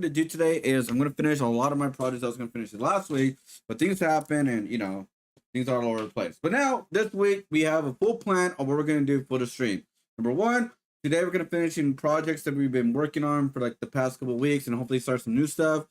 To do today is I'm gonna finish a lot of my projects I was gonna finish last week, but things happen and things are all over the place. But now this week we have a full plan of what we're gonna do for the stream. Number one, today we're gonna finish in projects that we've been working on for like the past couple of weeks and hopefully start some new stuff.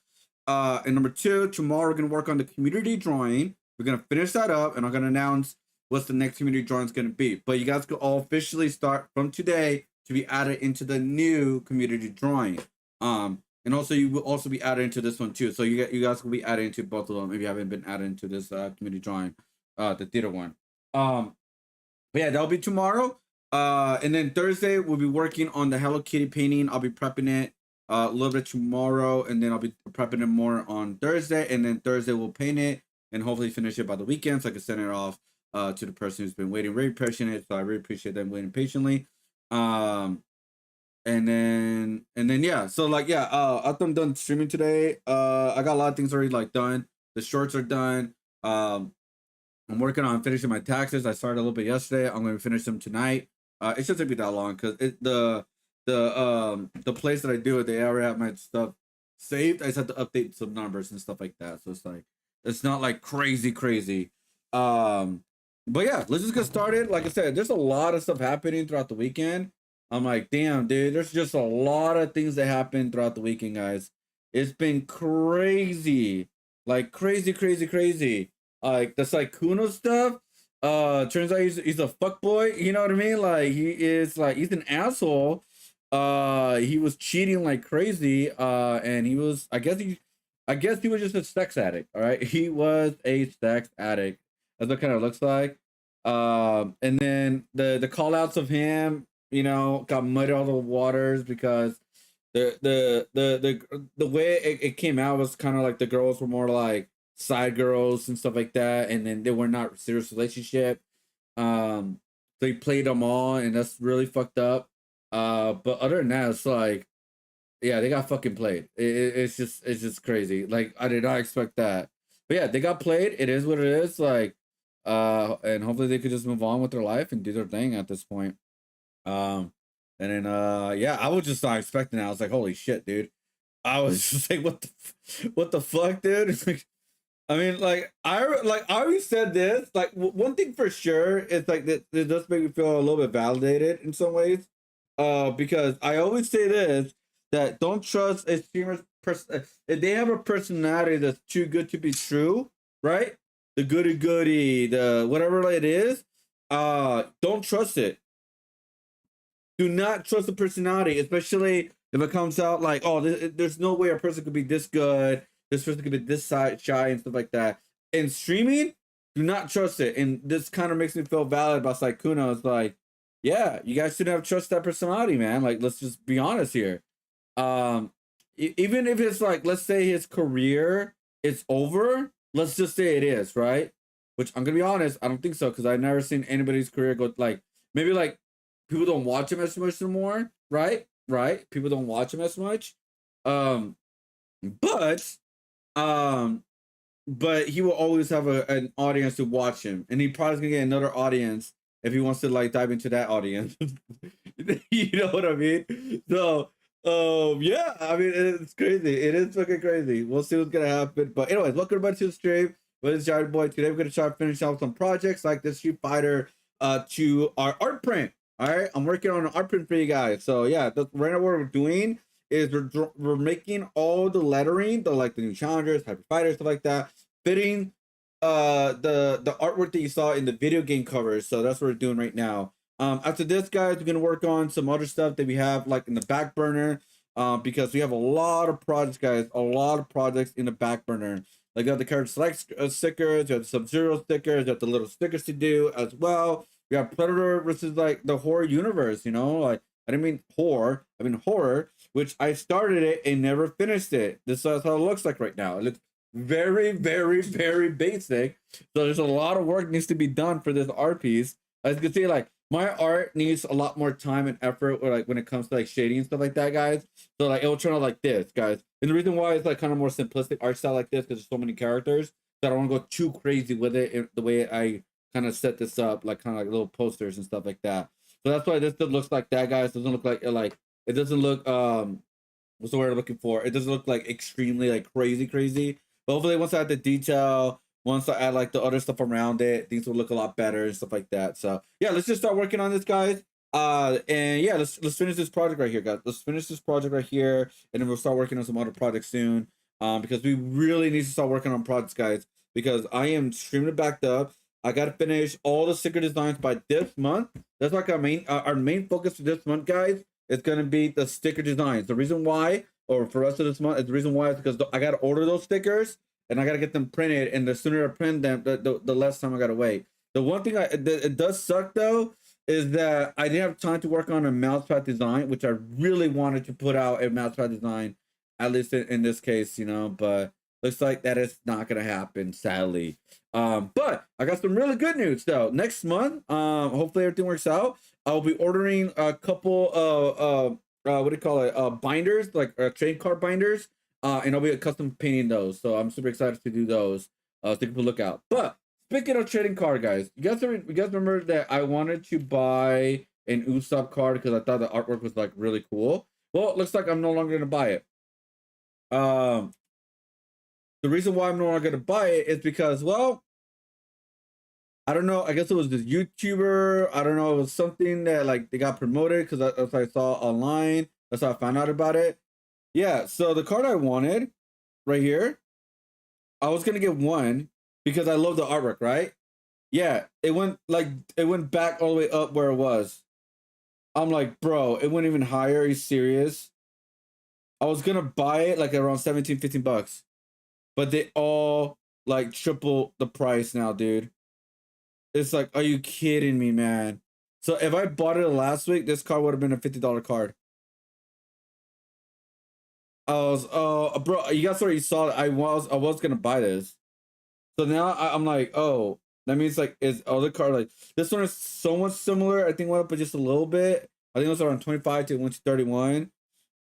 And number two, tomorrow we're gonna work on the community drawing. We're gonna finish that up, and I'm gonna announce what's the next community drawing is gonna be. But you guys can all officially start from today to be added into the new community drawing. And also you will also be added into this one too. So you guys will be added into both of them if you haven't been added into this community drawing, the theater one. But yeah, that'll be tomorrow. And then Thursday we'll be working on the Hello Kitty painting. I'll be prepping it a little bit tomorrow, and then I'll be prepping it more on Thursday. And then Thursday we'll paint it and hopefully finish it by the weekend, so I can send it off to the person who's been waiting very patient. So I really appreciate them waiting patiently. And then yeah, so like yeah, after I'm done streaming today, I got a lot of things already like done. The shorts are done. I'm working on finishing my taxes. I started a little bit yesterday. I'm gonna finish them tonight. It shouldn't take me that long because the place that I do it, they already have my stuff saved. I just have to update some numbers and stuff like that. So it's like it's not like crazy. But yeah, let's just get started. Like I said, there's a lot of stuff happening throughout the weekend. I'm like, damn, dude, there's just a lot of things that happen throughout the weekend, guys. It's been crazy. Like crazy. Like the Sykkuno stuff. Turns out he's a fuck boy, you know what I mean? Like he's an asshole. He was cheating like crazy. And he was I guess he was just a sex addict, all right? He was a sex addict. That's what kind of looks like. And then the call outs of him, got muddied all the waters because the way it came out was kind of like the girls were more like side girls and stuff like that, and then they were not serious relationship. So he played them all, and that's really fucked up. But other than that, it's like, yeah, they got fucking played. It's just crazy. Like I did not expect that. But yeah, they got played. It is what it is. Like, and hopefully they could just move on with their life and do their thing at this point. And then yeah, I was just not expecting that. I was like, holy shit, dude. I was just like, what the fuck, dude? It's like, I mean, I always said this. Like one thing for sure is like that it does make me feel a little bit validated in some ways. Because I always say this, that don't trust a streamer's person if they have a personality that's too good to be true, right? The goody, the whatever it is, don't trust it. Do not trust the personality, especially if it comes out like, oh, there's no way a person could be this good, this person could be this shy and stuff like that. In streaming, do not trust it. And this kind of makes me feel valid about Sykkuno. It's like, yeah, you guys shouldn't have trust that personality, man. Like, let's just be honest here. Even if it's like, let's say his career is over, let's just say it is, right? Which I'm gonna be honest, I don't think so, because I've never seen anybody's career go like maybe like people don't watch him as much anymore, right? Right? People don't watch him as much. But he will always have an audience to watch him, and he probably gonna get another audience if he wants to like dive into that audience. You know what I mean? So yeah, I mean it's crazy. It is fucking crazy. We'll see what's gonna happen. But anyways, welcome everybody to the stream. Well, it's JonnyboiG. Today we're gonna try to finish off some projects like the Street Fighter to our art print. All right, I'm working on an art print for you guys. So yeah, right now what we're doing is we're making all the lettering, the new challengers, hyper fighters, stuff like that, fitting the artwork that you saw in the video game covers. So that's what we're doing right now. After this, guys, we're gonna work on some other stuff that we have like in the back burner. Because we have a lot of projects, guys, a lot of projects in the back burner. Like you have the character select stickers, you have the Sub-Zero stickers, you have the little stickers to do as well. We have Predator versus like the horror universe, like I didn't mean horror, I mean horror, which I started it and never finished it. This is how it looks like right now. It looks very basic. So there's a lot of work needs to be done for this art piece. As you can see, like my art needs a lot more time and effort, or like when it comes to like shading and stuff like that, guys. So like it will turn out like this, guys. And the reason why it's like kind of more simplistic art style like this, because there's so many characters that I don't want to go too crazy with it the way I kind of set this up, like kind of like little posters and stuff like that. So that's why this looks like that, guys. It doesn't look like it doesn't look what's the word I'm looking for? It doesn't look like extremely like crazy. But hopefully once I add the detail, once I add like the other stuff around it, things will look a lot better and stuff like that. So yeah, let's just start working on this, guys. And yeah, let's finish this project right here, guys. Let's finish this project right here, and then we'll start working on some other projects soon. Because we really need to start working on projects, guys. Because I am extremely backed up. I gotta finish all the sticker designs by this month. That's like our main focus for this month, guys. It's gonna be the sticker designs. The reason why, or for us of this month, is the reason why is because I gotta order those stickers and I gotta get them printed. And the sooner I print them, the less time I gotta wait. The one thing it does suck though is that I didn't have time to work on a mousepad design, which I really wanted to put out a mousepad design, at least in this case, but looks like that is not gonna happen, sadly. But I got some really good news though. Next month, hopefully everything works out. I'll be ordering a couple of what do you call it? Binders, like trading card binders. And I'll be custom painting those. So I'm super excited to do those. So keep a lookout. But speaking of trading card, guys, you guys remember that I wanted to buy an Usopp card because I thought the artwork was like really cool. Well, it looks like I'm no longer gonna buy it. The reason why I'm no longer gonna buy it is because, well, I don't know. I guess it was this YouTuber. I don't know. It was something that like they got promoted because that's what I saw online. That's how I found out about it. Yeah. So the card I wanted, right here, I was gonna get one because I love the artwork. Right? Yeah. It went back all the way up where it was. I'm like, bro, it went even higher. Are you serious? I was gonna buy it like around 17, 15 bucks, but they all like triple the price now, dude. It's like, are you kidding me, man? So if I bought it last week, this card would have been a $50 card. I was, oh, bro, you guys already saw it. I was gonna buy this. So now I'm like, oh, that means like is other card like this one is somewhat similar. I think went up just a little bit. I think it was around 25 to 1 to 31.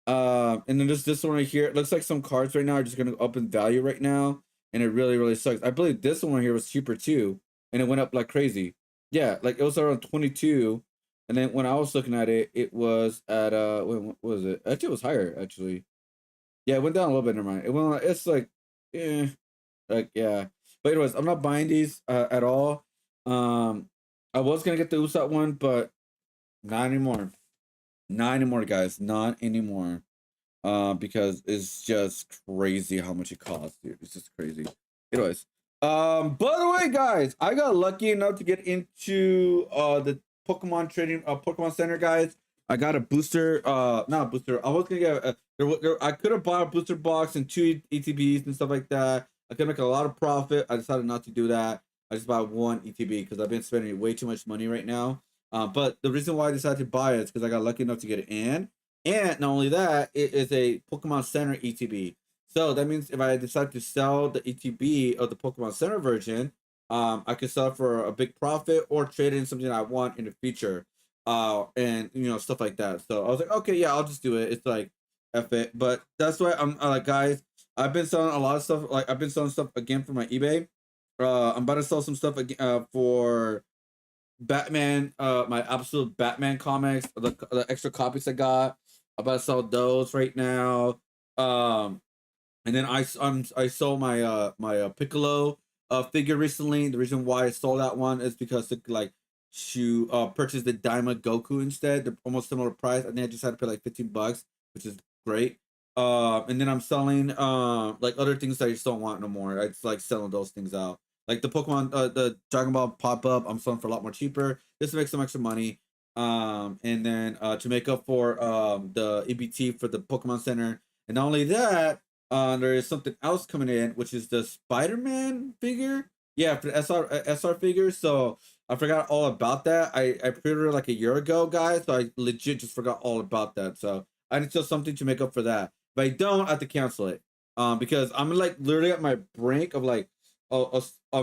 And then this one right here. It looks like some cards right now are just gonna up in value right now, and it really sucks. I believe this one here was cheaper too, and it went up like crazy. Yeah, like it was around 22, and then when I was looking at it, it was at what was it? Actually, it was higher actually. Yeah, it went down a little bit. Never mind. It went. It's like, yeah, like yeah. But anyways, I'm not buying these at all. I was gonna get the Usopp one, but not anymore. Not anymore, guys. Not anymore. Because it's just crazy how much it costs, dude. It's just crazy. Anyways, by the way, guys, I got lucky enough to get into the Pokemon trading Pokemon Center, guys. I got a booster, not a booster. I was gonna get I could have bought a booster box and 2 ETBs and stuff like that. I could make a lot of profit. I decided not to do that. I just bought 1 ETB because I've been spending way too much money right now. But the reason why I decided to buy it is because I got lucky enough to get it in. And not only that, it is a Pokemon Center ETB. So that means if I decide to sell the ETB of the Pokemon Center version, I could sell it for a big profit or trade in something I want in the future. And stuff like that. So I was like, okay, yeah, I'll just do it. It's like F it. But that's why I'm like, guys, I've been selling a lot of stuff. Like I've been selling stuff again for my eBay. I'm about to sell some stuff again for Batman, my absolute Batman comics, the extra copies I got. I'm about to sell those right now. And then I sold my Piccolo figure recently. The reason why I sold that one is because to purchase the Diamond Goku instead. They're almost similar price. I think I just had to pay like 15 bucks, which is great. And then I'm selling like other things that I just don't want no more. I just like selling those things out. Like the Pokemon, the Dragon Ball pop up, I'm selling for a lot more cheaper just to make some extra money. And then to make up for the EBT for the Pokemon Center. And not only that, there is something else coming in, which is the Spider-Man figure. Yeah, for the SR figure. So I forgot all about that. I pre-ordered like a year ago, guys. So I legit just forgot all about that. So I need to sell something to make up for that. If I don't, I have to cancel it. Because I'm like literally at my brink of like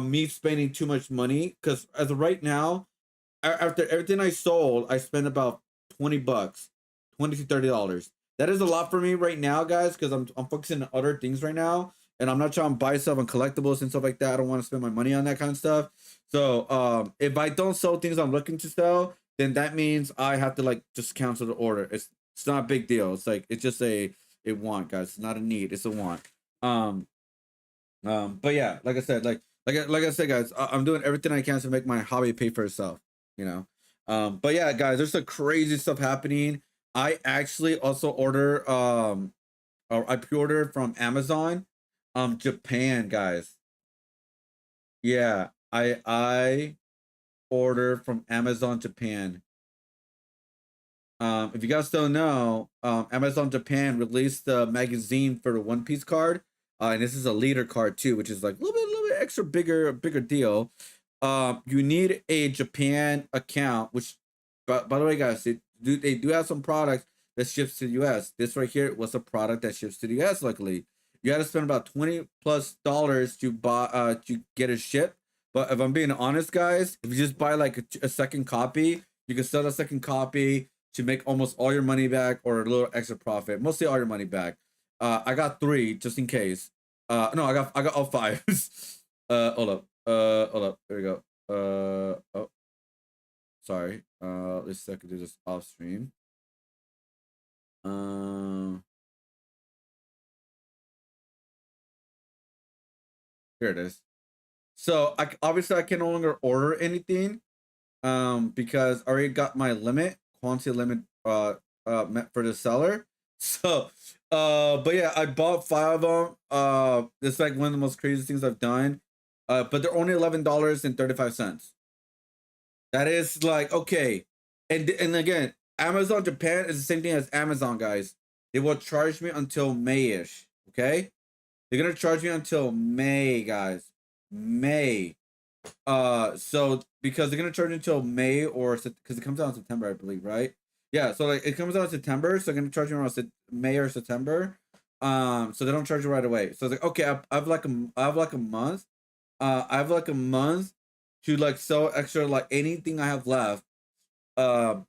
me spending too much money. Because as of right now, after everything I sold, I spent about 20 bucks, $20 to $30. That is a lot for me right now, guys, because I'm focusing on other things right now, and I'm not trying to buy stuff on collectibles and stuff like that. I don't want to spend my money on that kind of stuff. So if I don't sell things I'm looking to sell, then that means I have to like just cancel the order. It's not a big deal. It's like it's just a want, guys. It's not a need, it's a want. Um, but yeah, like I said, like I said, guys, I'm doing everything I can to make my hobby pay for itself. You know. But yeah, guys, there's some crazy stuff happening. I actually also I pre-order from Amazon, Japan, guys. Yeah, I order from Amazon Japan. If you guys don't know, Amazon Japan released the magazine for the One Piece card, and this is a leader card too, which is like a little bit extra bigger deal. You need a Japan account, which, by the way, guys, they do have some products that ships to the U.S. This right here was a product that ships to the U.S. Luckily, you got to spend about $20+ to buy to get a ship. But if I'm being honest, guys, if you just buy like a second copy, you can sell a second copy to make almost all your money back or a little extra profit. Mostly all your money back. I got 3 just in case. No, I got all 5. Hold up. Hold up. There we go. Oh, sorry. Let's see if I can do this off stream. Here it is. So obviously I can no longer order anything, because I already got my quantity limit, met for the seller. So, but yeah, I bought 5 of them. It's like one of the most crazy things I've done. But they're only $11.35. That is like okay, and again, Amazon Japan is the same thing as Amazon, guys. They will charge me until May-ish. Okay, they're gonna charge me until May, guys. May. So because they're gonna charge until May or because it comes out in September, I believe, right? Yeah, so like it comes out in September, so they're gonna charge you around May or September. So they don't charge you right away. So it's like okay, I have like a month. I have like a month to like sell extra like anything I have left, to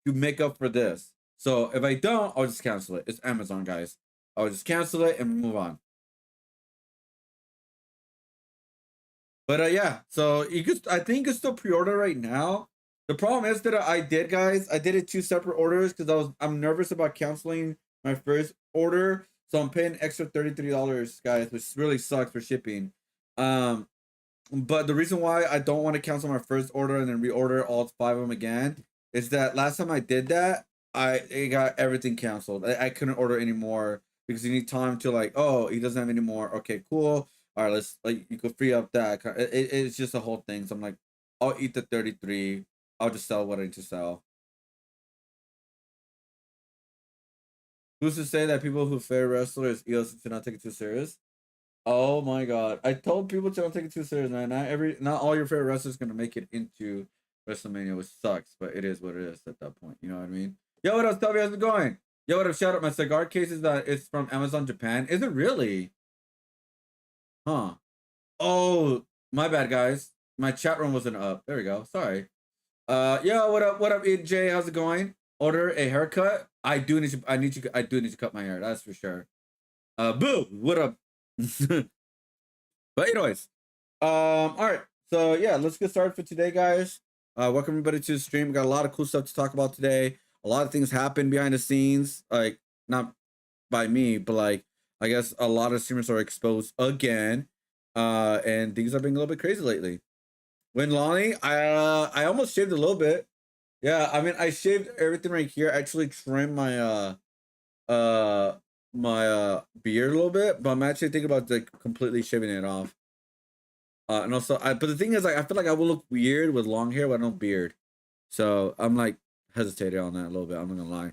make up for this. So if I don't, I'll just cancel it. It's Amazon, guys. I'll just cancel it and move on. But yeah, so I think you can still pre-order right now. The problem is that I did, guys. I did it 2 separate orders because I'm nervous about canceling my first order, so I'm paying extra $33, guys, which really sucks for shipping. But the reason why I don't want to cancel my first order and then reorder all 5 of them again is that last time I did that, it got everything canceled. I couldn't order anymore because you need time to like, oh, he doesn't have any more. Okay, cool. All right, let's like you could free up that. It's just a whole thing. So I'm like, I'll eat the 33. I'll just sell what I need to sell. Who's to say that people who favorite wrestlers EOS to not take it too serious? Oh my god! I told people to not take it too serious, man. Not all your favorite wrestlers gonna make it into WrestleMania, which sucks, but it is what it is at that point. You know what I mean? Yo, what up, Tubby? How's it going? Yo, what up? Shout out my cigar case is that it's from Amazon Japan. Is it really? Huh? Oh, my bad, guys. My chat room wasn't up. There we go. Sorry. Yo, what up? What up, EJ? How's it going? Order a haircut. I do need to cut my hair. That's for sure. Boo. What up? But anyways, all right. So yeah, let's get started for today, guys. Welcome everybody to the stream. We got a lot of cool stuff to talk about today. A lot of things happen behind the scenes, like not by me, but like I guess a lot of streamers are exposed again, and things are being a little bit crazy lately. When Lonnie, I almost shaved a little bit. Yeah, I mean I shaved everything right here. I actually trimmed my beard a little bit, but I'm actually thinking about like completely shaving it off. And also, but the thing is, like, I feel like I will look weird with long hair with no beard, so I'm like hesitating on that a little bit. I'm not gonna lie.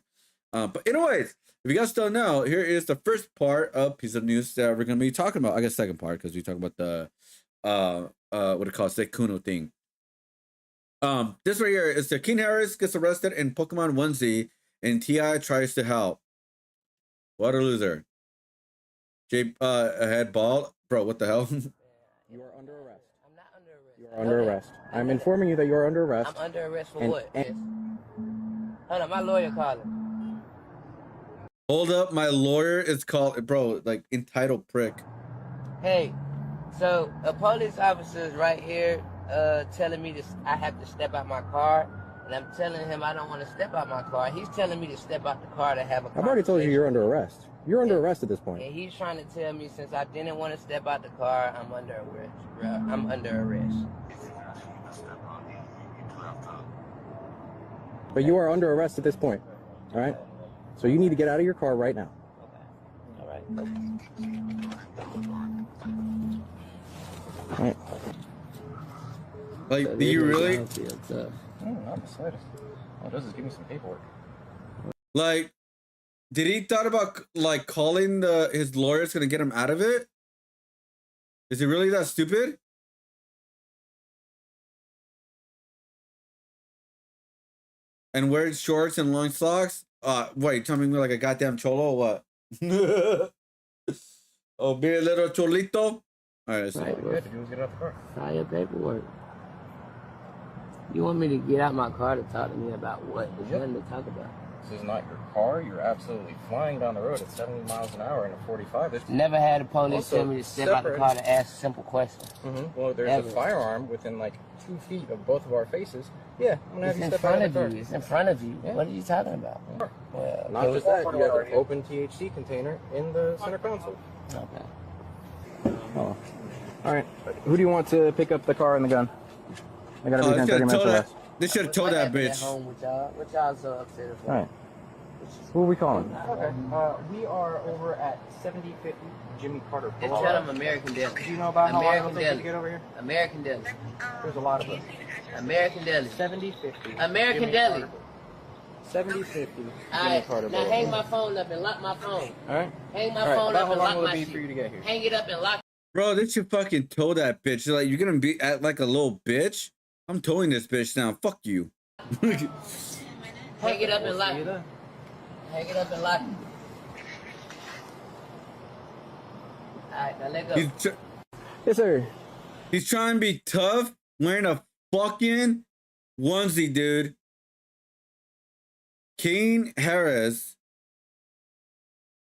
But anyways, if you guys don't know, here is the first part of piece of news that we're gonna be talking about. I guess second part because we talk about the what it calls the Kuno thing. This right here is the King Harris gets arrested in Pokemon onesie, and Ti tries to help. What a loser. Head ball, bro. What the hell? You are under arrest. I'm not under arrest. You are under arrest. I'm informing you that you are under arrest. I'm under arrest for what? Hold on, my lawyer calling. Hold up, my lawyer is called, bro, like entitled prick. Hey, so a police officer is right here telling me I have to step out my car And I'm telling him I don't want to step out my car. He's telling me to step out the car to have a conversation. I've already told you you're under arrest. You're under arrest at this point. And he's trying to tell me since I didn't want to step out the car, I'm under arrest, bro. I'm under arrest. But you are under arrest at this point, all right? So you need to get out of your car right now. Okay. All right. All right. Like, do you really? Not the slightest. All it does is give me some paperwork. Like, did he thought about like calling his lawyer's gonna get him out of it? Is he really that stupid? And wears shorts and long socks? Wait, tell me like a goddamn cholo or what? Oh, be a little cholito? All right, so Right, good to do is get out the car. Sign your paperwork. You want me to get out my car to talk to me about what? There's nothing to talk about. This is not your car. You're absolutely flying down the road at 70 miles an hour in a 45. There's Never had a police Also tell me to step out the car to ask simple questions. Well, there's Never. a firearm within like 2 feet of both of our faces. Yeah, I'm gonna have It's you in step out front of of the car. you. It's in front of you. Yeah. What are you talking about? Well, Not just that, you have an open THC container in the center console. Okay. Oh. All right. Who do you want to pick up the car and the gun? I gotta be they there in 30 should've minutes told or that. less. They should have told What that happened at bitch. home with y'all? What y'all so upset for? All right. Who are we calling? Okay. We are over at 7050 Jimmy Carter Just Boulevard. tell them American Deli. Do you know about how long it'll American take you Deli. to get over here? American Deli. There's a lot of us. American Deli. 7050. American Jimmy Deli. Carter. 7050 Jimmy Alright, Carter now Boulevard. hang my phone up and lock my phone. All right. Hang my All right. phone About up how and long lock will it my be shit. for you to get here? Hang it up and lock. Bro, they should fucking tow that bitch. Like, you're gonna be at like a little bitch? I'm towing this bitch now. Fuck you. Hang it up and lock. See you then. Hang it up and lock. Alright, now let go. Yes, sir. He's trying to be tough, wearing a fucking onesie, dude. King Harris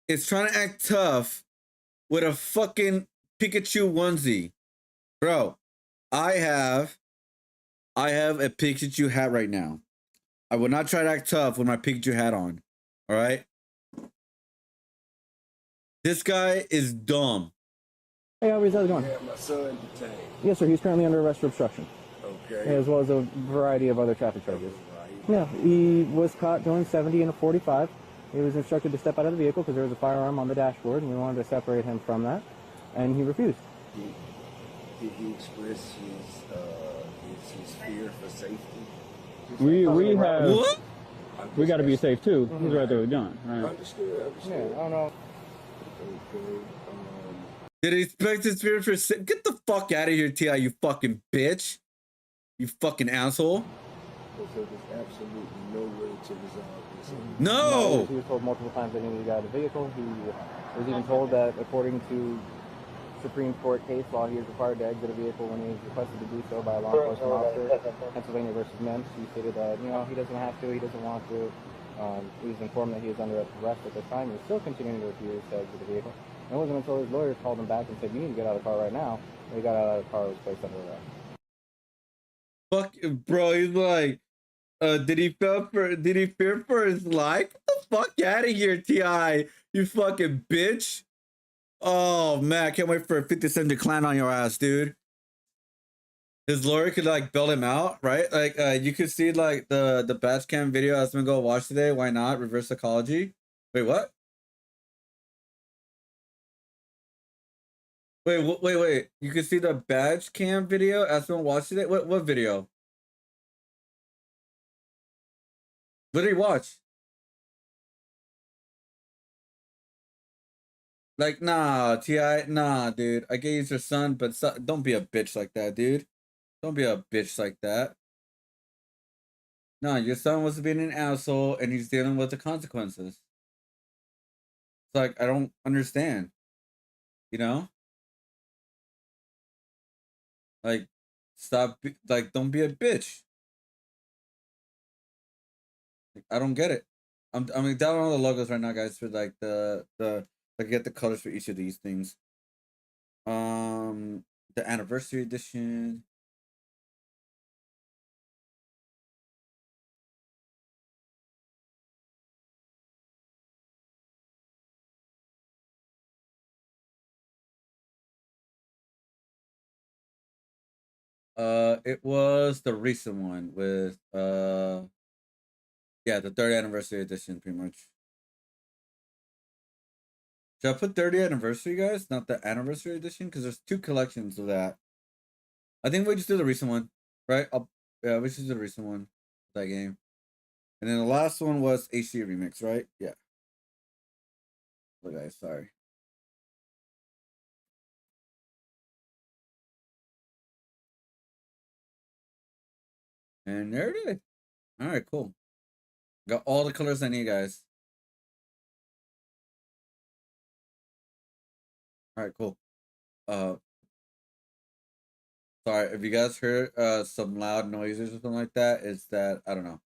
is trying to act tough with a fucking Pikachu onesie. Bro, I have a Pikachu hat right now. I will not try to act tough with my Pikachu hat on. All right? This guy is dumb. Hey, how's it going? Yeah, my son detained. Yes, sir. He's currently under arrest for obstruction, Okay. as well as a variety of other traffic charges. Yeah, he was caught doing 70 in a 45. He was instructed to step out of the vehicle because there was a firearm on the dashboard, and we wanted to separate him from that, and he refused. Did he express his fear for safety? We have What? we got to be safe too. He's right there with John. Right? Understood. Yeah, I don't know. Okay. Did he expect his spirit for get the fuck out of here, T.I., you fucking bitch. You fucking asshole. So there's absolutely no way to resolve this. No! He was told multiple times that he needed to get out of the vehicle. He was even told that, according to Supreme Court case law, he is required to exit a vehicle when he is requested to do so by a law enforcement officer. Pennsylvania versus Mims. He stated that, he doesn't have to, he doesn't want to. He was informed that he was under arrest at the time. He was still continuing to refuse to exit the vehicle. And it wasn't until his lawyers called him back and said, you need to get out of the car right now. When he got out of the car, was placed under arrest. Fuck, bro, he's like, did he fear for his life? Get the fuck out of here, T.I., you fucking bitch. Oh, man, I can't wait for a 50 cent decline on your ass, dude. His lawyer could, like, bail him out, right? Like, you could see, like, the batch cam video I was gonna go watch today. Why not? Reverse psychology. Wait, what? Wait. You can see the badge cam video as someone watched it? What video? What did he watch? Like, nah, T.I., nah, dude. I get he's your son, but don't be a bitch like that, dude. Don't be a bitch like that. Nah, your son was being an asshole, and he's dealing with the consequences. It's like, I don't understand. You know? Like, don't be a bitch. Like, I don't get it. I'm downloading all the logos right now, guys, for like the I get the colors for each of these things. The anniversary edition. It was the recent one with yeah, the 30th anniversary edition, pretty much. Should I put 30th anniversary, guys? Not the anniversary edition, because there's 2 collections of that. I think we just do the recent one, right? Yeah, we should do the recent one, that game. And then the last one was HD remix, right? Yeah. Look, guys, sorry. And there it is. All right, cool. Got all the colors I need, guys. All right, cool. Sorry if you guys heard some loud noises or something like that. It's that I don't know.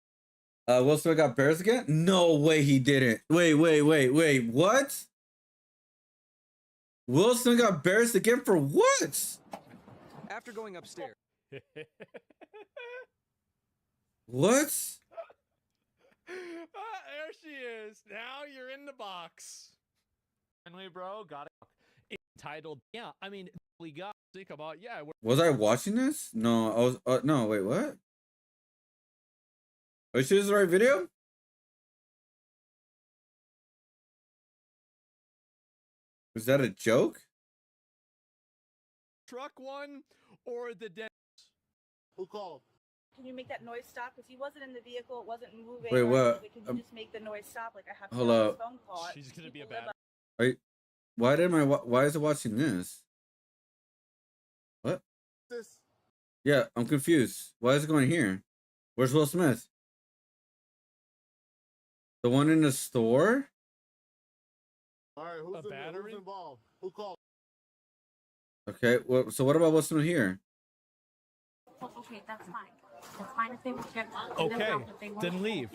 Will Smith got bears again? No way he didn't. Wait. What? Will Smith got bears again for what? After going upstairs. What? There she is. Now you're in the box. Finally, bro, got it. Entitled. Yeah, I mean, we got to think about. Yeah. Was I watching this? No, I was. No, wait, what? Are you the right video? Was that a joke? Truck one or the dent? Who called? Can you make that noise stop? Because he wasn't in the vehicle, it wasn't moving. Wait, what? Can you just make the noise stop? Like I have to hold on up. this phone call. She's gonna be a bad. Why is it watching this? What? This. Yeah, I'm confused. Why is it going here? Where's Will Smith? The one in the store? All right, who's involved? Who called? Okay, well, so what about Will Smith here? Okay, that's fine. That's fine if they would get. Okay, then leave.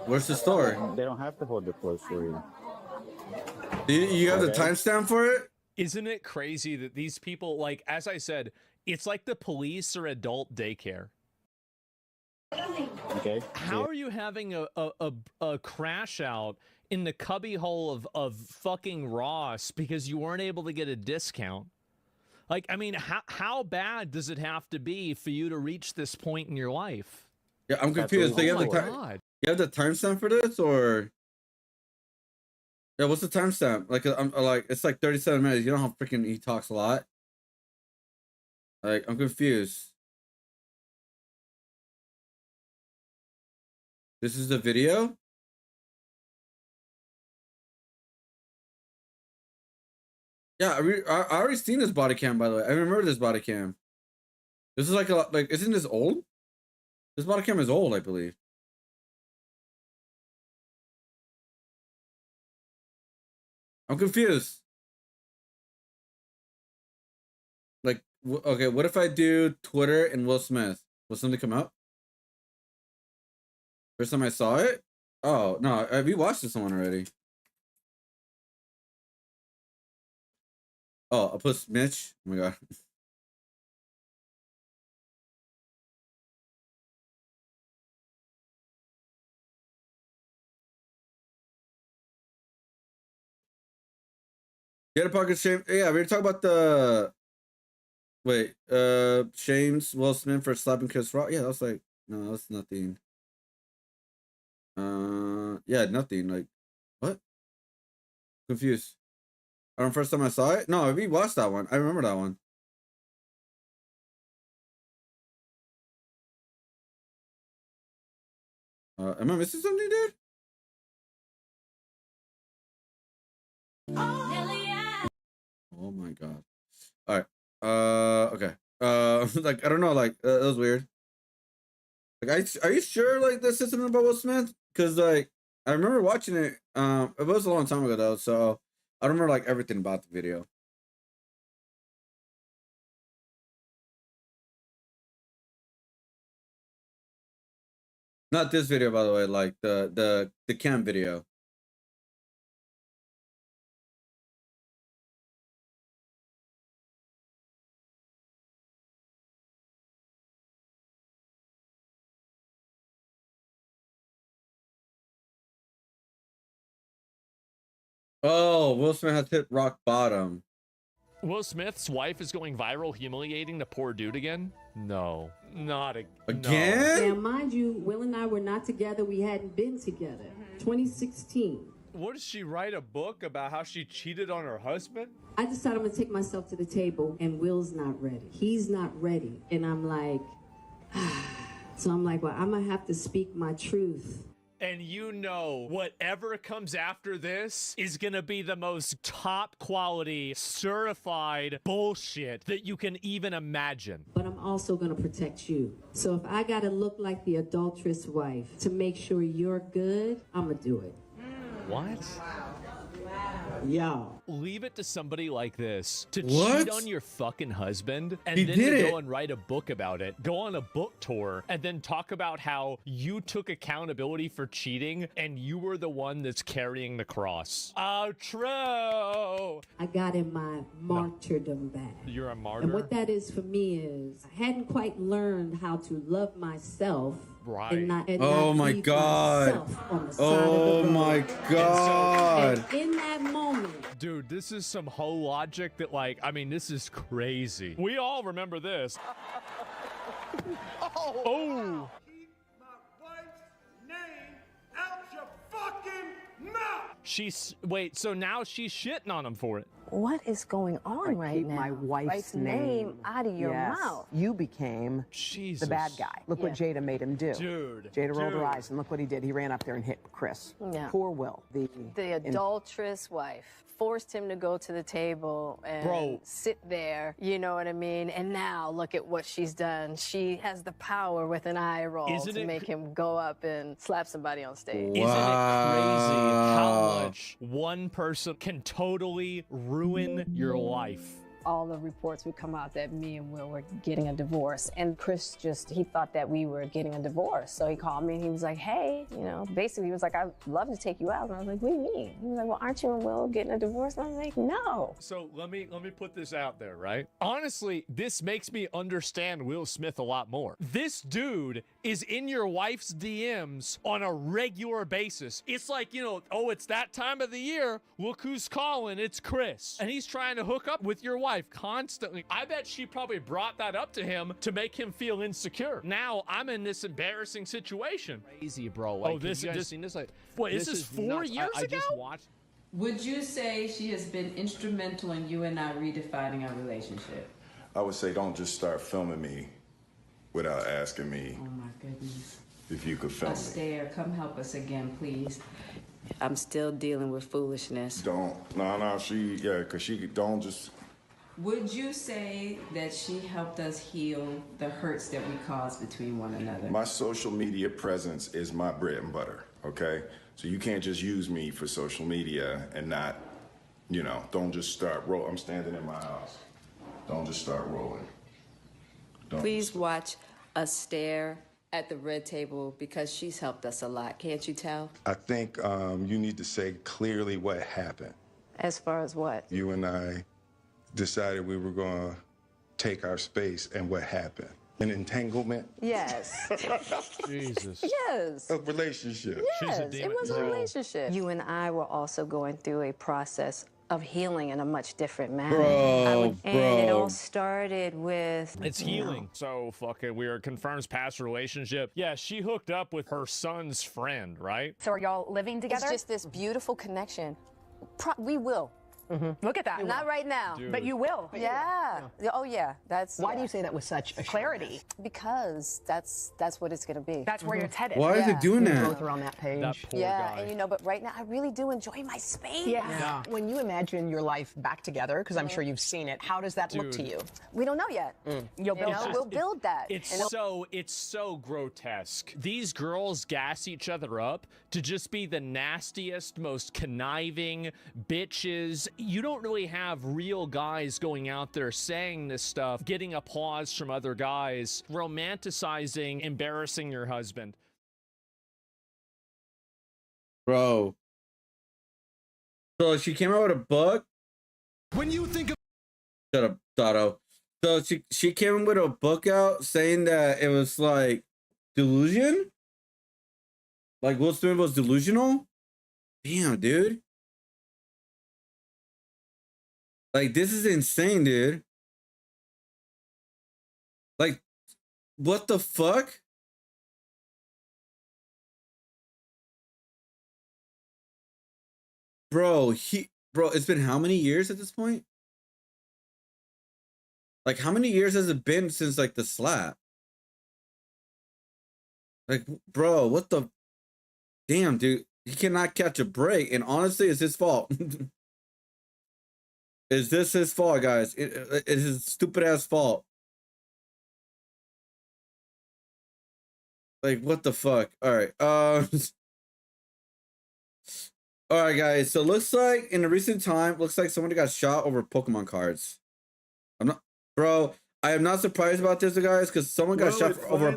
Where's the store? They don't have to hold it close for you. You have the timestamp for it? Isn't it crazy that these people, like, as I said, it's like the police or adult daycare. Okay. How are you having a crash out in the cubby hole of fucking Ross because you weren't able to get a discount? Like, I mean, how bad does it have to be for you to reach this point in your life? Yeah, I'm confused. So you have the timestamp for this, or yeah, what's the timestamp? Like, I'm like, it's like 37 minutes. You know how freaking he talks a lot. Like, I'm confused. This is the video. Yeah, I already seen this body cam, by the way. I remember this body cam. This is like isn't this old? This body cam is old, I believe. I'm confused. Like, okay, what if I do Twitter and Will Smith? Will something come up? First time I saw it? Oh, no, we watched this one already. Oh, I put Mitch. Oh my god. Get a pocket shame. Yeah, we were talking about the shames Will Smith for slapping Chris Rock. Yeah, that was like, no, that's nothing. Yeah, nothing. Like, what? Confused. First time I saw it? No, we watched that one. I remember that one. Am I missing something, dude? Oh my god. All right. Okay. Like, I don't know. Like, that was weird. Like, are you sure? Like, this is something about Will Smith? Because like, I remember watching it. It was a long time ago though, so I don't remember like everything about the video. Not this video, by the way. Like the cam video. Oh, Will Smith has hit rock bottom. Will Smith's wife is going viral, humiliating the poor dude again? No, not again. Now, mind you, Will and I were not together. We hadn't been together. 2016. What does she write a book about how she cheated on her husband? I decided I'm gonna take myself to the table, and Will's not ready. He's not ready, and I'm like, so I'm like, well, I'm gonna have to speak my truth. And you know, whatever comes after this is gonna be the most top quality, certified bullshit that you can even imagine. But I'm also gonna protect you. So if I gotta look like the adulterous wife to make sure you're good, I'm gonna do it. What? Yeah. Leave it to somebody like this to What? cheat on your fucking husband and He then did to it. go and write a book about it, go on a book tour, and then talk about how you took accountability for cheating and you were the one that's carrying the cross. Oh, true. I got in my martyrdom back. You're a martyr. And what that is for me is I hadn't quite learned how to love myself. Right. And not Oh my leave God. myself on the side Oh of the road. my God. And in that moment, Dude, this is some whole logic that, like, I mean, this is crazy. We all remember this. Oh. Keep my wife's name out your fucking mouth! Wait, so now she's shitting on him for it. What is going on right keep now? my wife's name out of your Yes. mouth. You became Jesus. the bad guy. Look what Jada made him do. Dude. Jada rolled her dude. eyes, and look what he did. He ran up there and hit Chris. Yeah. Poor Will. The adulterous wife forced him to go to the table and Bro. sit there, you know what I mean? And now look at what she's done. She has the power with an eye roll Isn't to it make him go up and slap somebody on stage. Isn't it crazy how Wow. much one person can totally ruin your life? All the reports would come out that me and Will were getting a divorce. And Chris he thought that we were getting a divorce. So he called me and he was like, hey, you know, basically he was like, I'd love to take you out. And I was like, what do you mean? He was like, well, aren't you and Will getting a divorce? And I was like, no. So let me put this out there, right? Honestly, this makes me understand Will Smith a lot more. This dude is in your wife's DMs on a regular basis. It's like, you know, oh, it's that time of the year. Look who's calling. It's Chris. And he's trying to hook up with your wife constantly. I bet she probably brought that up to him to make him feel insecure. Now I'm in this embarrassing situation. Crazy, bro. Like, Oh, this have you guys is seen this? Like, wait, this is 4 nuts. years I ago? just watched. Would you say she has been instrumental in you and I redefining our relationship? I would say don't just start filming me without asking me Oh my goodness. if you could film me. Astaire, come help us again, please. I'm still dealing with foolishness. Because she don't just... Would you say that she helped us heal the hurts that we caused between one another? My social media presence is my bread and butter, okay? So you can't just use me for social media and not, you know, don't just start rolling. I'm standing in my house. Don't just start rolling. Please watch Astaire at the red table because she's helped us a lot. Can't you tell? I think you need to say clearly what happened. As far as what? You and I decided we were going to take our space, and what happened? An entanglement? Yes. Jesus. Yes. A relationship. Yes, it was a relationship. You and I were also going through a process of healing in a much different manner. And it all started with... It's healing. So fucking weird. Confirms past relationship. Yeah, she hooked up with her son's friend, right? So are y'all living together? It's just this beautiful connection. We will. Look at that. Not right now. Dude. But you will. Yeah. Oh, yeah. That's... Why do you say that with such Clarity. Because that's what it's going to be. That's where it's headed. Why is it doing that? both are on that page? That poor guy. And you know, but right now I really do enjoy my space. Yeah. When you imagine your life back together, because I'm sure you've seen it, how does that look to Dude. you? We don't know yet. You'll build know, that. we'll build that. It's And so grotesque. These girls gas each other up to just be the nastiest, most conniving bitches. You don't really have real guys going out there saying this stuff, getting applause from other guys, romanticizing, embarrassing your husband. Bro. So she came out with a book. When you think of Shut up, Dotto. So she came with a book out saying that it was like delusion. Like Will Smith was delusional. Damn, dude. Like, this is insane, dude. Like, what the fuck? Bro, it's been how many years at this point? Like, how many years has it been since, like, the slap? Like, bro, what the... Damn, dude. He cannot catch a break, and honestly, it's his fault. Is this his fault, guys? It's his stupid-ass fault. Like, what the fuck? All right. All right, guys. So, looks like, in the recent time, looks like somebody got shot over Pokemon cards. Bro, I am not surprised about this, guys, because someone got shot over...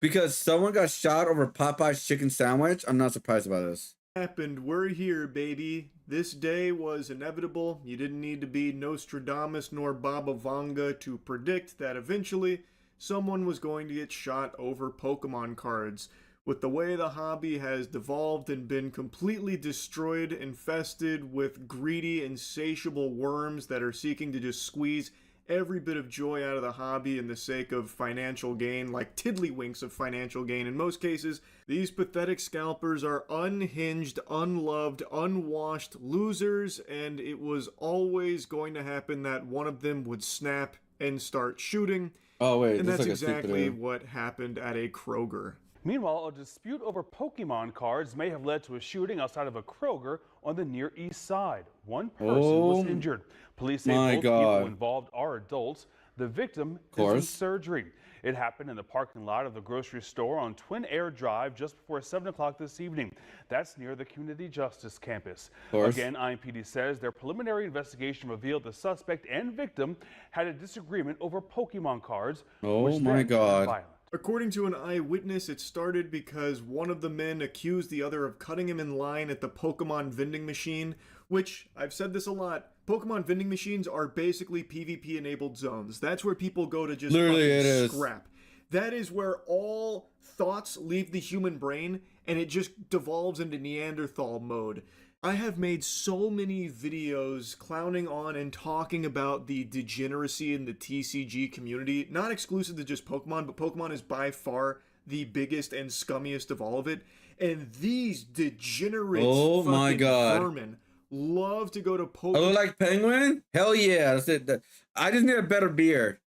Because someone got shot over Popeye's chicken sandwich. I'm not surprised about this. Happened. We're here, baby. This day was inevitable. You didn't need to be Nostradamus nor Baba Vanga to predict that eventually someone was going to get shot over Pokemon cards. With the way the hobby has devolved and been completely destroyed, infested with greedy, insatiable worms that are seeking to just squeeze every bit of joy out of the hobby in the sake of financial gain, like tiddlywinks of financial gain in most cases, these pathetic scalpers are unhinged, unloved, unwashed losers, and it was always going to happen that one of them would snap and start shooting. Oh, wait. And that's exactly what happened at a Kroger. Meanwhile, a dispute over Pokemon cards may have led to a shooting outside of a Kroger on the Near East Side. One person was injured. Police say both people involved are adults. The victim is in surgery. It happened in the parking lot of the grocery store on Twin Air Drive just before 7 o'clock this evening. That's near the Community Justice Campus. Again, IMPD says their preliminary investigation revealed the suspect and victim had a disagreement over Pokemon cards. Oh my God. According to an eyewitness, it started because one of the men accused the other of cutting him in line at the Pokemon vending machine, which, I've said this a lot, Pokemon vending machines are basically PvP-enabled zones. That's where people go to just scrap. That is where all thoughts leave the human brain, and it just devolves into Neanderthal mode. I have made so many videos clowning on and talking about the degeneracy in the TCG community, not exclusive to just Pokemon, but Pokemon is by far the biggest and scummiest of all of it. And these degenerate vermin love to go to Pokemon. I look like Penguin? Hell yeah. That's it. I just need a better beard.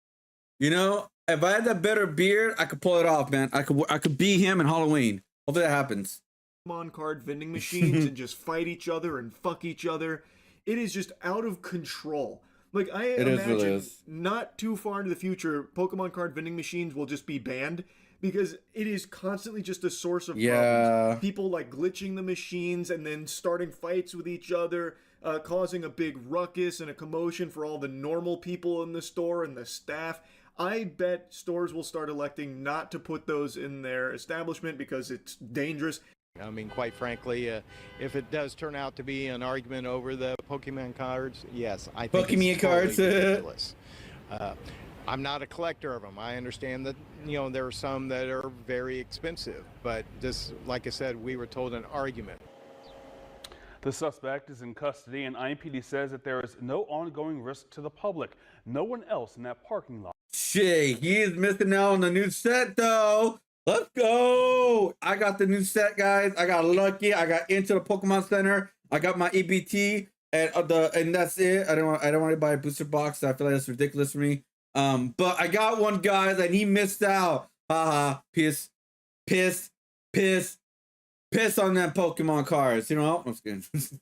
You know, if I had that better beard, I could pull it off, man. I could be him in Halloween. Hopefully that happens. Pokemon card vending machines and just fight each other and fuck each other. It is just out of control. Like, I imagine not too far into the future, Pokemon card vending machines will just be banned because it is constantly just a source of problems. People like glitching the machines and then starting fights with each other, causing a big ruckus and a commotion for all the normal people in the store and the staff. I bet stores will start electing not to put those in their establishment because it's dangerous. I mean, quite frankly, if it does turn out to be an argument over the Pokemon cards, yes, I think it's totally ridiculous. I'm not a collector of them. I understand that, you know, there are some that are very expensive, but just like I said, we were told an argument. The suspect is in custody, and IMPD says that there is no ongoing risk to the public. No one else in that parking lot. Shit, he is missing out on the new set, though. Let's go! I got the new set, guys. I got lucky. I got into the Pokemon Center. I got my EBT, and that's it. I don't want to buy a booster box. I feel like that's ridiculous for me. But I got one, guys, and he missed out. Haha, piss on that Pokemon cards. You know, I'm just kidding. If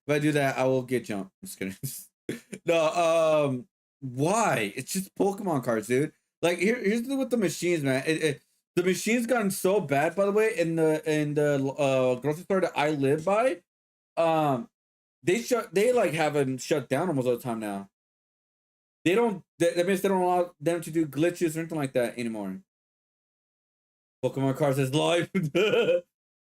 I do that, I will get jumped. I'm just kidding. No, why? It's just Pokemon cards, dude. Like, here's the thing with the machines, man. The machine's gotten so bad, by the way, in the grocery store that I live by. They like haven't shut down almost all the time now. That means they don't allow them to do glitches or anything like that anymore. Pokemon cards is live.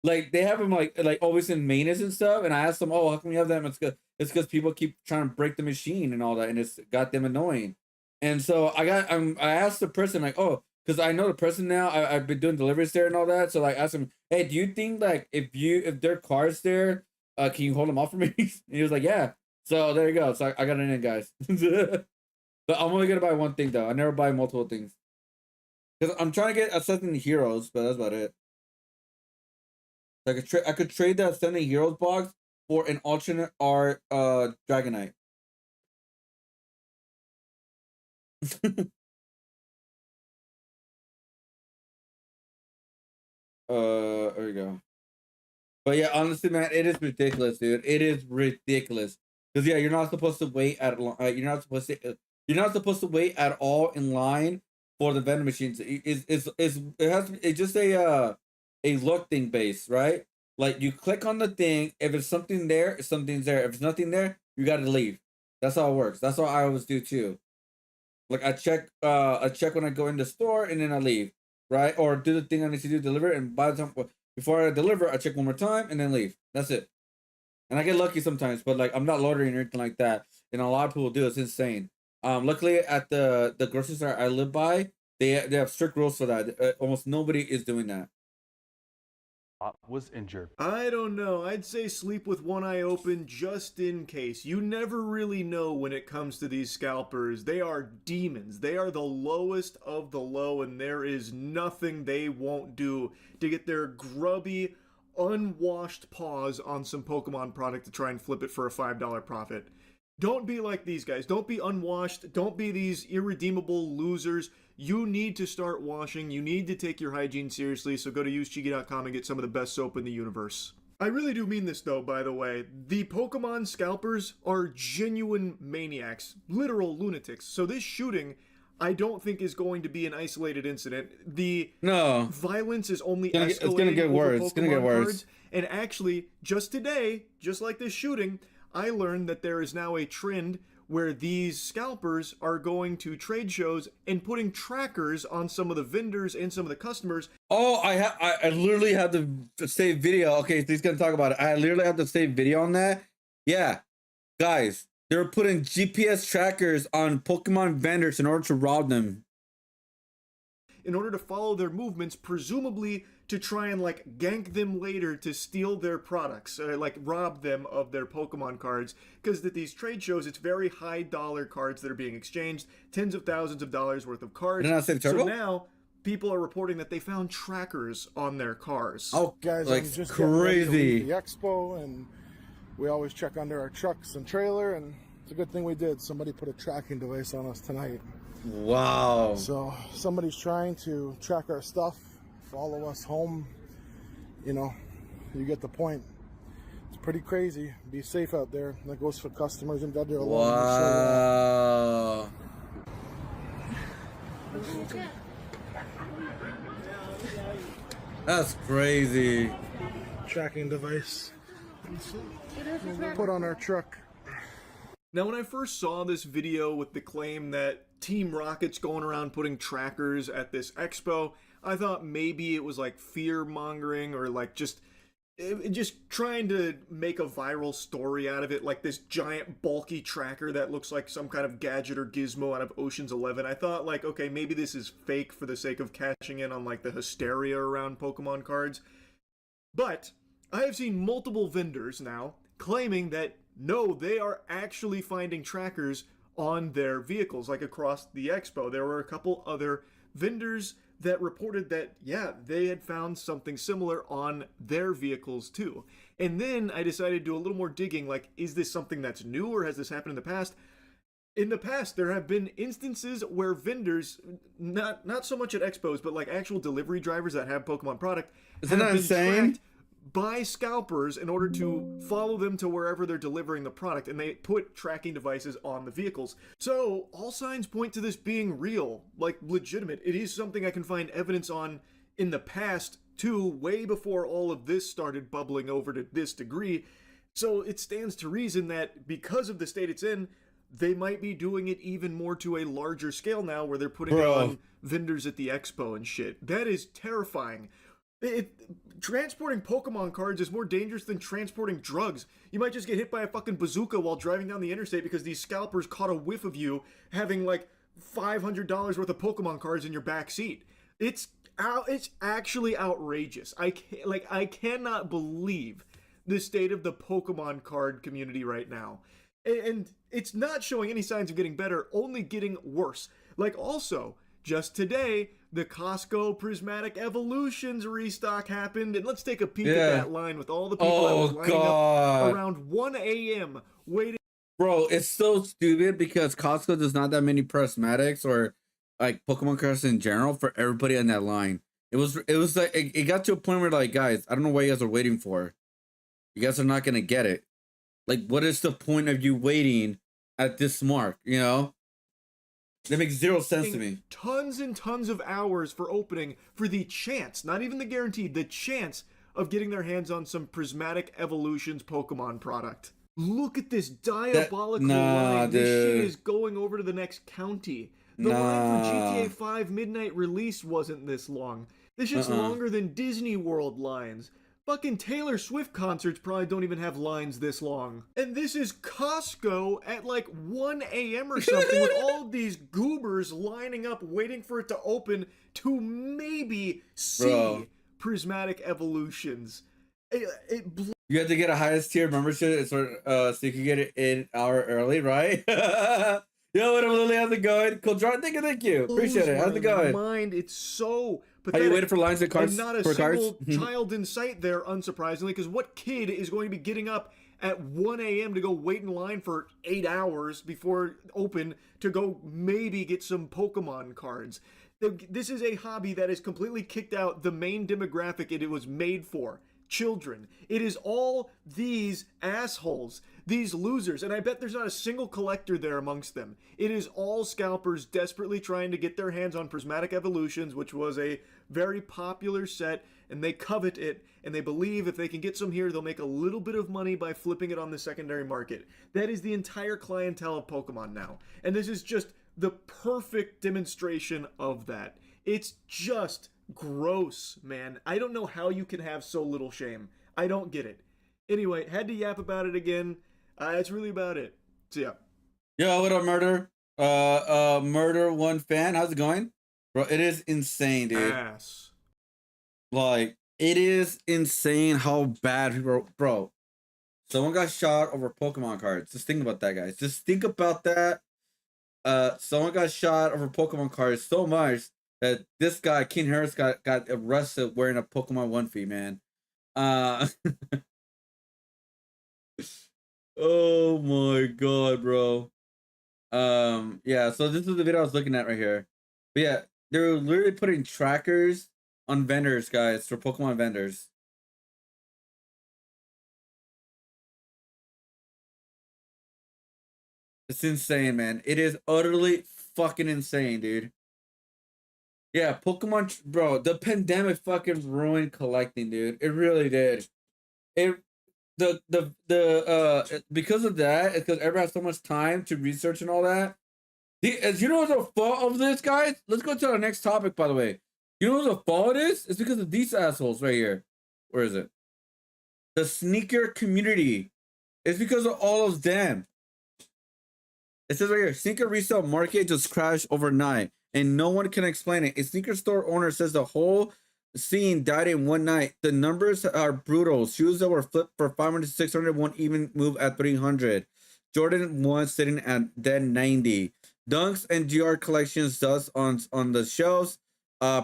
Like, they have them like always in maintenance and stuff. And I asked them, oh, how come you have them? It's because people keep trying to break the machine and all that, and it's got them annoying. And so I asked the person, like, oh, because I know the person now. I've been doing deliveries there and all that. So like, I asked him, hey, do you think like if there are cars there, can you hold them off for me? And he was like, yeah. So there you go. So I got it in, guys. But I'm only gonna buy one thing though. I never buy multiple things because I'm trying to get Ascending Heroes, but that's about it. I could trade the Ascending Heroes box for an alternate art Dragonite. There we go. But yeah, honestly, man, it is ridiculous, dude. It is ridiculous. Because yeah, you're not supposed to wait at you're not supposed to wait at all in line for the vending machines. It's just a look thing based, right? Like you click on the thing. If it's something there, something's there. If it's nothing there, you got to leave. That's how it works. That's how I always do too. Like I check when I go in the store and then I leave, right? Or do the thing I need to do, deliver, and by the time before I deliver, I check one more time and then leave. That's it. And I get lucky sometimes, but like I'm not loitering or anything like that. And a lot of people do. It's insane. Luckily at the grocery store I live by, they have strict rules for that. Almost nobody is doing that. Was injured. I don't know. I'd say sleep with one eye open just in case. You never really know when it comes to these scalpers. They are demons. They are the lowest of the low, and there is nothing they won't do to get their grubby, unwashed paws on some Pokemon product to try and flip it for a $5 profit. Don't be like these guys. Don't be unwashed. Don't be these irredeemable losers. You need to start washing. You need to take your hygiene seriously, so go to usechigi.com and get some of the best soap in the universe. I really do mean this though, by the way. The Pokemon scalpers are genuine maniacs, literal lunatics. So this shooting, I don't think is going to be an isolated incident. The violence is only escalating. It's gonna get worse. It's gonna get worse. Cards. And actually, just today, just like this shooting, I learned that there is now a trend where these scalpers are going to trade shows and putting trackers on some of the vendors and some of the customers. Oh, I literally have the save video. Okay, so he's gonna talk about it. I literally have the save video on that. Yeah, guys, they're putting GPS trackers on Pokemon vendors in order to rob them. In order to follow their movements, presumably to try and like gank them later to steal their products, like rob them of their Pokemon cards. Because at these trade shows, it's very high dollar cards that are being exchanged, tens of thousands of dollars worth of cards. So now people are reporting that they found trackers on their cars. Oh, guys, like I'm just crazy. The expo, and we always check under our trucks and trailer, and it's a good thing we did. Somebody put a tracking device on us tonight. Wow. So somebody's trying to track our stuff, follow us home. You know, you get the point. It's pretty crazy. Be safe out there. That goes for customers and vendors along. Wow. That's crazy. Tracking device. Put on our truck. Now, when I first saw this video with the claim that Team Rocket's going around putting trackers at this expo, I thought maybe it was like fear-mongering or like just trying to make a viral story out of it, like this giant bulky tracker that looks like some kind of gadget or gizmo out of Ocean's 11. I thought like, okay, maybe this is fake for the sake of cashing in on like the hysteria around Pokemon cards. But I have seen multiple vendors now claiming that no, they are actually finding trackers on their vehicles, like across the expo. There were a couple other vendors that reported that, yeah, they had found something similar on their vehicles too. And then I decided to do a little more digging, like, is this something that's new or has this happened in the past? In the past, there have been instances where vendors, not so much at expos, but like actual delivery drivers that have Pokemon product, Isn't that insane? Tracked by scalpers in order to follow them to wherever they're delivering the product, and they put tracking devices on the vehicles. So all signs point to this being real, like legitimate. It is something I can find evidence on in the past too, way before all of this started bubbling over to this degree. So it stands to reason that because of the state it's in, they might be doing it even more to a larger scale now, where they're putting it on vendors at the expo and shit. That is terrifying. Transporting Pokemon cards is more dangerous than transporting drugs. You might just get hit by a fucking bazooka while driving down the interstate because these scalpers caught a whiff of you having like $500 worth of Pokemon cards in your back seat. It's actually outrageous. I cannot believe the state of the Pokemon card community right now. And it's not showing any signs of getting better, only getting worse. Like, also, just today, the Costco Prismatic Evolutions restock happened, and let's take a peek at that line with all the people that was lining up around 1 a.m. waiting. Bro, it's so stupid because Costco does not that many prismatics or like Pokemon cards in general for everybody on that line. It was like it got to a point where like, guys, I don't know what you guys are waiting for. You guys are not gonna get it. Like, what is the point of you waiting at this mark? You know, that makes zero sense to me. Tons and tons of hours for opening for the chance, not even the guarantee, the chance of getting their hands on some Prismatic Evolutions Pokemon product. Look at this diabolical line. This shit is going over to the next county. The line for GTA 5 Midnight Release wasn't this long. This shit's longer than Disney World lines. Fucking Taylor Swift concerts probably don't even have lines this long. And this is Costco at like 1 a.m. or something with all of these goobers lining up waiting for it to open to maybe see Prismatic Evolutions. You have to get a highest tier membership so you can get it an hour early, right? Yo, what up, Lily? How's it going? Cool, John. Thank you. Appreciate it. How's it going? Mind, it's so pathetic. Are you waiting for lines at cards? And not a single child in sight there, unsurprisingly, because what kid is going to be getting up at 1 a.m. to go wait in line for 8 hours before open to go maybe get some Pokemon cards? This is a hobby that has completely kicked out the main demographic it was made for. Children. It is all these assholes, these losers, and I bet there's not a single collector there amongst them. It is all scalpers desperately trying to get their hands on Prismatic Evolutions, which was a very popular set, and they covet it, and they believe if they can get some here, they'll make a little bit of money by flipping it on the secondary market. That is the entire clientele of Pokemon now, and this is just the perfect demonstration of that. It's just gross, man. I don't know how you can have so little shame. I don't get it. Anyway, had to yap about it again. That's really about it. So yeah. Yo, what up, Murder? Murder One Fan. How's it going? Bro, it is insane, dude. Ass. Like, it is insane how bad people... Bro, someone got shot over Pokemon cards. Just think about that, guys. Just think about that. Someone got shot over Pokemon cards so much that this guy, King Harris, got arrested wearing a Pokemon onesie, man. Oh my god, bro. Yeah, so this is the video I was looking at right here. But yeah, they're literally putting trackers on vendors, guys, for Pokemon vendors. It's insane, man. It is utterly fucking insane, dude. Yeah, Pokemon, bro, the pandemic fucking ruined collecting, dude. It really did. Because of that, it's because everyone has so much time to research and all that. As you know the fault of this, guys? Let's go to our next topic, by the way. You know what the fault is? It's because of these assholes right here. Where is it? The sneaker community. It's because of all of them. It says right here, sneaker resale market just crashed overnight, and no one can explain it. A sneaker store owner says the whole scene died in one night. The numbers are brutal. Shoes that were flipped for 500 to 600 won't even move at 300. Jordan 1 sitting at then 90. Dunks and GR collections dust on the shelves.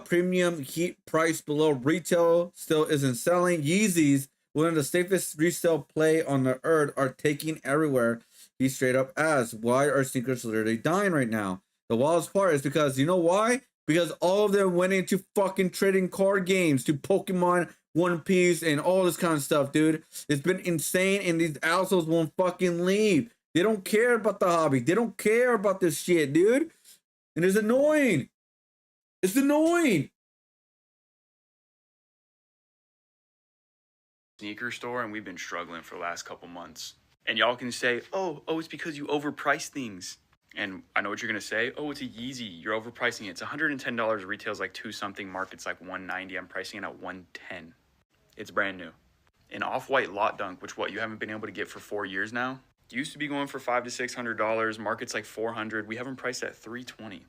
Premium heat price below retail still isn't selling. Yeezys, one of the safest resale play on the earth, are taking everywhere. He straight up asks, why are sneakers literally dying right now? The wildest part is because, you know why? Because all of them went into fucking trading card games, to Pokemon, One Piece, and all this kind of stuff, dude. It's been insane, and these assholes won't fucking leave. They don't care about the hobby. They don't care about this shit, dude. And it's annoying. It's annoying. Sneaker store, and we've been struggling for the last couple months. And y'all can say, oh, it's because you overprice things. And I know what you're going to say. Oh, it's a Yeezy. You're overpricing it. It's $110. Retails like $2-something. Market's like $190. I'm pricing it at $110. It's brand new. An off-white lot dunk, which you haven't been able to get for 4 years now. Used to be going for $500 to $600. Market's like $400. We have them priced at $320.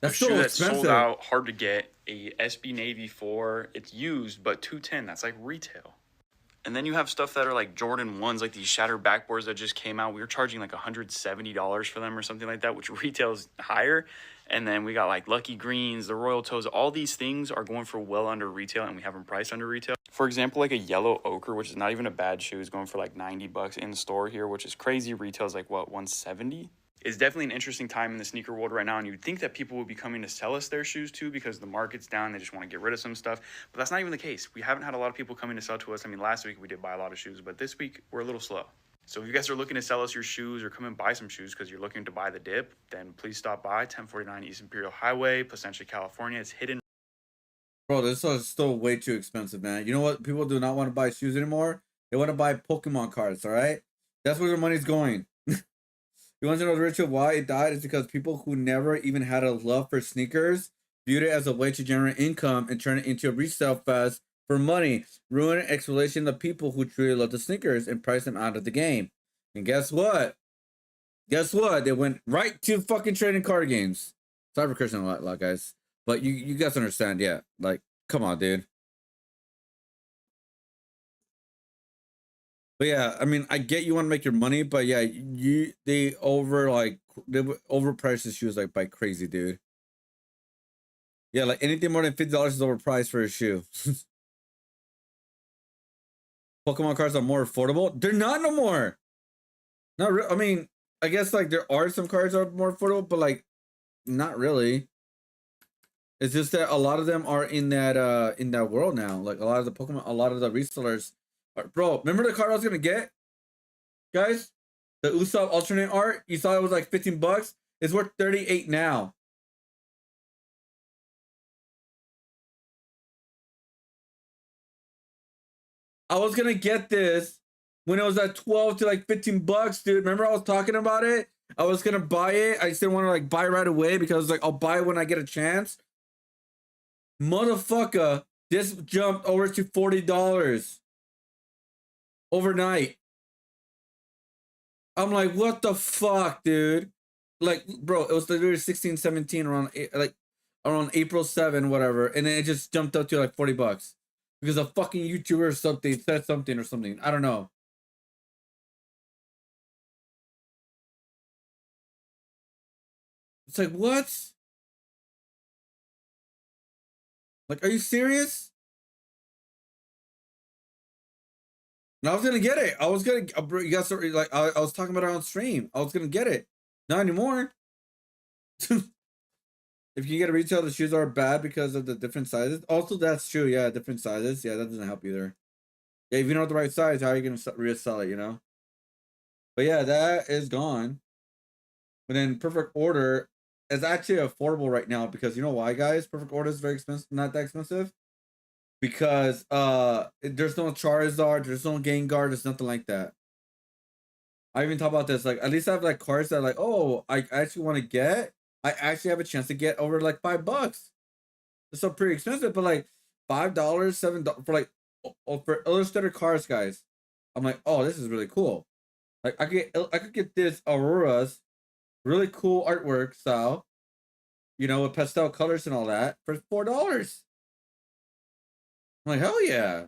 That's so expensive. That's sold out, hard to get. A SB Navy 4. It's used, but $210. That's like retail. And then you have stuff that are like Jordan 1s, like these shattered backboards that just came out. We were charging like $170 for them or something like that, which retails higher. And then we got like Lucky Greens, the Royal Toes. All these things are going for well under retail, and we have them priced under retail. For example, like a yellow ochre, which is not even a bad shoe, is going for like 90 bucks in store here, which is crazy. Retail's like, what, 170? It's definitely an interesting time in the sneaker world right now, and you'd think that people would be coming to sell us their shoes too because the market's down, they just want to get rid of some stuff, but that's not even the case. We haven't had a lot of people coming to sell to us. I mean, last week we did buy a lot of shoes, but this week we're a little slow. So if you guys are looking to sell us your shoes or come and buy some shoes because you're looking to buy the dip, then please stop by 1049 East Imperial Highway, Placentia, California. It's hidden. Bro, this is still way too expensive, man. You know what? People do not want to buy shoes anymore. They want to buy Pokemon cards, all right? That's where their money's going. You want to know the ritual why it died? It's because people who never even had a love for sneakers viewed it as a way to generate income and turn it into a resale fest for money, ruining exploitation of people who truly love the sneakers and price them out of the game. And guess what? Guess what? They went right to fucking trading card games. Sorry for cursing a lot, guys. But you guys understand, yeah. Like, come on, dude. But yeah, I mean, I get you want to make your money, but yeah, they overprice the shoes like by crazy, dude. Yeah, like anything more than $50 is overpriced for a shoe. Pokemon cards are more affordable. They're not no more. I mean, I guess like there are some cards that are more affordable, but like not really. It's just that a lot of them are in that world now. Like a lot of the Pokemon, a lot of the resellers. Bro, remember the card I was gonna get, guys? The Usopp alternate art. You thought it was like 15 bucks. It's worth 38 now. I was gonna get this when it was at 12 to like 15 bucks, dude. Remember I was talking about it? I was gonna buy it. I just didn't want to like buy right away because like I'll buy it when I get a chance. Motherfucker, this jumped over to $40 overnight. I'm like, what the fuck, dude? Like, bro, it was literally 16, 17 around April 7, whatever, and then it just jumped up to like 40 bucks because a fucking YouTuber or something said something or something. I don't know. It's like, what? Like, are you serious? And I was gonna get it. I was gonna, you guys are like, I was talking about it on stream. I was gonna get it. Not anymore. If you get a retail, the shoes are bad because of the different sizes. Also, that's true. Yeah, different sizes. Yeah, that doesn't help either. Yeah, if you know the right size, how are you gonna resell it? You know. But yeah, that is gone. But then Perfect Order is actually affordable right now because you know why, guys? Perfect Order is very expensive, not that expensive. Because there's no Charizard, there's no Gengar, there's nothing like that. I even talk about this, like at least I have like cards that like, oh, I actually want to get. I actually have a chance to get over like $5. It's still pretty expensive, but like $5, $7 for like for illustrated cards, guys. I'm like, oh, this is really cool. Like I could get this Aurora's really cool artwork style, you know, with pastel colors and all that for $4. I'm like, hell yeah.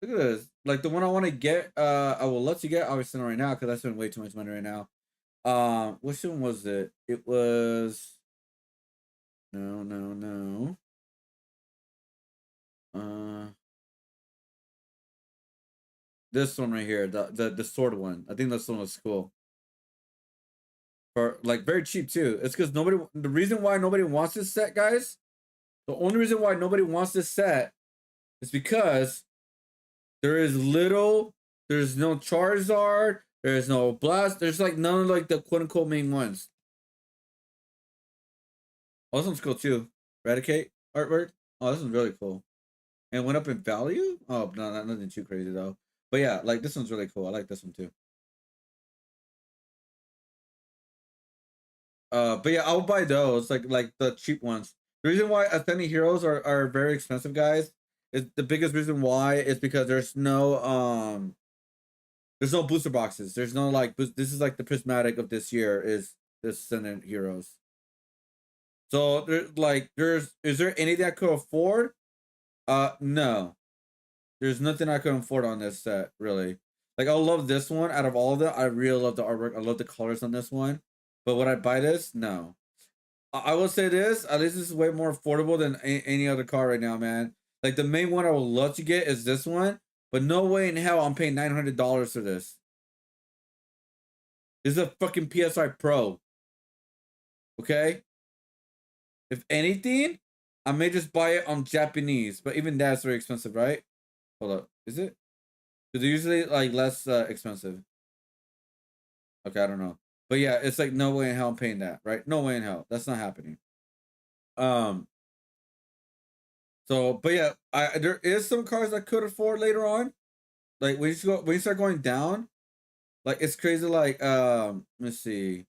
Look at this. Like the one I want to get, I will let you get, obviously not right now, because I spent way too much money right now. Which one was it? It was no. This one right here, the sword one. I think this one was cool. For like very cheap too. It's because the reason why nobody wants this set, guys, the only reason why nobody wants this set is because there's no Charizard, there's no Blast, there's like none of like the quote unquote main ones. Oh, this one's cool too. Eradicate artwork. Oh, this one's really cool. And it went up in value? Oh, no, nothing too crazy though. But yeah, like this one's really cool. I like this one too. But yeah, I'll buy those, like the cheap ones. The reason why Authentic Heroes are very expensive, guys, is the biggest reason why is because there's no booster boxes. There's no like this is like the prismatic of this year is this Authentic Heroes. So is there anything I could afford? No. There's nothing I can afford on this set, really. Like, I love this one. Out of all of them, I really love the artwork. I love the colors on this one. But would I buy this? No. I will say this. At least this is way more affordable than any other car right now, man. Like, the main one I would love to get is this one. But no way in hell I'm paying $900 for this. This is a fucking PSI Pro. Okay? If anything, I may just buy it on Japanese. But even that's very expensive, right? Hold up. Is it? Because they're usually like less expensive. Okay, I don't know. But yeah, it's like no way in hell I'm paying that, right? No way in hell. That's not happening. So, but yeah, there is some cars I could afford later on. Like when you start going down, like it's crazy. Like let's see.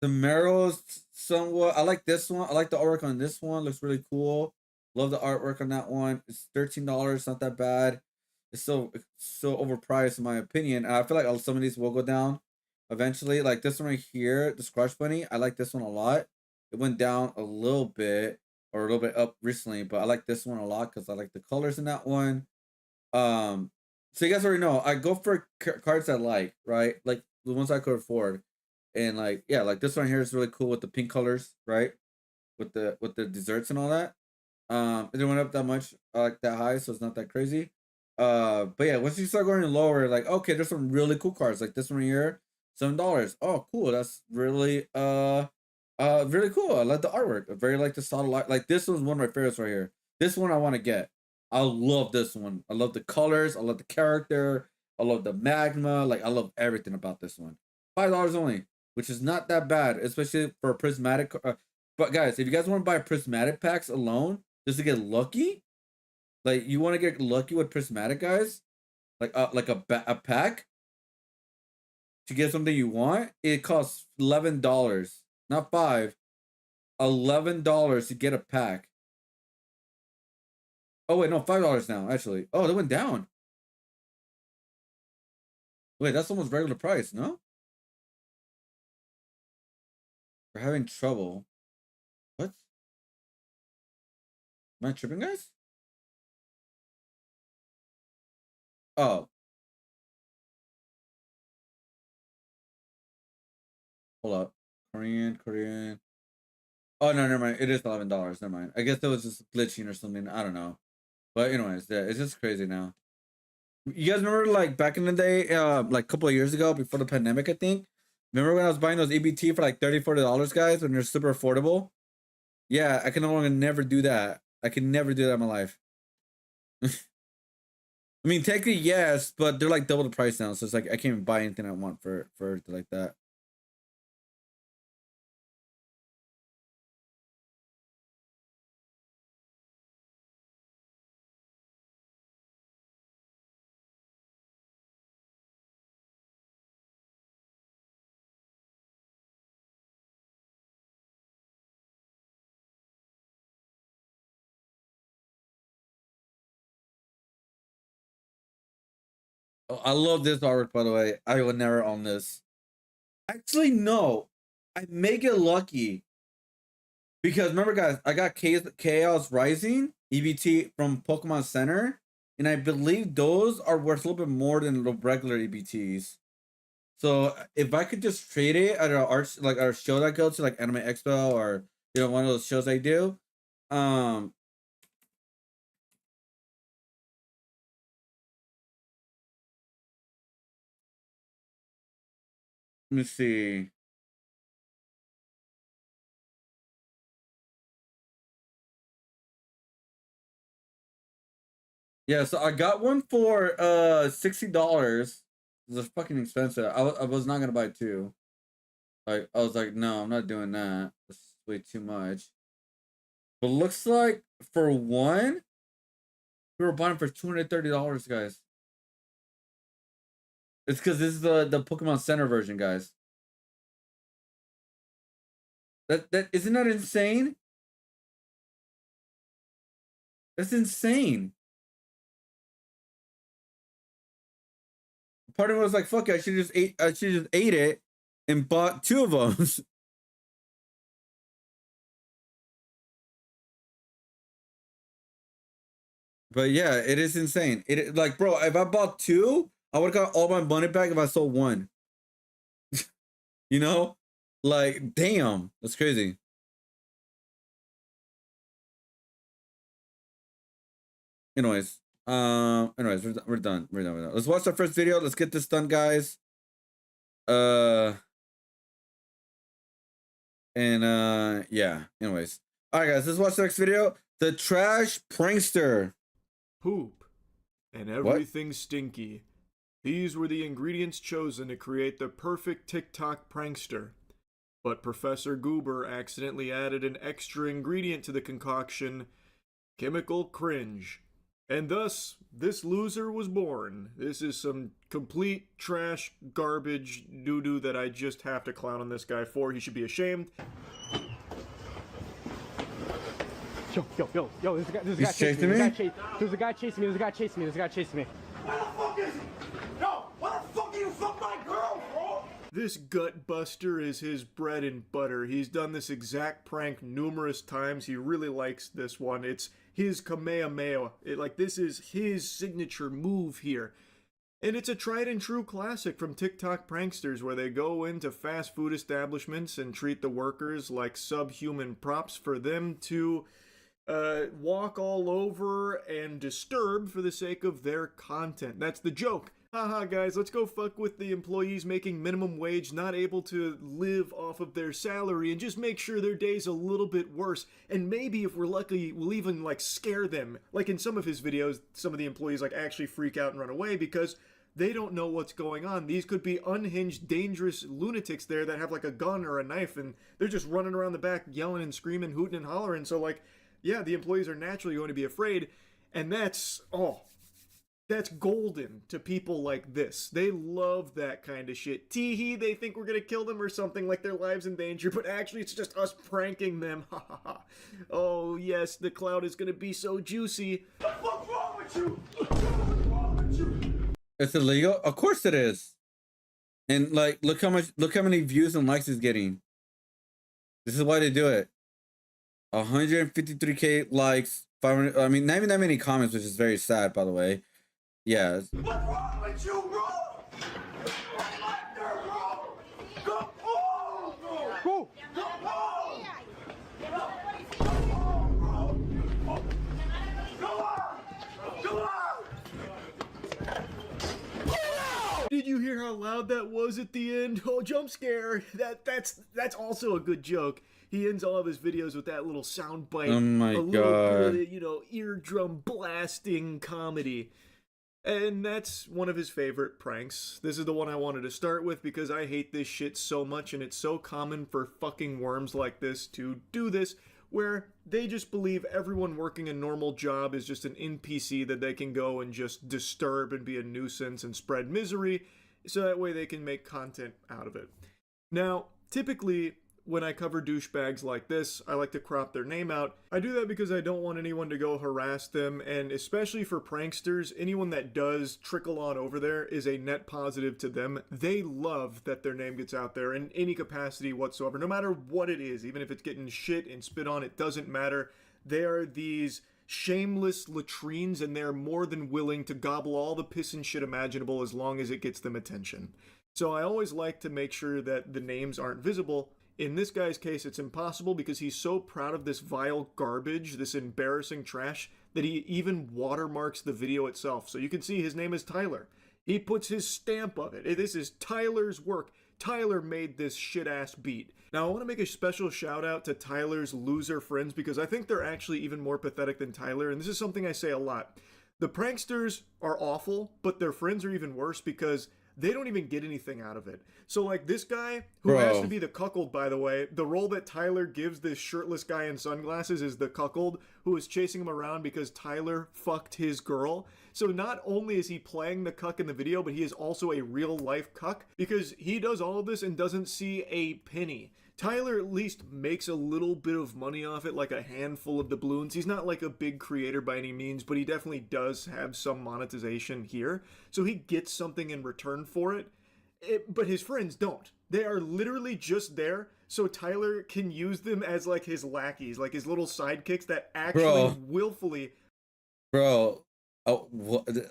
The Maro's somewhat. I like this one. I like the artwork on this one. Looks really cool. Love the artwork on that one. It's $13. Not that bad. It's so overpriced in my opinion. And I feel like some of these will go down eventually. Like this one right here, the Scratch Bunny. I like this one a lot. It went down a little bit or a little bit up recently, but I like this one a lot because I like the colors in that one. So you guys already know I go for cards I like, right? Like the ones I could afford. And like, yeah, like this one here is really cool with the pink colors, right? With the desserts and all that. It didn't went up that much, like that high, so it's not that crazy. But yeah, once you start going lower, like okay, there's some really cool cards, like this one here, $7. Oh, cool, that's really really cool. I like the artwork. I very like the solid like this was one of my favorites right here. This one I want to get. I love this one. I love the colors. I love the character. I love the magma. Like I love everything about this one. $5 only, which is not that bad, especially for a prismatic. But guys, if you guys want to buy prismatic packs alone just to get lucky, like you want to get lucky with prismatic guys, like a pack to get something you want, it costs $11, not $5, $11 to get a pack. Oh wait, no, $5 now actually. Oh, they went down. Wait, that's almost regular price, no? We're having trouble. What? Am I tripping, guys? Oh. Hold up. Korean. Oh no, never mind. It is $11. Never mind. I guess that was just glitching or something. I don't know. But anyways, yeah, it's just crazy now. You guys remember like back in the day, like a couple of years ago before the pandemic, I think. Remember when I was buying those EBT for like $30, $40, guys, when they're super affordable? Yeah, I can no longer never do that. I can never do that in my life. I mean, technically yes, but they're like double the price now, so it's like I can't even buy anything I want for it like that. Oh, I love this artwork, by the way. I would never own this. Actually, no. I may get lucky. Because remember, guys, I got Chaos Rising EBT from Pokemon Center, and I believe those are worth a little bit more than the regular EBTs. So if I could just trade it at our show that I go to, like Anime Expo or one of those shows I do, let me see. Yeah, so I got one for $60. It's fucking expensive. I was not gonna buy two. Like I was like, no, I'm not doing that. That's way too much. But looks like for one, we were buying for $230, guys. It's because this is the Pokemon Center version, guys. That isn't that insane? That's insane. Part of me was like, fuck it, I should just ate it and bought two of them. But yeah, it is insane. It like, bro, if I bought 2, I would have got all my money back if I sold 1. You know? Like, damn, that's crazy. Anyways, we're done. We're done. Let's watch our first video. Let's get this done, guys. Yeah. Anyways. All right, guys, let's watch the next video. The trash prankster. Poop and everything stinky. These were the ingredients chosen to create the perfect TikTok prankster. But Professor Goober accidentally added an extra ingredient to the concoction, chemical cringe. And thus, this loser was born. This is some complete trash, garbage, doo-doo that I just have to clown on this guy for. He should be ashamed. Yo, there's a guy chasing me. Where the fuck is he? No, where the fuck do you fuck my girl, bro? This gut buster is his bread and butter. He's done this exact prank numerous times. He really likes this one. It's his Kamehameha. This is his signature move here. And it's a tried and true classic from TikTok pranksters where they go into fast food establishments and treat the workers like subhuman props for them to walk all over and disturb for the sake of their content. That's the joke. Haha, guys, let's go fuck with the employees making minimum wage, not able to live off of their salary, and just make sure their day's a little bit worse. And maybe if we're lucky, we'll even scare them. Like in some of his videos, some of the employees actually freak out and run away because they don't know what's going on. These could be unhinged, dangerous lunatics there that have a gun or a knife, and they're just running around the back yelling and screaming, hooting and hollering. So yeah, the employees are naturally going to be afraid, and that's golden to people like this. They love that kind of shit. Teehee, they think we're gonna kill them or something, like their lives in danger, but actually it's just us pranking them. Ha ha ha. Oh yes, the cloud is gonna be so juicy. What's wrong with you? What's wrong with you? It's illegal? Of course it is. And look how many views and likes it's getting. This is why they do it. 153k likes, 500. I mean, not even that many comments, which is very sad, by the way. Yeah. What's wrong with you, bro? I'm like there, bro. Go home, bro. Go home. Go home, bro. Go on. Go on. Did you hear how loud that was at the end? Oh, jump scare. That's also a good joke. He ends all of his videos with that little sound bite. Oh my a God. little bit of, eardrum blasting comedy. And that's one of his favorite pranks. This is the one I wanted to start with because I hate this shit so much, and it's so common for fucking worms like this to do this, where they just believe everyone working a normal job is just an NPC that they can go and just disturb and be a nuisance and spread misery, so that way they can make content out of it. Now, typically, when I cover douchebags like this, I like to crop their name out. I do that because I don't want anyone to go harass them, and especially for pranksters, anyone that does trickle on over there is a net positive to them. They love that their name gets out there in any capacity whatsoever, no matter what it is. Even if it's getting shit and spit on, it doesn't matter. They are these shameless latrines, and they're more than willing to gobble all the piss and shit imaginable as long as it gets them attention. So I always like to make sure that the names aren't visible. In this guy's case, it's impossible because he's so proud of this vile garbage, this embarrassing trash, that he even watermarks the video itself. So you can see his name is Tyler. He puts his stamp of it. This is Tyler's work. Tyler made this shit-ass beat. Now, I want to make a special shout-out to Tyler's loser friends because I think they're actually even more pathetic than Tyler, and this is something I say a lot. The pranksters are awful, but their friends are even worse because they don't even get anything out of it. So this guy, who has to be the cuckold, by the way, the role that Tyler gives this shirtless guy in sunglasses is the cuckold who is chasing him around because Tyler fucked his girl. So not only is he playing the cuck in the video, but he is also a real life cuck because he does all of this and doesn't see a penny. Tyler at least makes a little bit of money off it, like a handful of doubloons. He's not like a big creator by any means, but he definitely does have some monetization here. So he gets something in return for it. But his friends don't. They are literally just there so Tyler can use them as his lackeys, his little sidekicks that actually willfully... Bro, oh,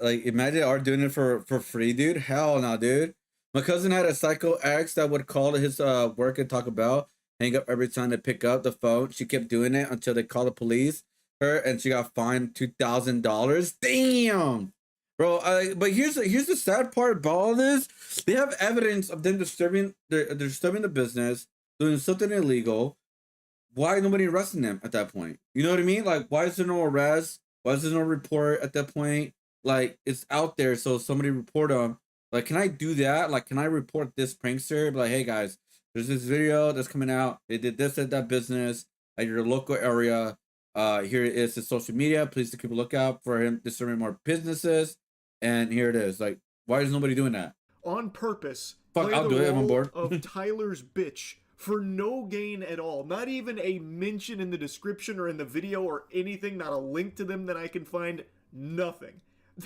like imagine are doing it for free, dude. Hell no, dude. My cousin had a psycho ex that would call his work and talk about hang up every time they pick up the phone. She kept doing it until they called the police her and she got fined $2,000. Damn, bro. But here's the sad part about all this. They have evidence of them disturbing the business, doing something illegal. Why nobody arresting them at that point? You know what I mean? Like, why is there no arrest? Why is there no report at that point? Like, it's out there, so somebody report them. Like, can I do that? Like, can I report this prankster? Be like, hey guys, there's this video that's coming out. They did this at that business at your local area. Here it is, the social media. Please keep a lookout for him disturbing more businesses. And here it is. Like, why is nobody doing that? On purpose. Fuck, I'll do it. I'm on board. Of Tyler's bitch for no gain at all. Not even a mention in the description or in the video or anything. Not a link to them that I can find. Nothing.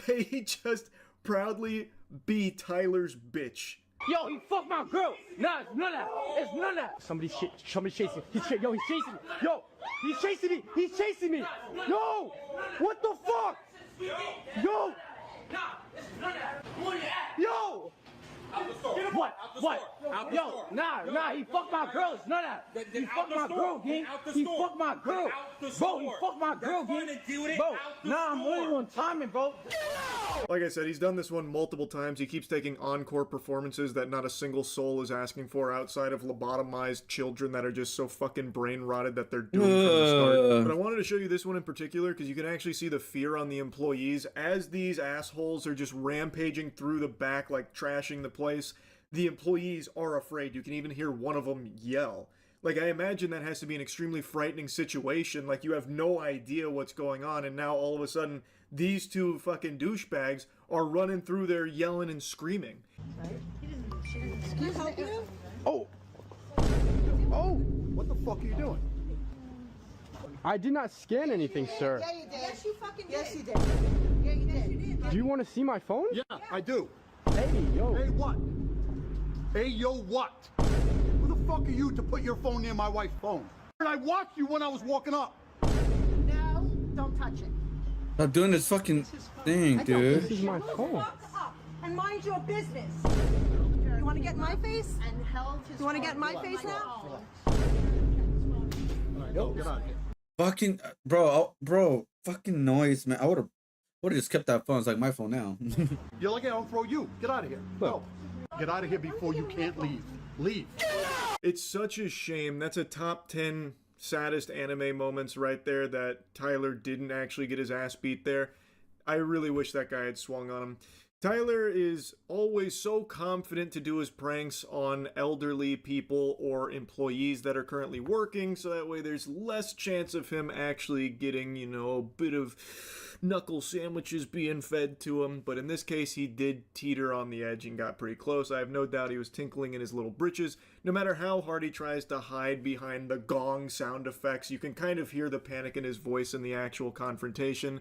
They just proudly be Tyler's bitch. Yo, he fucked my girl. Nah, it's none of that. It's none of that. Somebody's chasing. He's chasing me. Yo, he's chasing me. He's chasing me. Yo, what the fuck? Yo. Yo. What? Yo, nah, he fucked my girl. It's none of that. He fucked my girl, gang. He fucked my girl. Bro, he fucked my girl, gang. Bro, nah, I'm really on timing, bro. Like I said, he's done this one multiple times. He keeps taking encore performances that not a single soul is asking for outside of lobotomized children that are just so fucking brain rotted that they're doomed from the start. But I wanted to show you this one in particular because you can actually see the fear on the employees as these assholes are just rampaging through the back, like trashing the place. The employees are afraid. You can even hear one of them yell. Like, I imagine that has to be an extremely frightening situation. Like, you have no idea what's going on, and now all of a sudden, these two fucking douchebags are running through there yelling and screaming. Can you help you? Oh, what the fuck are you doing? I did not scan anything, sir. Yeah, you did. Yes, you fucking did. Yes, you did. Yeah, you did. Do you want to see my phone? Yeah, I do. Hey, yo. Hey, what? Hey, yo, what? Who the fuck are you to put your phone near my wife's phone? And I watched you when I was walking up. No, don't touch it. Stop doing this fucking thing, dude. This is my phone. And mind your business. You want to get in my face? You want to get in my face now? Yo, get out of here. Fucking bro, fucking noise, man. I would have just kept that phone. It's like my phone now. You're lucky I don't throw you. Get out of here. Go. Get out of here before you can't leave. Leave. It's such a shame. That's a top 10 saddest anime moments right there that Tyler didn't actually get his ass beat there. I really wish that guy had swung on him. Tyler is always so confident to do his pranks on elderly people or employees that are currently working, so that way there's less chance of him actually getting, you know, a bit of knuckle sandwiches being fed to him. But in this case, he did teeter on the edge and got pretty close. I have no doubt he was tinkling in his little britches. No matter how hard he tries to hide behind the gong sound effects, you can kind of hear the panic in his voice in the actual confrontation.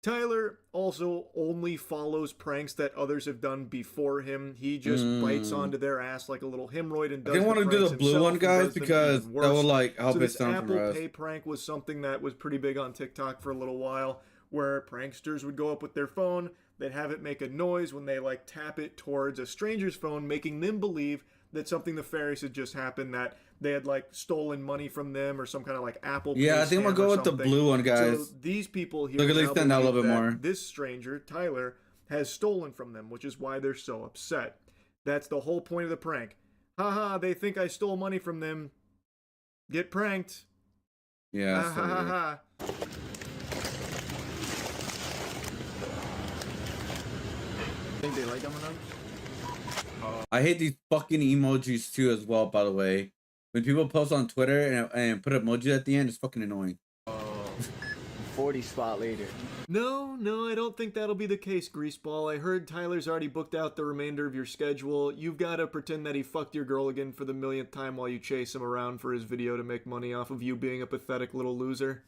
Tyler also only follows pranks that others have done before him. He just bites onto their ass like a little hemorrhoid and does. I didn't want to do the blue one, guys, because that would like help it sound from Apple Pay prank was something that was pretty big on TikTok for a little while, where pranksters would go up with their phone, they'd have it make a noise when they like tap it towards a stranger's phone, making them believe that something nefarious had just happened, that they had like stolen money from them or some kind of like Apple Pay. Yeah, I think I'm gonna go with the blue one, guys. So these people here look at least stand out a little bit more. This stranger, Tyler, has stolen from them, which is why they're so upset. That's the whole point of the prank. Haha, they think I stole money from them. Get pranked. Yeah. Ha ha ha ha. Think they like M&M's? I hate these fucking emojis too as well, by the way. When people post on Twitter and put emoji at the end, it's fucking annoying. 40 spot later. No, I don't think that'll be the case, Greaseball. I heard Tyler's already booked out the remainder of your schedule. You've got to pretend that he fucked your girl again for the millionth time while you chase him around for his video to make money off of you being a pathetic little loser.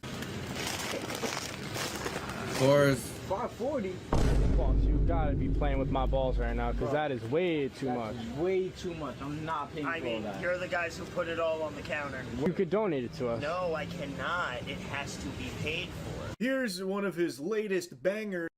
Of course. 540? Boss, you gotta be playing with my balls right now, because that is way too much. Way too much. I'm not paying for all that. I mean, you're the guys who put it all on the counter. You could donate it to us. No, I cannot. It has to be paid for. Here's one of his latest bangers.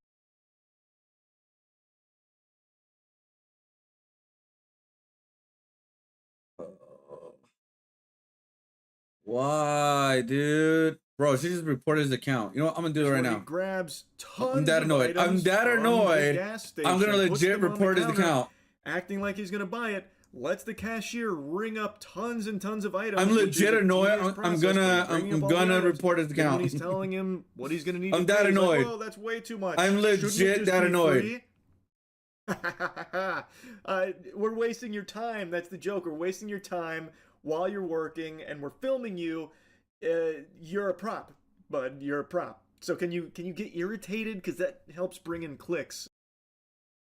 Why, dude? Bro, she just reported his account. You know what? I'm gonna do it right now. He grabs tons I'm that annoyed. I'm that annoyed. I'm gonna legit report his account. Acting like he's gonna buy it, lets the cashier ring up tons and tons of items. I'm legit annoyed. I'm gonna report his account. When he's telling him what he's gonna need. I'm that annoyed. Like, whoa, that's way too much. I'm legit that annoyed. We're wasting your time. That's the joke. We're wasting your time while you're working, and we're filming you. You're a prop, bud. You're a prop. So can you get irritated? Because that helps bring in clicks.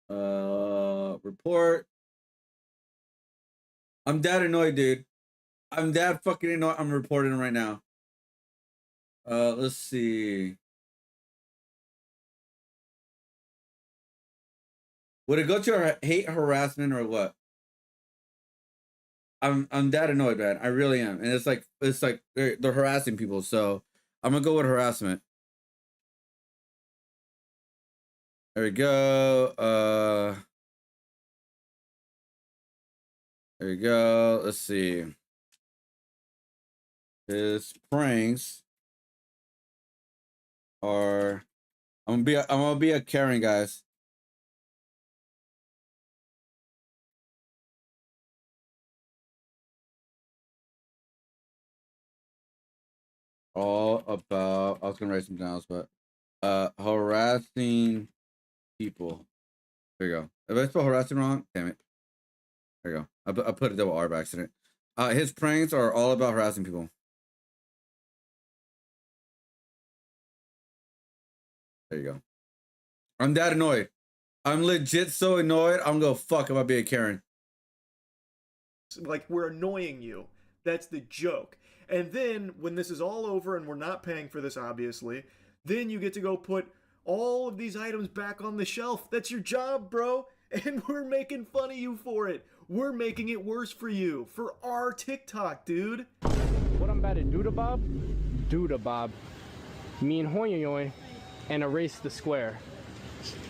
Report. I'm that annoyed, dude. I'm that fucking annoyed. I'm reporting him right now. Let's see. Would it go to hate harassment or what? I'm that annoyed, man. I really am. And it's like they're harassing people, so I'm gonna go with harassment. There we go. There we go. Let's see. His pranks are I'm gonna be a Karen, guys. All about, I was gonna write something else, but harassing people. There you go. If I spell harassing wrong, damn it. There you go. I put a double R by accident. His pranks are all about harassing people. There you go. I'm that annoyed. I'm legit so annoyed. I'm gonna fuck if I be a Karen. Like, we're annoying you. That's the joke. And then, when this is all over and we're not paying for this, obviously, then you get to go put all of these items back on the shelf. That's your job, bro. And we're making fun of you for it. We're making it worse for you. For our TikTok, dude. What I'm about to do to Bob? Do to Bob. Me and Hoyoyoy and erase the square.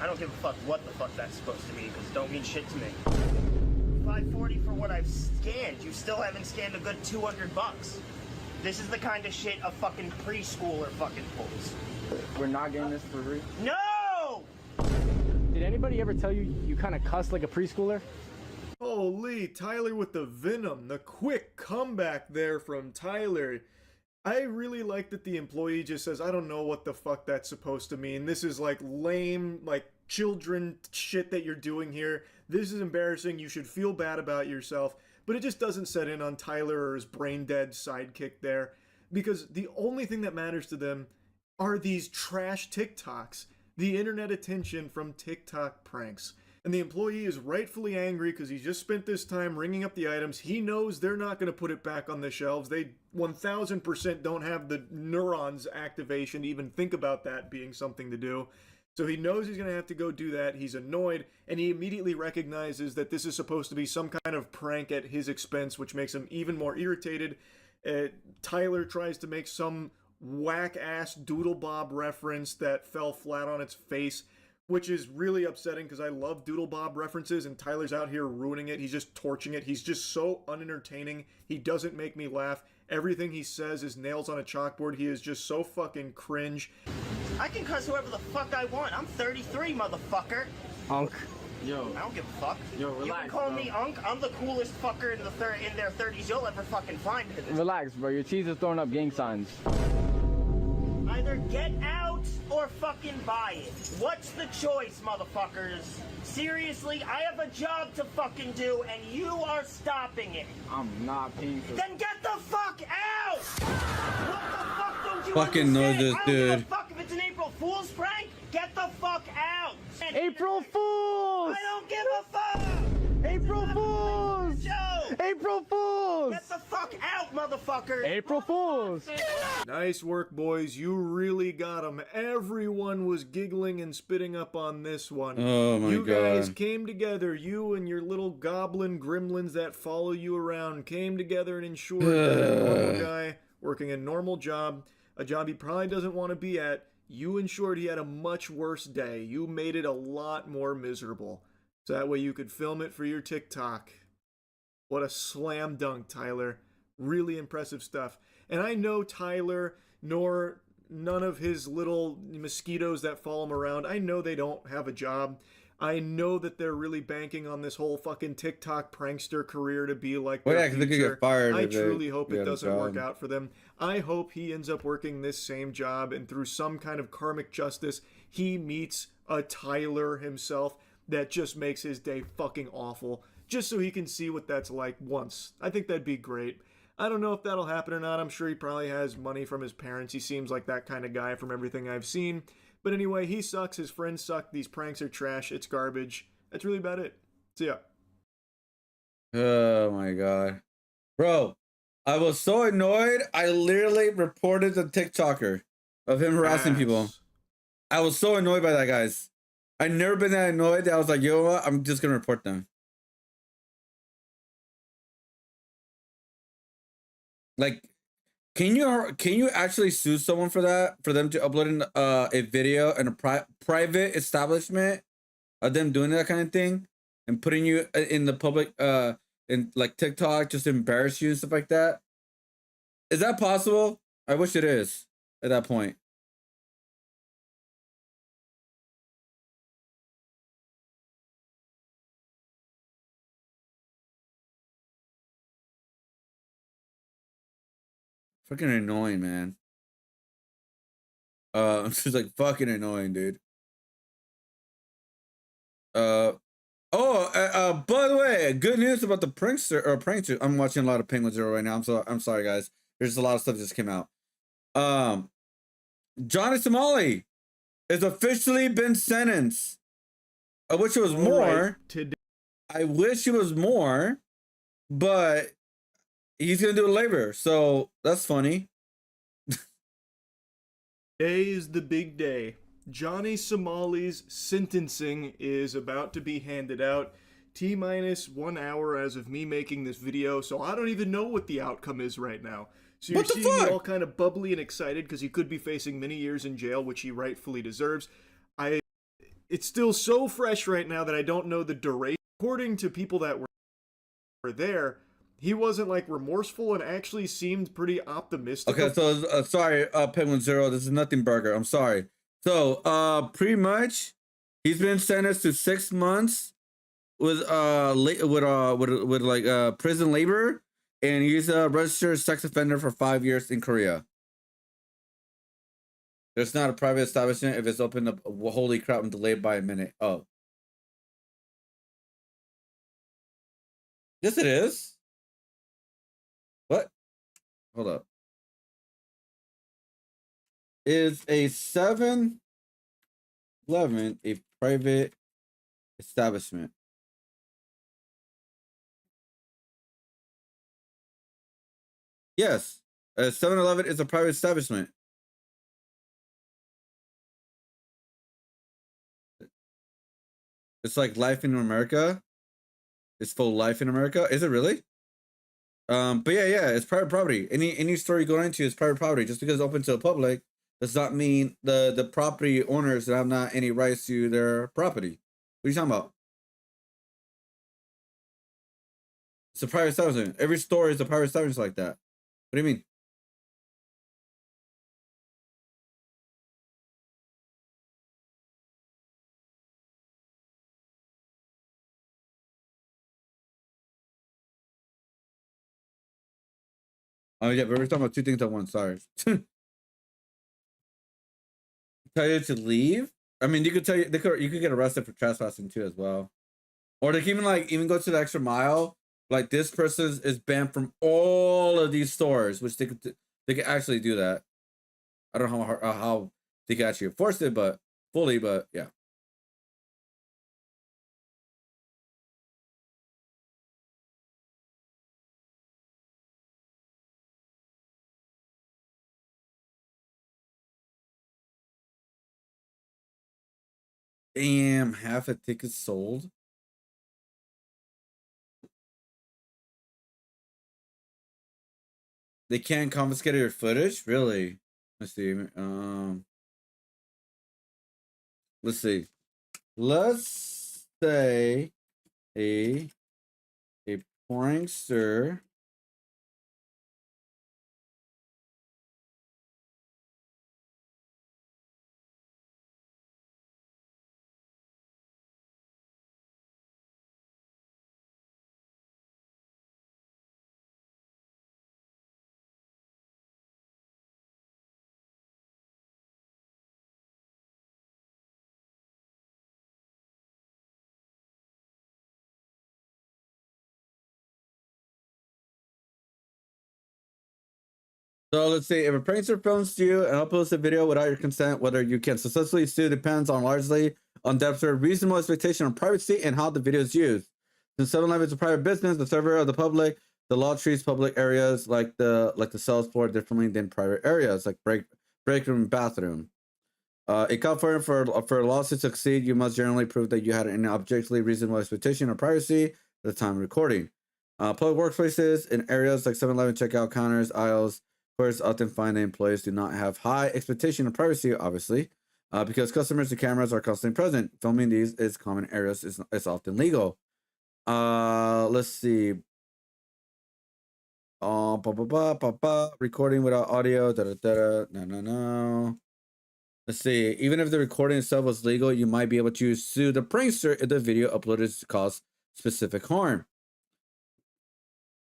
I don't give a fuck what the fuck that's supposed to mean, because it don't mean shit to me. $540 for what I've scanned. You still haven't scanned a good $200. This is the kind of shit a fucking preschooler fucking pulls. We're not getting this for free? No! Did anybody ever tell you you kind of cuss like a preschooler? Holy, Tyler with the venom. The quick comeback there from Tyler. I really like that the employee just says, I don't know what the fuck that's supposed to mean. This is like lame, like children shit that you're doing here. This is embarrassing. You should feel bad about yourself. But it just doesn't set in on Tyler or his brain dead sidekick there. Because the only thing that matters to them are these trash TikToks. The internet attention from TikTok pranks. And the employee is rightfully angry because he just spent this time ringing up the items. He knows they're not going to put it back on the shelves. They 1000% don't have the neurons activation to even think about that being something to do. So he knows he's going to have to go do that. He's annoyed, and he immediately recognizes that this is supposed to be some kind of prank at his expense, which makes him even more irritated. Tyler tries to make some whack-ass Doodle Bob reference that fell flat on its face, which is really upsetting because I love Doodle Bob references, and Tyler's out here ruining it. He's just torching it. He's just so unentertaining. He doesn't make me laugh. Everything he says is nails on a chalkboard. He is just so fucking cringe. I can cuss whoever the fuck I want. I'm 33, motherfucker. Unk. Yo. I don't give a fuck. Yo, relax, you can call bro. me Unk. I'm the coolest fucker in their 30s you'll ever fucking find. Relax, bro. Your cheese is throwing up gang signs. Either get out or fucking buy it. What's the choice, motherfuckers? Seriously, I have a job to fucking do, and you are stopping it. I'm not paying for. Then get the fuck out! What the fuck don't you Fucking know understand? this I don't give dude. a fuck if it's an April Fool's prank. Get the fuck out! April Fools! I don't give a fuck! April Fools! Joe! April Fools! Get the fuck out, motherfucker! April Fools! Nice work, boys. You really got them. Everyone was giggling and spitting up on this one. Oh my You guys God. came together. You and your little goblin gremlins that follow you around came together and ensured that a normal guy working a normal job, a job he probably doesn't want to be at, you ensured he had a much worse day. You made it a lot more miserable. So that way you could film it for your TikTok. What a slam dunk, Tyler. Really impressive stuff. And I know Tyler, nor none of his little mosquitoes that follow him around, I know they don't have a job. I know that they're really banking on this whole fucking TikTok prankster career to be like their they could future. get fired. I truly hope it get a doesn't work job. out for them. I hope he ends up working this same job, and through some kind of karmic justice, he meets a Tyler himself that just makes his day fucking awful, just so he can see what that's like once. I think that'd be great. I don't know if that'll happen or not. I'm sure he probably has money from his parents. He seems like that kind of guy from everything I've seen. But anyway, he sucks. His friends suck. These pranks are trash. It's garbage. That's really about it. So yeah. Oh my god. Bro, I was so annoyed. I literally reported the TikToker of him harassing people. I was so annoyed by that, guys. I've never been that annoyed that I was like, you know what? I'm just gonna report them. Like, can you actually sue someone for that? For them to upload a video in a private establishment of them doing that kind of thing and putting you in the public in like TikTok just to embarrass you and stuff like that? Is that possible? I wish it is at that point. Fucking annoying, man. It's just like fucking annoying, dude. By the way, good news about the prankster. I'm watching a lot of Penguin Zero right now. I'm sorry, guys. There's a lot of stuff that just came out. Johnny Somali is officially been sentenced. I wish it was more. I wish it was more, but he's gonna do a labor, so that's funny. Today is the big day. Johnny Somali's sentencing is about to be handed out. T-minus 1 hour as of me making this video, so I don't even know what the outcome is right now. So you're seeing me all kind of bubbly and excited because he could be facing many years in jail, which he rightfully deserves. It's still so fresh right now that I don't know the duration. According to people that were there, he wasn't like remorseful and actually seemed pretty optimistic. Okay, so sorry, Penguin Zero. This is nothing burger. I'm sorry. So pretty much, he's been sentenced to 6 months with prison labor, and he's a registered sex offender for 5 years in Korea. There's not a private establishment if it's open up. Holy crap! I'm delayed by a minute. Oh, yes, it is. What? Hold up. Is a 7-Eleven a private establishment? Yes, a 7-Eleven is a private establishment. It's like Life in America. It's full Life in America. Is it really? But yeah, it's private property. Any store you go into is private property. Just because it's open to the public does not mean the property owners have not any rights to their property. What are you talking about? It's a private establishment. Every store is a private establishment like that. What do you mean? Oh yeah, but we're talking about two things at once. Sorry. Tell you to leave. I mean, you could tell you you could get arrested for trespassing too as well, or they can even go to the extra mile. Like this person is banned from all of these stores, which they could actually do that. I don't know how they can actually enforce it, but fully, but yeah. Damn, half a ticket sold. They can't confiscate your footage? Really? Let's see. let's see. Let's say a prankster So let's see, if a prankster films you and uploads a video without your consent, whether you can successfully sue depends on largely on depth of reasonable expectation of privacy and how the video is used. Since 7-Eleven is a private business, the server of the public, the law treats public areas like the sales floor differently than private areas like break room, bathroom. In California, for a lawsuit to succeed, you must generally prove that you had an objectively reasonable expectation of privacy at the time of recording. Public workplaces in areas like 7-Eleven checkout counters, aisles, course, often find that employees do not have high expectation of privacy, obviously, because customers and cameras are constantly present. Filming these is common areas is often legal. Let's see. Recording without audio. No. Let's see. Even if the recording itself was legal, you might be able to sue the prankster if the video uploaded cause specific harm.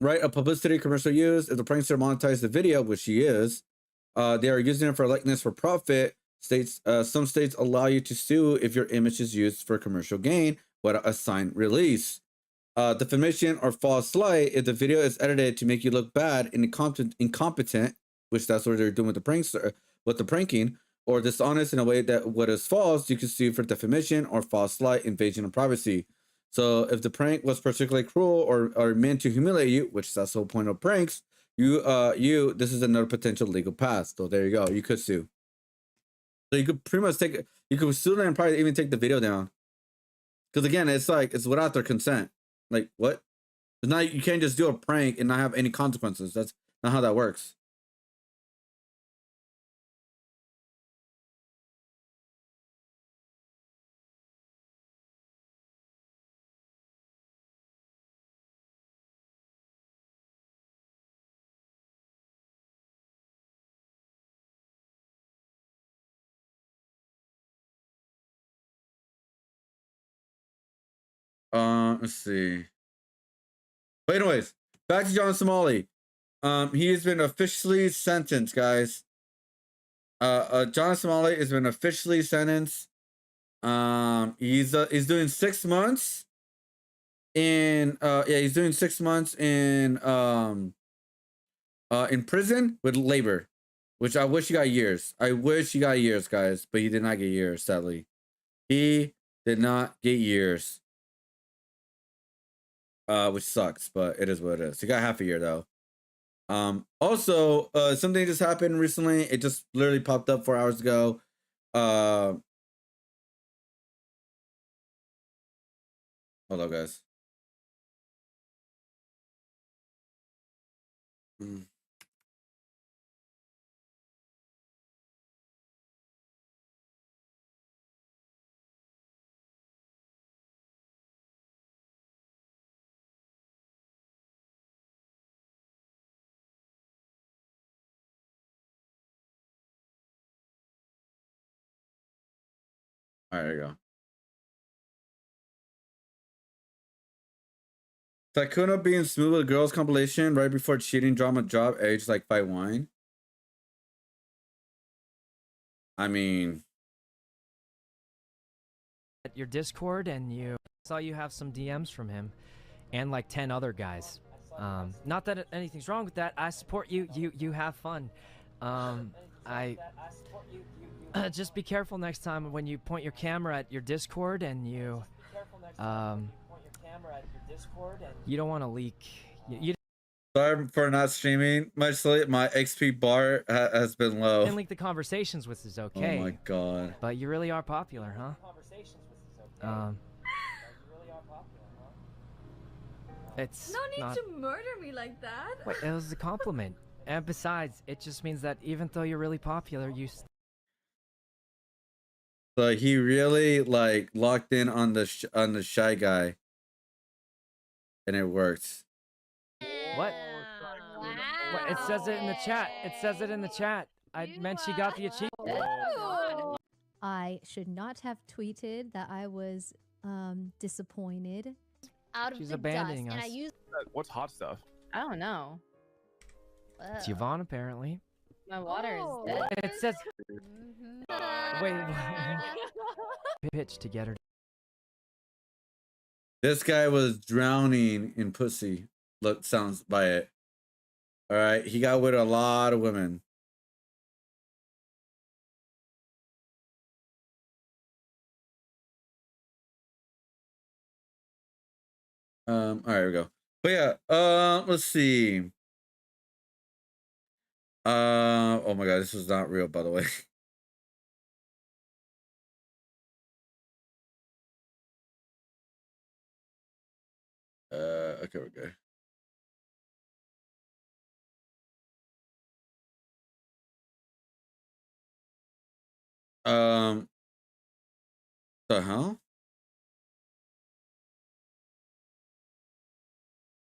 Right, a publicity commercial use. If the prankster monetizes the video, which she is, they are using it for likeness for profit. Some states allow you to sue if your image is used for commercial gain without a signed release. Defamation or false light. If the video is edited to make you look bad and incompetent, which that's what they're doing with the prankster, with the pranking, or dishonest in a way that what is false, you can sue for defamation or false light, invasion of privacy. So if the prank was particularly cruel or meant to humiliate you, which that's the whole point of pranks, this is another potential legal path. So there you go. You could sue. So you could pretty much you could sue them and probably even take the video down. Because again, it's without their consent. Like what? It's not, you can't just do a prank and not have any consequences. That's not how that works. Let's see. But anyways, back to John Somali. He has been officially sentenced, guys. John Somali has been officially sentenced. He's doing 6 months he's doing 6 months in prison with labor, which I wish he got years. I wish he got years, guys, but he did not get years, sadly. He did not get years. Which sucks, but it is what it is. He got half a year though. Also, something just happened recently. It just literally popped up 4 hours ago. Hold on, guys. All right, there you go. Takuna being smooth with girls compilation right before cheating drama drop aged like 5 wine. I mean, at your Discord and you saw you have some DMs from him and like 10 other guys. Not that anything's wrong with that. I support you. You have fun. Just be careful next time when you point your camera at your Discord and you you don't want to leak. Sorry for not streaming much lately. My XP bar has been low. And link the conversations with is okay. Oh my god. But you really are popular, huh? It's no need not... to murder me like that. Wait, it was a compliment. And besides, it just means that even though you're really popular, you So he really like locked in on the shy guy, and it works. What? What? It says it in the chat. It says it in the chat. I meant she got the achievement. I should not have tweeted that I was disappointed. Out of She's the abandoning dust, and us. I used. What's hot stuff? I don't know. It's Yvonne, apparently. My water is dead. It says. Wait. Pitch to get her. This guy was drowning in pussy. Look, sounds by it. All right, he got with a lot of women. All right, here we go. But yeah, let's see. Oh my god, this is not real, by the way. Okay, we're good. The hell?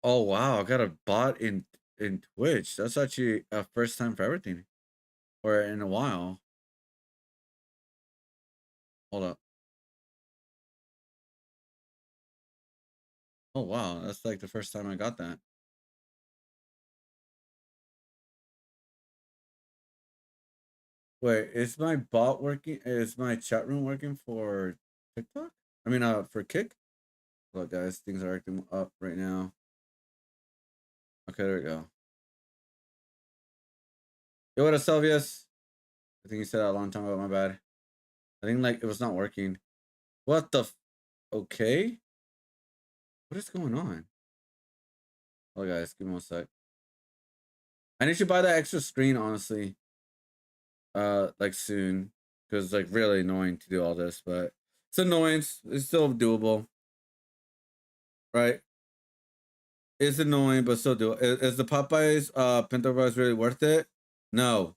Oh wow, I got a bot in Twitch. That's actually a first time for everything, or in a while. Hold up. Oh wow, that's like the first time I got that. Wait, is my bot working? Is my chat room working for TikTok? I mean, for Kick? Look, guys, things are acting up right now. Okay, there we go. Yo, what up, Selvius? I think you said that a long time ago. My bad. I think like it was not working. What the? Okay. What is going on? Oh, guys, give me 1 sec. I need to buy that extra screen, honestly. Like soon, because it's like really annoying to do all this, but it's annoying. It's still doable, right? It's annoying, but still doable. Is the Popeyes pinto fries really worth it? No,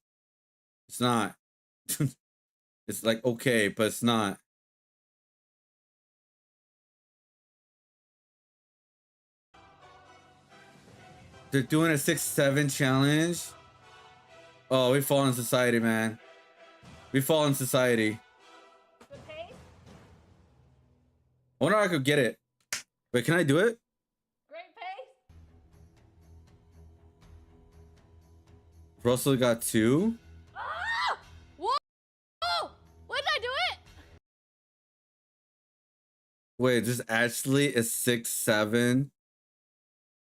it's not. It's like okay, but it's not. They're doing a 6-7 challenge. Oh, we fall in society, man. We fall in society. I wonder if I could get it. Wait, can I do it? Great pace. Russell got 2. Ah! Whoa! When did I do it? Wait, there's actually a 6-7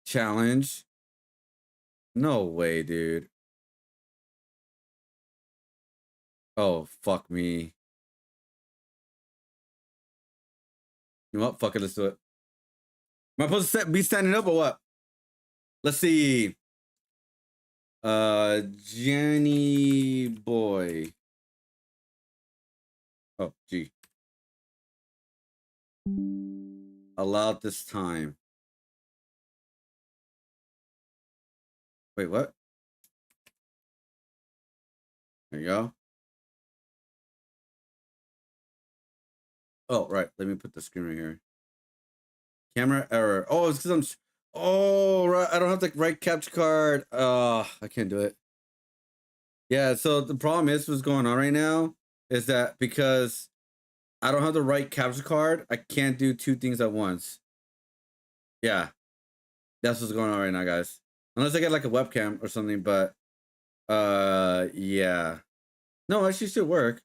challenge. No way, dude. Oh, fuck me. You know what? Fuck it, let's do it. Am I supposed to be standing up or what? Let's see. Johnny Boy. Oh, gee. Allowed this time. Wait, what? There you go. Oh, right. Let me put the screen right here. Camera error. Oh, it's because I'm... Oh, right. I don't have the right capture card. I can't do it. Yeah, so the problem is what's going on right now is that because I don't have the right capture card, I can't do 2 things at once. Yeah. That's what's going on right now, guys. Unless I get like a webcam or something, but yeah. No, actually should work.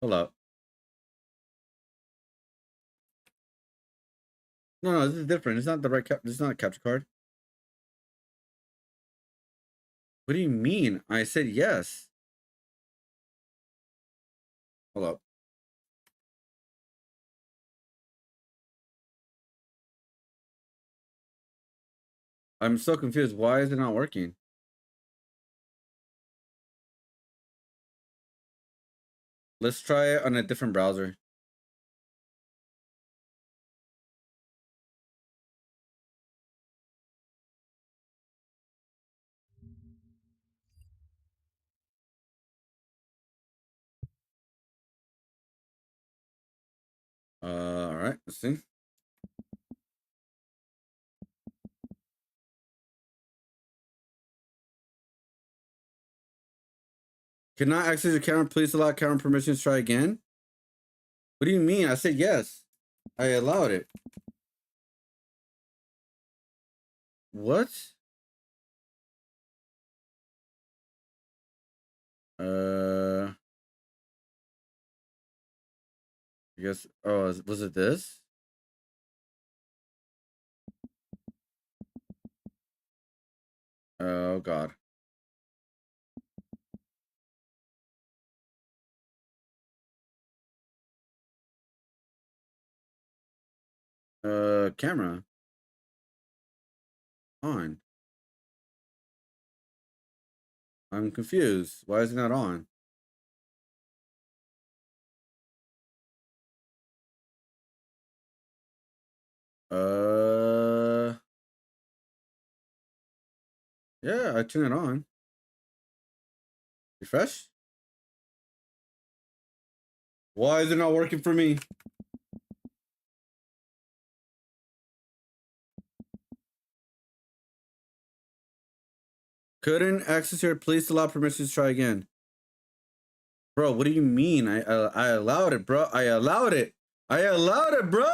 Hold up. No, this is different. It's not the right cap. This is not a capture card. What do you mean? I said yes. Hold up. I'm so confused. Why is it not working? Let's try it on a different browser. All right, let's see. Cannot access your camera. Please allow camera permissions. Try again. What do you mean? I said yes. I allowed it. What? I guess. Oh, was it this? Oh God. Camera on. I'm confused. Why is it not on? Yeah, I turned it on. Refresh. Why is it not working for me? Couldn't access your. Please allow permissions. Try again. Bro, what do you mean? I allowed it, bro. I allowed it. I allowed it, bro.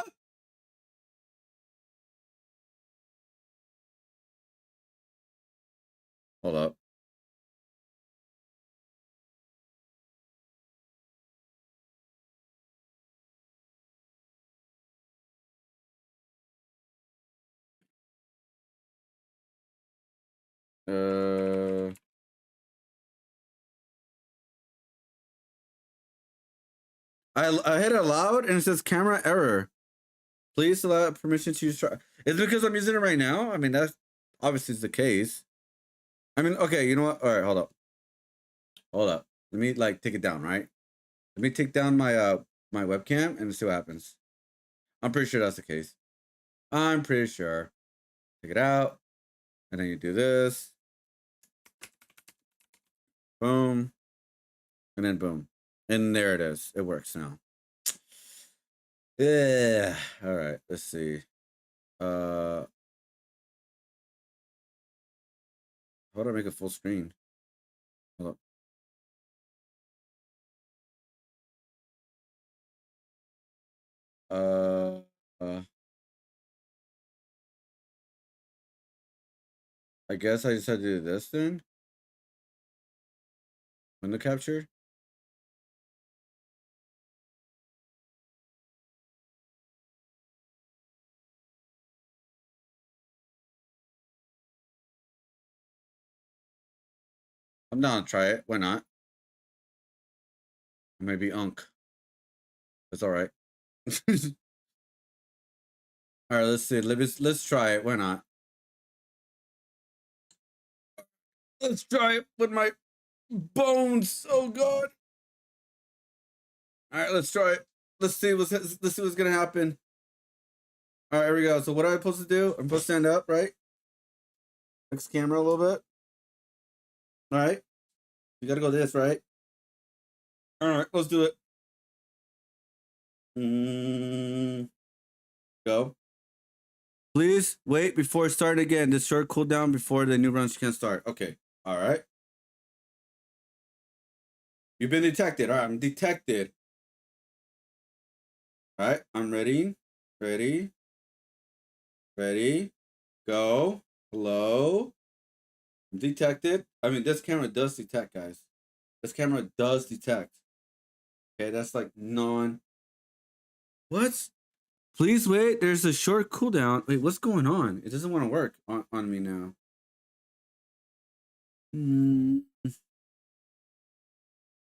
Hold up. I hit allowed and it says camera error. Please allow permission to use. It's because I'm using it right now. I mean, that's obviously is the case. I mean, okay, you know what? All right, hold up. Hold up. Let me like take it down, right? Let me take down my my webcam and see what happens. I'm pretty sure that's the case. I'm pretty sure. Take it out. And then you do this. Boom. And then boom. And there it is. It works now. Yeah. All right. Let's see. How do I make a full screen? Hold up. I guess I just had to do this then. Window capture. I'm down to try it. Why not? Maybe Unk. That's all right. All right, let's see. Let's try it. Why not? Let's try it with my bones. Oh God. All right, let's try it. Let's see what's gonna happen. All right, here we go. So what am I supposed to do? I'm supposed to stand up, right? Fix camera a little bit. All right. You gotta go this, right? All right, let's do it. Go. Please wait before starting again. This short cooldown before the new runs can start. Okay. All right. You've been detected. All right, I'm detected. All right, I'm ready. Ready. Ready. Go. Hello. I'm detected. I mean, this camera does detect, guys. This camera does detect. Okay, that's like non. What? Please wait. There's a short cooldown. Wait, what's going on? It doesn't want to work on me now.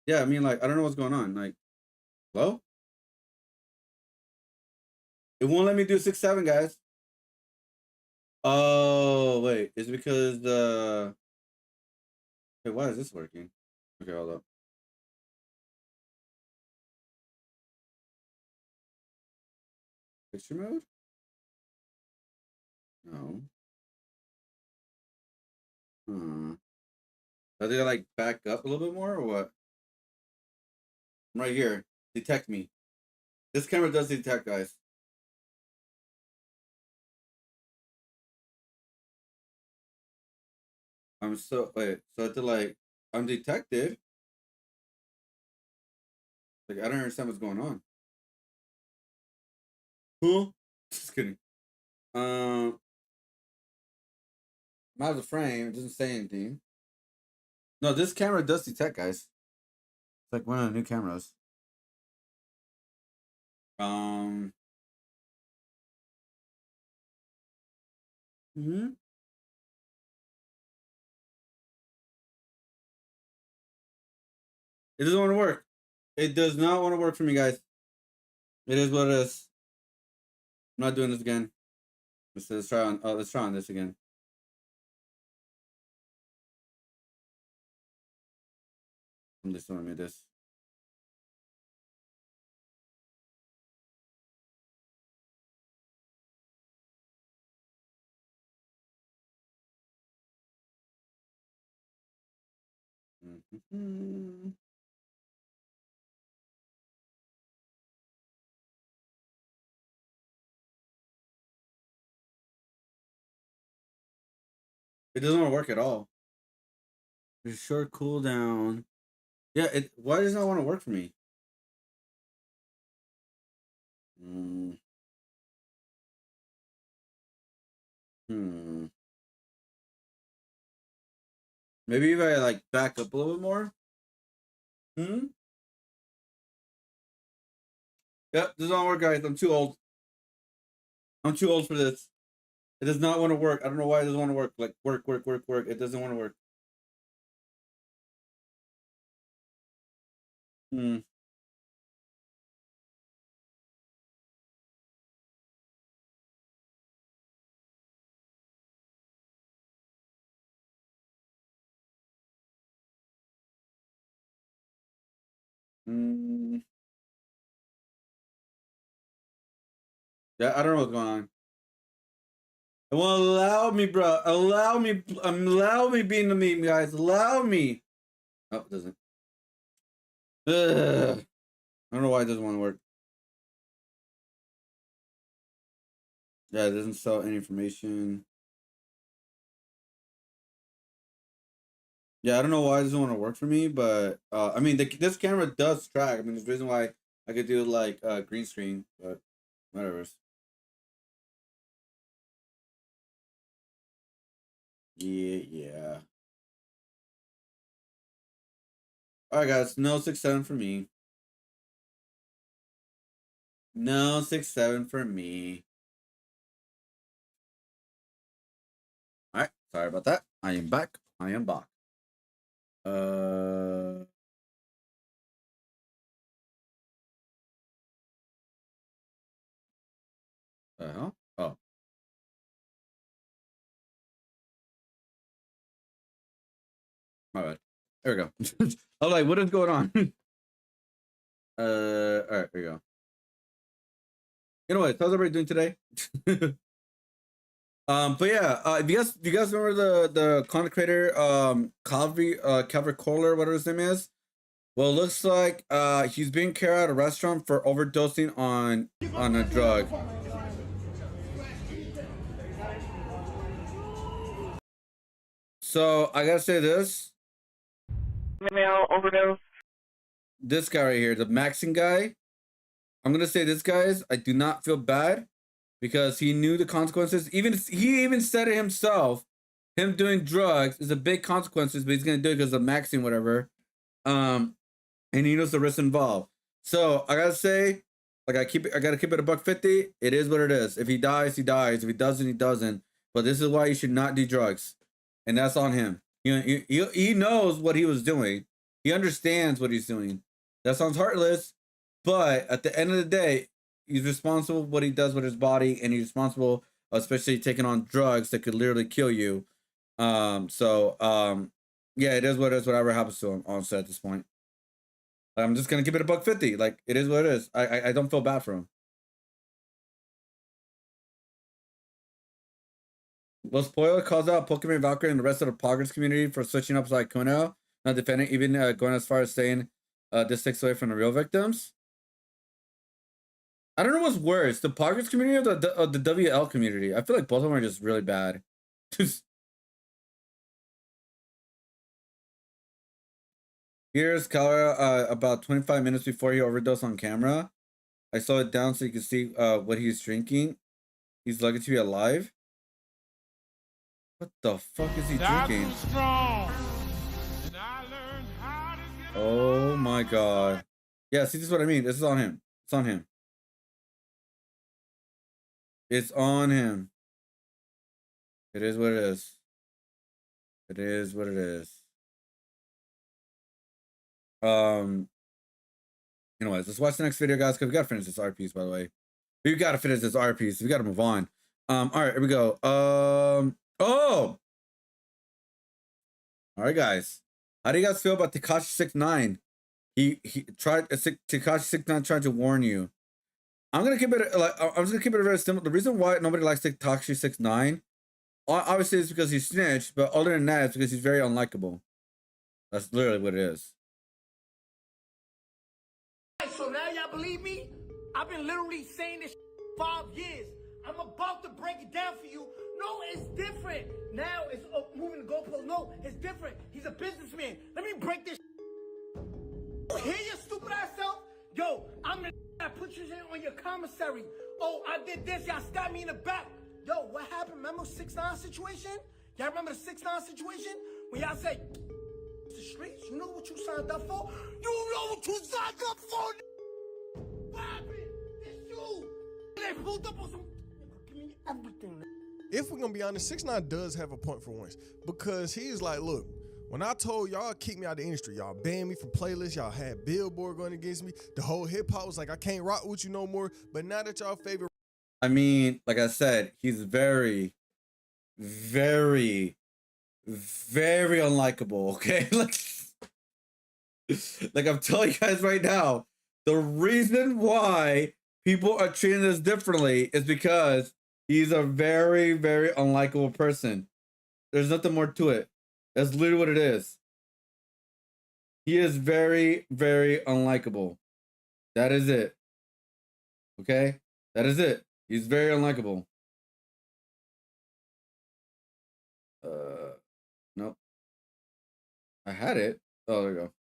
Yeah, I mean, like, I don't know what's going on. Like, hello? It won't let me do 6-7, guys. Oh, wait. It's because the... Wait, why is this working? Okay, hold up. Picture mode? No. Are they like back up a little bit more or what? I'm right here. Detect me. This camera does detect, guys. So it's like I'm detected. Like I don't understand what's going on. Who? Just kidding. Not the frame. It doesn't say anything. No, this camera does detect, guys. It's like one of the new cameras. It doesn't want to work. It does not want to work for me, guys. It is what it is. I'm not doing this again. Let's try on. Let's try on this again. I'm just showing me this. It doesn't want to work at all. There's short cooldown. Yeah, why does it not want to work for me? Maybe if I like back up a little bit more. Yep, this doesn't work, guys. I'm too old. I'm too old for this. It does not want to work. I don't know why it doesn't want to work. Like work. It doesn't want to work. Yeah, I don't know what's going on. It won't allow me, bro. Allow me being the meme, guys. Allow me. Oh, it doesn't. Ugh. I don't know why it doesn't want to work. Yeah, it doesn't sell any information. Yeah, I don't know why it doesn't want to work for me, but I mean, this camera does track. I mean, there's a reason why I could do like green screen, but whatever. Yeah. All right, guys. No 6-7 for me. No 6-7 for me. All right. Sorry about that. I am back. The hell? Oh. My bad. There we go. I was like, what is going on? All right, there we go. You know what? How's everybody doing today? But yeah, if you guys remember the content creator, Calvary Kohler, whatever his name is. Well, it looks like he's being carried out of a restaurant for overdosing on a drug. So I gotta say this. Male overdose. This guy right here, the Maxing guy. I'm gonna say this, guys. I do not feel bad because he knew the consequences. He even said it himself. Him doing drugs is a big consequences, but he's gonna do it because of Maxing, whatever. And he knows the risk involved. So I gotta say, like I gotta keep it $150. It is what it is. If he dies, he dies. If he doesn't, he doesn't. But this is why you should not do drugs, and that's on him. He knows what he was doing. He understands what he's doing. That sounds heartless, but at the end of the day, he's responsible for what he does with his body, and he's responsible, especially taking on drugs that could literally kill you. Yeah, it is what it is. Whatever happens to him, on set at this point. I'm just gonna give it $150. Like it is what it is. I don't feel bad for him. Los Pollo calls out Pokemon Valkyrie and the rest of the Poggers community for switching up like Kuno, not defending, even going as far as saying this takes away from the real victims. I don't know what's worse, the Poggers community or the WL community. I feel like both of them are just really bad. Here's Kara about 25 minutes before he overdosed on camera. I saw it down so you can see what he's drinking. He's lucky to be alive. What the fuck is he drinking? Oh my god. Yeah, see, this is what I mean. This is on him. It's on him. It's on him. It is what it is. It is what it is. Anyways, let's watch the next video, guys, because we gotta finish this art piece, by the way. We gotta finish this art piece. We gotta move on. All right, here we go. Oh! All right, guys. How do you guys feel about Tekashi 6ix9ine? He tried Tekashi 6ix9ine tried to warn you. I'm just gonna keep it very simple. The reason why nobody likes Tekashi 6ix9ine, obviously, is because he's snitched, but other than that, it's because he's very unlikable. That's literally what it is. So now y'all believe me? I've been literally saying this 5 years. I'm about to break it down for you. No, it's different. Now it's moving the goalpost. No, it's different. He's a businessman. Let me break this. Hear your stupid ass self? Yo, I'm the that put you on your commissary. Oh, I did this. Y'all stabbed me in the back. Yo, what happened? Remember 6ix9ine situation? Y'all remember the 6ix9ine situation? When y'all say, the streets, you know what you signed up for? You know what you signed up for? What happened? It's you. They pulled up on some. Give me everything. If we're gonna be honest, 6ix9ine does have a point for once, because he's like, look, when I told y'all kick me out of the industry, y'all banned me from playlists, y'all had Billboard going against me, the whole hip hop was like, I can't rock with you no more. But now that y'all favorite, I mean, like I said, he's very, very, very unlikable. Okay, like I'm telling you guys right now, the reason why people are treating this differently is because he's a very, very unlikable person. There's nothing more to it. That's literally what it is. He is very, very unlikable. That is it. Okay? That is it. He's very unlikable. Nope. I had it. Oh, there we go.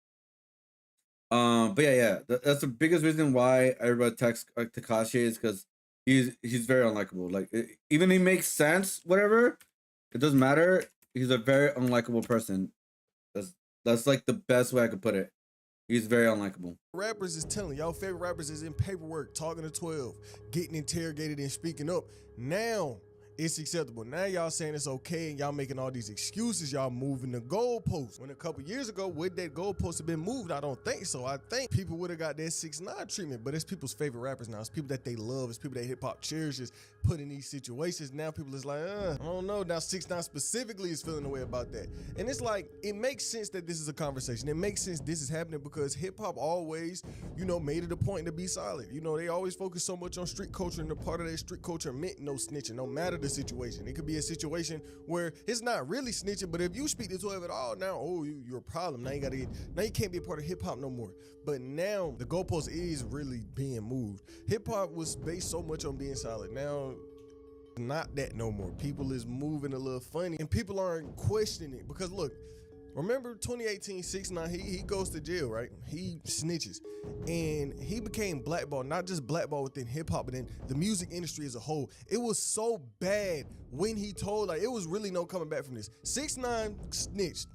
But yeah, that's the biggest reason why everybody attacks Tekashi is because he's very unlikable. Like, even he makes sense, whatever, it doesn't matter. He's a very unlikable person. That's like the best way I could put it. He's very unlikable. rappers is telling y'all favorite rappers is in paperwork, talking to 12, getting interrogated and speaking up. Now it's acceptable. Now y'all saying it's okay and y'all making all these excuses. Y'all moving the goalposts. When a couple years ago, would that goalpost have been moved? I don't think so. I think people would have got that 6ix9ine treatment, but it's people's favorite rappers now. It's people that they love. It's people that hip hop cherishes, put in these situations. Now people is like, I don't know. Now 6ix9ine specifically is feeling the way about that. And it's like, it makes sense that this is a conversation. It makes sense this is happening because hip hop always, made it a point to be solid. They always focus so much on street culture, and the part of that street culture meant no snitching, no matter the situation. It could be a situation where it's not really snitching, but if you speak to 12 at all, now, you're a problem. Now you can't be a part of hip hop no more. But now the goalpost is really being moved. Hip hop was based so much on being solid. Now, not that no more. People is moving a little funny, and people aren't questioning it because look, remember 2018 6ix9ine, he goes to jail, right? He snitches and he became blackballed, not just blackballed within hip hop, but in the music industry as a whole. It was so bad when he told, it was really no coming back from this. 6ix9ine snitched.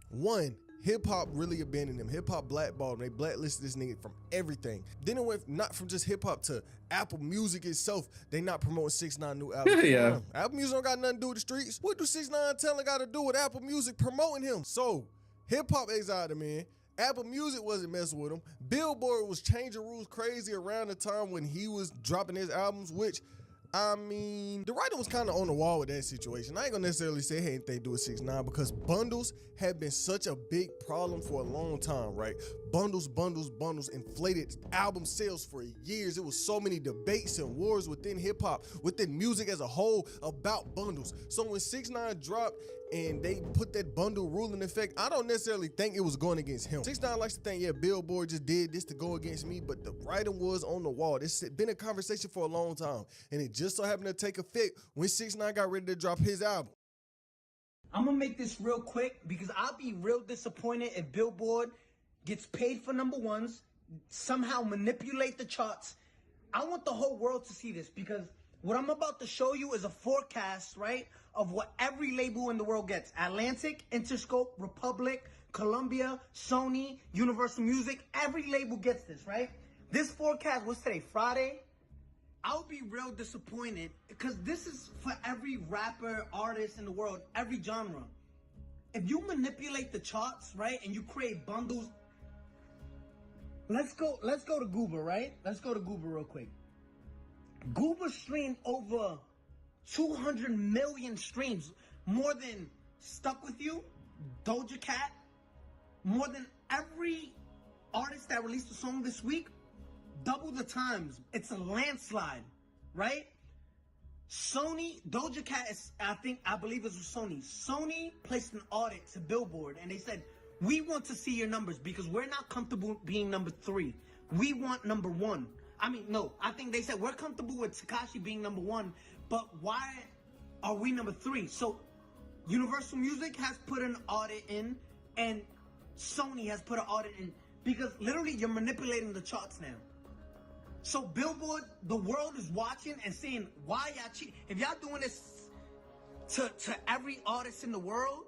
One, hip hop really abandoned him. Hip hop blackballed him. They blacklisted this nigga from everything. Then it went not from just hip hop to Apple Music itself. They not promoting 6ix9ine new album. Yeah. Apple Music don't got nothing to do with the streets. What do 6ix9ine telling got to do with Apple Music promoting him? So hip hop exiled him, man. Apple Music wasn't messing with him. Billboard was changing rules crazy around the time when he was dropping his albums, which, the writer was kind of on the wall with that situation. I ain't gonna necessarily say hey, anything to do with 6ix9ine because bundles have been such a big problem for a long time, right? Bundles inflated album sales for years. It was so many debates and wars within hip hop, within music as a whole about bundles. So when 6ix9ine dropped and they put that bundle rule in effect, I don't necessarily think it was going against him. 6ix9ine likes to think, yeah, Billboard just did this to go against me, but the writing was on the wall. This has been a conversation for a long time, and it just so happened to take effect when 6ix9ine got ready to drop his album. I'm gonna make this real quick because I'll be real disappointed if Billboard gets paid for number ones, somehow manipulate the charts. I want the whole world to see this because what I'm about to show you is a forecast, right, of what every label in the world gets. Atlantic, Interscope, Republic, Columbia, Sony, Universal Music, every label gets this, right? This forecast, what's today, Friday? I'll be real disappointed because this is for every rapper, artist in the world, every genre. If you manipulate the charts, right, and you create bundles, let's go to Google, right? Let's go to Google real quick. Google streamed over 200 million streams, more than Stuck With You, Doja Cat, more than every artist that released a song this week, double the times. It's a landslide, right? Sony, Doja Cat is, I believe it was Sony. Sony placed an audit to Billboard and they said, we want to see your numbers because we're not comfortable being number 3. We want number 1. I mean, no, I think they said we're comfortable with Tekashi being number 1, but why are we number 3? So Universal Music has put an audit in and Sony has put an audit in because literally you're manipulating the charts now. So Billboard, the world is watching and saying, why y'all cheat? If y'all doing this to every artist in the world,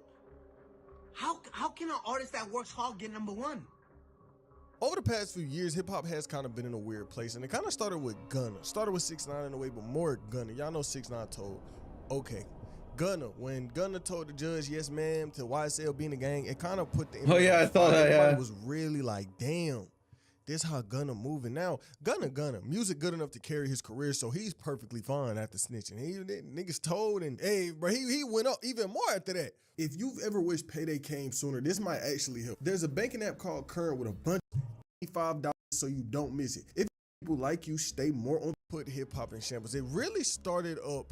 how can an artist that works hard get number 1? Over the past few years, hip-hop has kind of been in a weird place, and it kind of started with Gunna. Started with 6ix9ine in a way, but more Gunna. Y'all know 6ix9ine told, okay, Gunna. When Gunna told the judge, yes, ma'am, to YSL being a gang, it kind of put the... Oh, yeah, I saw that, yeah. Everybody was really like, damn, this how Gunna moving. Now, Gunna, music good enough to carry his career, so he's perfectly fine after snitching. Niggas told, and hey, bro, he went up even more after that. If you've ever wished payday came sooner, this might actually help. There's a banking app called Current with a bunch of $5 so you don't miss it. If people like you stay more on, put hip hop in shambles. It really started up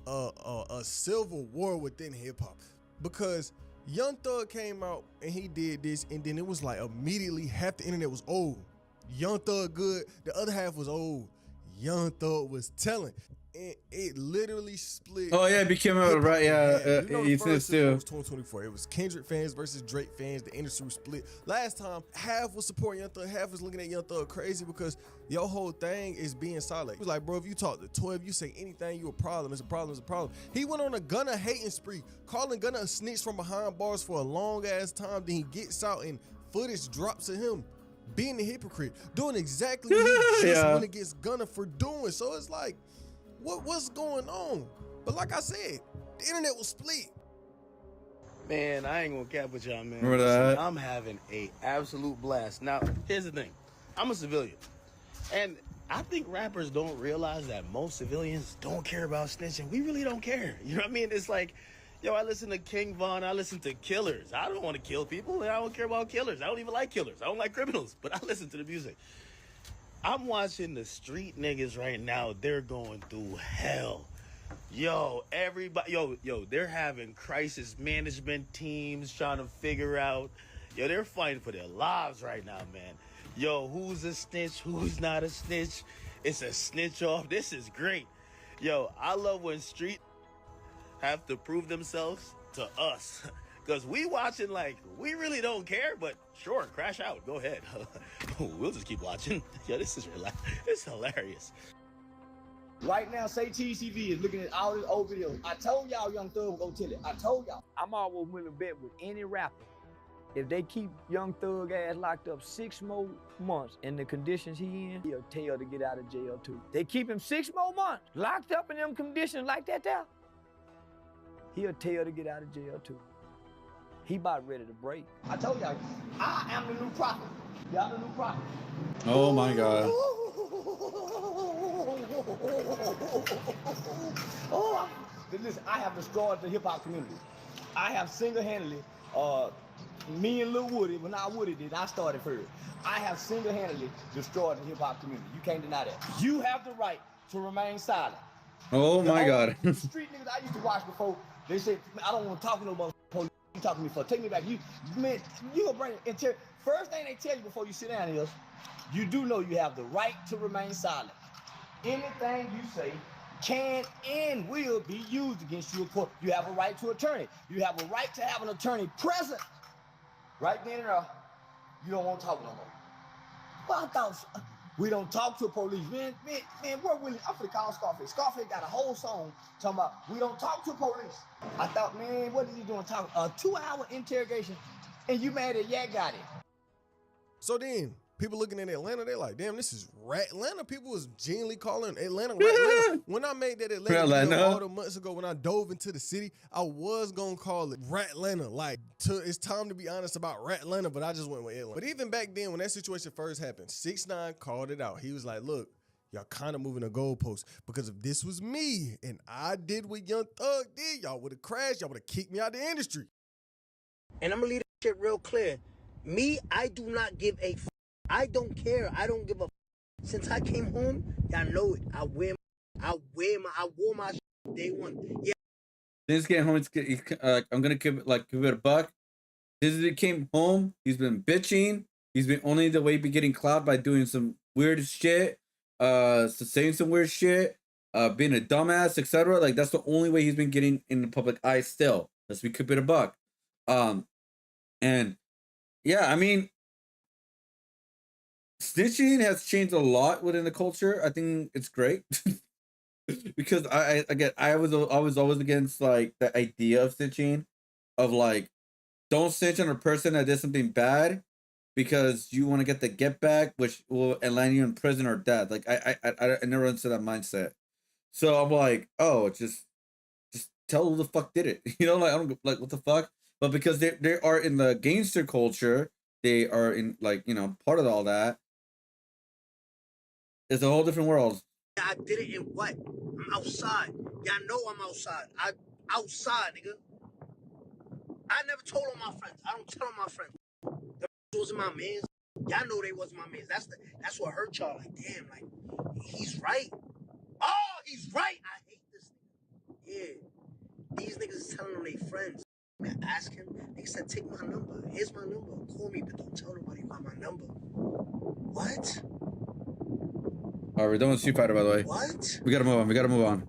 a civil war within hip hop because Young Thug came out and he did this, and then it was like immediately half the internet was old. Young Thug good, the other half was old. Young Thug was telling. And it literally split. Oh yeah, it became right. Yeah, you know, the first too. Was 2024. It was Kendrick fans versus Drake fans. The industry was split. Last time, half was supporting Young Thug, half was looking at Young Thug crazy because your whole thing is being solid. It was like, bro, if you talk to 12, you say anything, you a problem. It's a problem. It's a problem. He went on a Gunna hating spree, calling Gunna a snitch from behind bars for a long ass time. Then he gets out and footage drops of him being a hypocrite, doing exactly what he just went against Gunna for doing. So it's like, what's going on? But like I said, the internet was split. Man, I ain't gonna cap with y'all, man. Remember that? I'm having a absolute blast. Now, here's the thing. I'm a civilian. And I think rappers don't realize that most civilians don't care about snitching. We really don't care. You know what I mean? It's like, yo, I listen to King Von, I listen to Killers. I don't want to kill people, and I don't care about killers. I don't even like killers. I don't like criminals, but I listen to the music. I'm watching the street niggas right now. They're going through hell. Yo, everybody, yo, they're having crisis management teams trying to figure out. Yo, they're fighting for their lives right now, man. Yo, who's a snitch? Who's not a snitch? It's a snitch off. This is great. Yo, I love when street have to prove themselves to us. Because we watching like, we really don't care, but sure, crash out, go ahead. We'll just keep watching. Yeah, this is it's hilarious. Right now, Say Cheese TV is looking at all these old videos. I told y'all Young Thug would go tell it. I told y'all. I'm always willing to bet with any rapper. If they keep Young Thug ass locked up 6 more months in the conditions he in, he'll tell to get out of jail too. They keep him 6 more months locked up in them conditions like that there, he'll tell to get out of jail too. He about ready to break. I told y'all, I am the new prophet. Y'all the new prophet. Oh my God. Oh, listen, I have destroyed the hip hop community. I have single-handedly, me and Lil Woody, when I Woody did, I started first. I have single-handedly destroyed the hip hop community. You can't deny that. You have the right to remain silent. Oh my God. The street niggas I used to watch before They say, I don't want to talk to no motherfucking police. You talk to me for, take me back. You gonna bring it. First thing they tell you before you sit down is, you do know you have the right to remain silent. Anything you say can and will be used against you in court. You have a right to attorney. You have a right to have an attorney present. Right then and there, you don't want to talk no more. Well, I thought we don't talk to police. Man, where Willie? I'm finna call Scarface. Scarface got a whole song talking about we don't talk to police. I thought, man, what is he doing talking? A 2-hour interrogation, and you mad that Yak got it. So then, people looking at Atlanta, they're like, damn, this is Atlanta. People was genuinely calling Atlanta Atlanta. When I made that Atlanta video all the months ago, when I dove into the city, I was going to call it Ratlanta. Like, it's time to be honest about Ratlanta, but I just went with Atlanta. But even back then, when that situation first happened, 6ix9ine called it out. He was like, look, y'all kind of moving the goalpost, because if this was me and I did what Young Thug did, y'all would have crashed. Y'all would have kicked me out of the industry. And I'm going to leave that shit real clear. Me, I do not give a f. I don't care. I don't give a f. Since I came home, y'all know it. I wore my shit day one. Yeah. Since getting home, I'm gonna give it a buck. Since he came home, he's been bitching. He's been only the way be getting clout by doing some weird shit, saying some weird shit, being a dumbass, etc. Like that's the only way he's been getting in the public eye still. Let's be keep it a buck. And yeah, I mean, snitching has changed a lot within the culture. I think it's great because I was always against like the idea of snitching, of like, don't snitch on a person that did something bad because you want to get the get back, which will land you in prison or death. Like I never understood that mindset. So I'm like, oh, just tell who the fuck did it. You know, like I don't like what the fuck. But because they are in the gangster culture, they are in like, you know, part of all that. It's a whole different world. I did it in what? I'm outside. Y'all know I'm outside. I outside, nigga. I never told on my friends. I don't tell on my friends. Them wasn't my mans. Y'all know they wasn't my mans. That's what hurt y'all. Like, damn, like, he's right. Oh, he's right. I hate this nigga. Yeah. These niggas is telling on their friends. I ask him, they said, take my number. Here's my number. Call me, but don't tell nobody about my number. What? All right, we're done with Street Fighter, by the way. What? We gotta move on.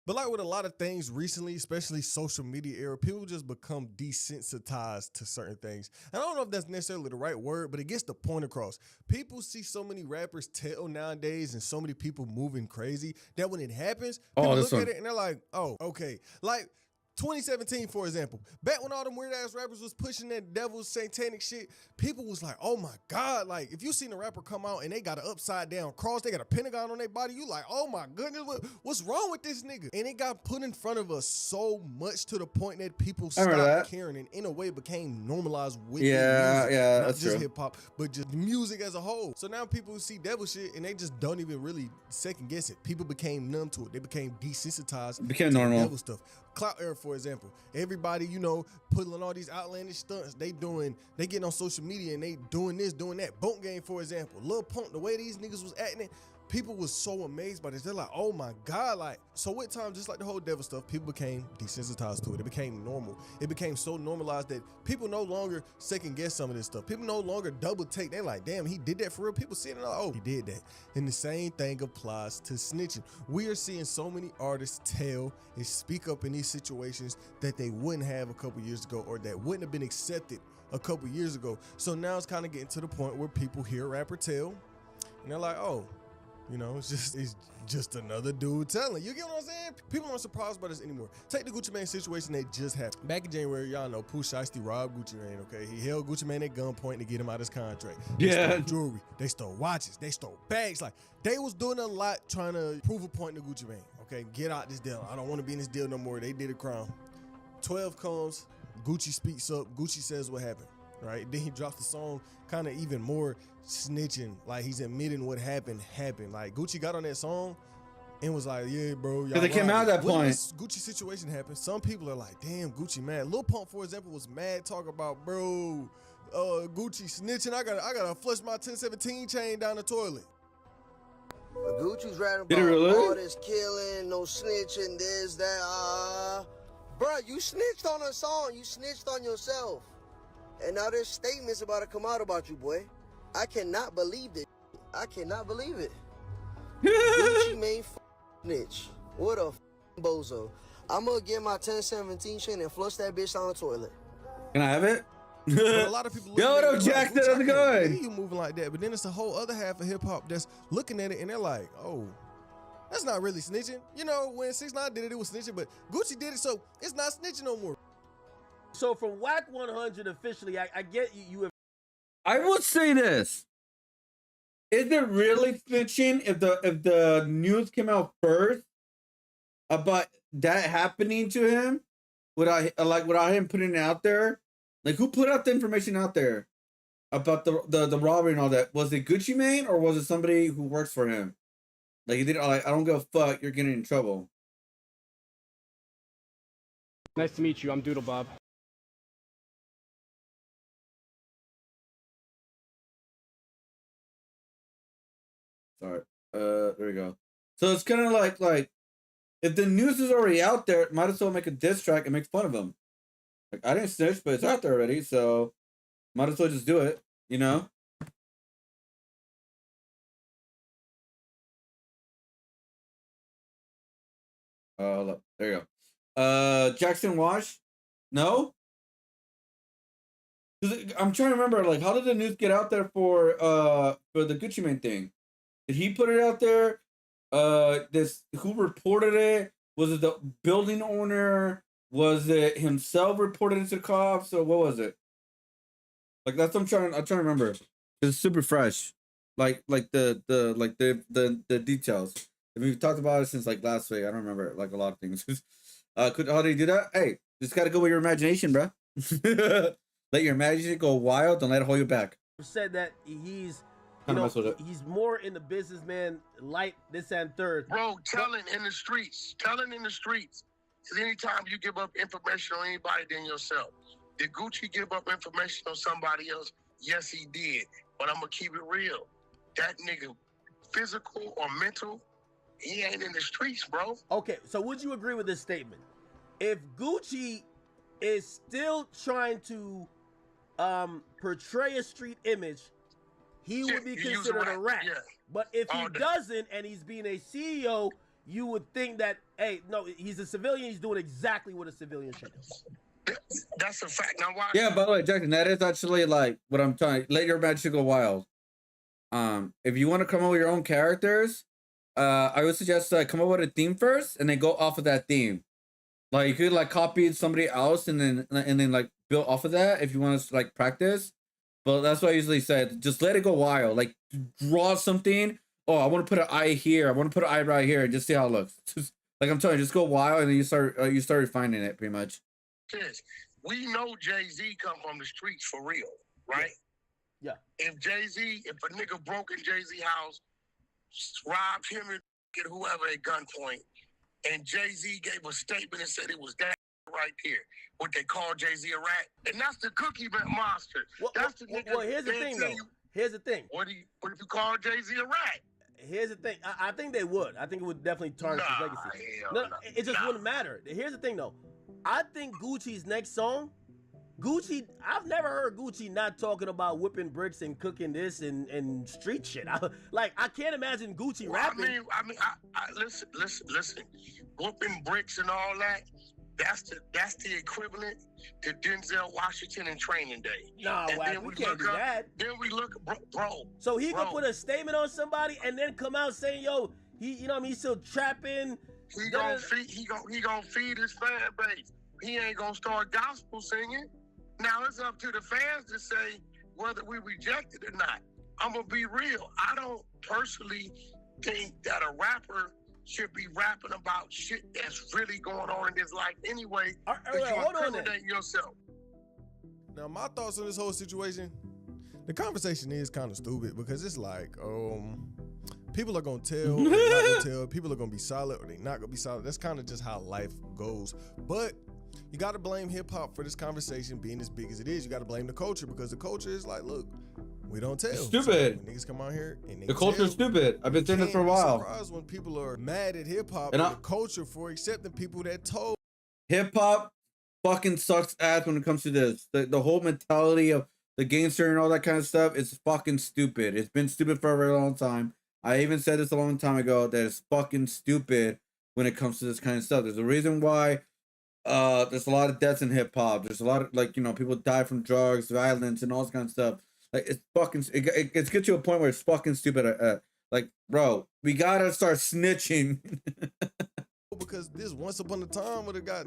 But like with a lot of things recently, especially social media era, people just become desensitized to certain things. And I don't know if that's necessarily the right word, but it gets the point across. People see so many rappers tell nowadays and so many people moving crazy that when it happens, people look at it and they're like, oh, okay. Like 2017, for example, back when all them weird ass rappers was pushing that devil's satanic shit, people was like, oh my God, like if you seen a rapper come out and they got an upside down cross, they got a pentagon on their body, you like, oh my goodness, what's wrong with this nigga? And it got put in front of us so much to the point that people stopped caring and in a way became normalized with music. Not that's just hip hop, but just music as a whole. So now people see devil shit and they just don't even really second guess it. People became numb to it. They became desensitized. It became normal. Devil stuff. Clout era, for example, everybody, you know, putting on all these outlandish stunts. They getting on social media and they doing this, doing that. Boat Game, for example, Lil Pump, the way these niggas was acting, people was so amazed by this. They're like, oh my God, like, so with time, just like the whole devil stuff, people became desensitized to it. It became normal. It became so normalized that people no longer second guess some of this stuff. People no longer double take. They're like, damn, he did that for real. People seeing it like, oh, he did that. And the same thing applies to snitching. We are seeing so many artists tell and speak up in these situations that they wouldn't have a couple years ago or that wouldn't have been accepted a couple years ago. So now it's kind of getting to the point where people hear a rapper tell and they're like, oh, you know, it's just another dude telling. You get what I'm saying? People aren't surprised by this anymore. Take the Gucci Mane situation that just happened. Back in January, y'all know Pooh Shiesty robbed Gucci Mane, okay? He held Gucci Mane at gunpoint to get him out of his contract. They stole jewelry. They stole watches. They stole bags. Like, they was doing a lot trying to prove a point to Gucci Mane, okay? Get out this deal. I don't want to be in this deal no more. They did a crime. 12 comes. Gucci speaks up. Gucci says what happened, right? Then he drops the song kind of even more snitching, like he's admitting what happened. Like Gucci got on that song and was like, yeah, bro, y'all. They came out at that point. When this Gucci situation happened, some people are like, damn, Gucci mad. Lil Pump, for example, was mad, talk about, bro, Gucci snitching. I gotta flush my 1017 chain down the toilet. But Gucci's writing Did it about really? all this killing, no snitching, this, that. Bruh, you snitched on a song. You snitched on yourself. And now there's statements about to come out about you, boy. I cannot believe this. I cannot believe it. Gucci Mane snitch. What a bozo. I'm gonna get my 1017 chain and flush that bitch down the toilet. Can I have it? But a lot of people Yo, look no, at it Jackson, like, how's it going? you moving like that, but then it's a whole other half of hip hop that's looking at it and they're like, oh, that's not really snitching. You know, when 6ix9ine did it, it was snitching, but Gucci did it, so it's not snitching no more. So from Whack 100 officially, I get you have. I would say this. Is it really snitching if the news came out first about that happening to him without him putting it out there? Like, who put out the information out there about the robbery and all that? Was it Gucci Mane or was it somebody who works for him? Like, he didn't, like, I don't give a fuck, you're getting in trouble. Nice to meet you. I'm Doodle Bob. Sorry. There we go. So it's kind of like if the news is already out there, might as well make a diss track and make fun of him. Like, I didn't snitch, but it's out there already, so might as well just do it, you know? Hold up. There you go. Jackson Wash? No? I'm trying to remember, like, how did the news get out there for the Gucci Mane thing? Did he put it out there? Who reported it? Was it the building owner? Was it himself reported it to the cops, or what was it? Like, that's what I'm trying to remember. It's super fresh, like the details. We've talked about it since like last week. I don't remember like a lot of things. How did he do that? Hey, just gotta go with your imagination, bro. Let your imagination go wild. Don't let it hold you back. Said that he's, you know, he's more in the businessman light, this and third. Bro, telling in the streets. Because anytime you give up information on anybody than yourself. Did Gucci give up information on somebody else? Yes, he did. But I'm going to keep it real. That nigga, physical or mental, he ain't in the streets, bro. Okay, so would you agree with this statement? If Gucci is still trying to portray a street image, he would be considered a rat. Yeah. But if he doesn't, and he's being a CEO, you would think that, hey, no, he's a civilian. He's doing exactly what a civilian should do. That's a fact. Now, why? Yeah, by the way, Jackson, that is actually like what I'm trying. Let your imagination go wild. If you want to come up with your own characters, I would suggest come up with a theme first, and then go off of that theme. Like, you could like copy somebody else, and then like build off of that if you want to like practice. But that's what I usually said. Just let it go wild. Like, draw something. Oh, I want to put an eye here. I want to put an eye right here, and just see how it looks. Just, like I'm telling you, just go wild, and then you start refining it pretty much. We know Jay-Z come from the streets for real, right? Yeah. If a nigga broke in Jay-Z house, robbed him and get whoever at gunpoint, and Jay-Z gave a statement and said it was that right there, what they call Jay-Z a rat, and that's the cookie monster. That's the nigga. Well, here's the thing, though. Here's the thing. What if you call Jay-Z a rat? Here's the thing. I think they would. I think it would definitely tarnish his legacy. No, it just wouldn't matter. Here's the thing, though. I think Gucci's next song, I've never heard Gucci not talking about whipping bricks and cooking this and street shit. I can't imagine Gucci rapping. I mean, listen. Whooping bricks and all that, that's the equivalent to Denzel Washington in Training Day. Nah, we can't do that. Then we look, bro. So he could put a statement on somebody and then come out saying, yo, he's still trapping. He gonna feed his fan base. He ain't gonna start gospel singing. Now it's up to the fans to say whether we reject it or not. I'm gonna be real. I don't personally think that a rapper should be rapping about shit that's really going on in his life anyway. Hold on there. Yourself. Now, my thoughts on this whole situation, the conversation is kind of stupid because it's like, people are gonna tell, they're not gonna tell. People are gonna be solid or they're not gonna be solid. That's kind of just how life goes. But you gotta blame hip hop for this conversation being as big as it is. You gotta blame the culture because the culture is like, look, we don't tell. It's stupid. So when niggas come out here and they The culture is stupid. I've been saying this for a while. Surprised when people are mad at hip hop And and the culture for accepting people that told. Hip hop fucking sucks ass when it comes to this. The whole mentality of the gangster and all that kind of stuff is fucking stupid. It's been stupid for a very long time. I even said this a long time ago that it's fucking stupid when it comes to this kind of stuff. There's a reason why there's a lot of deaths in hip hop. There's a lot of, like, you know, people die from drugs, violence, and all this kind of stuff. Like, it's fucking, it gets to a point where it's fucking stupid. Like, bro, we gotta start snitching. Because this once upon a time would have got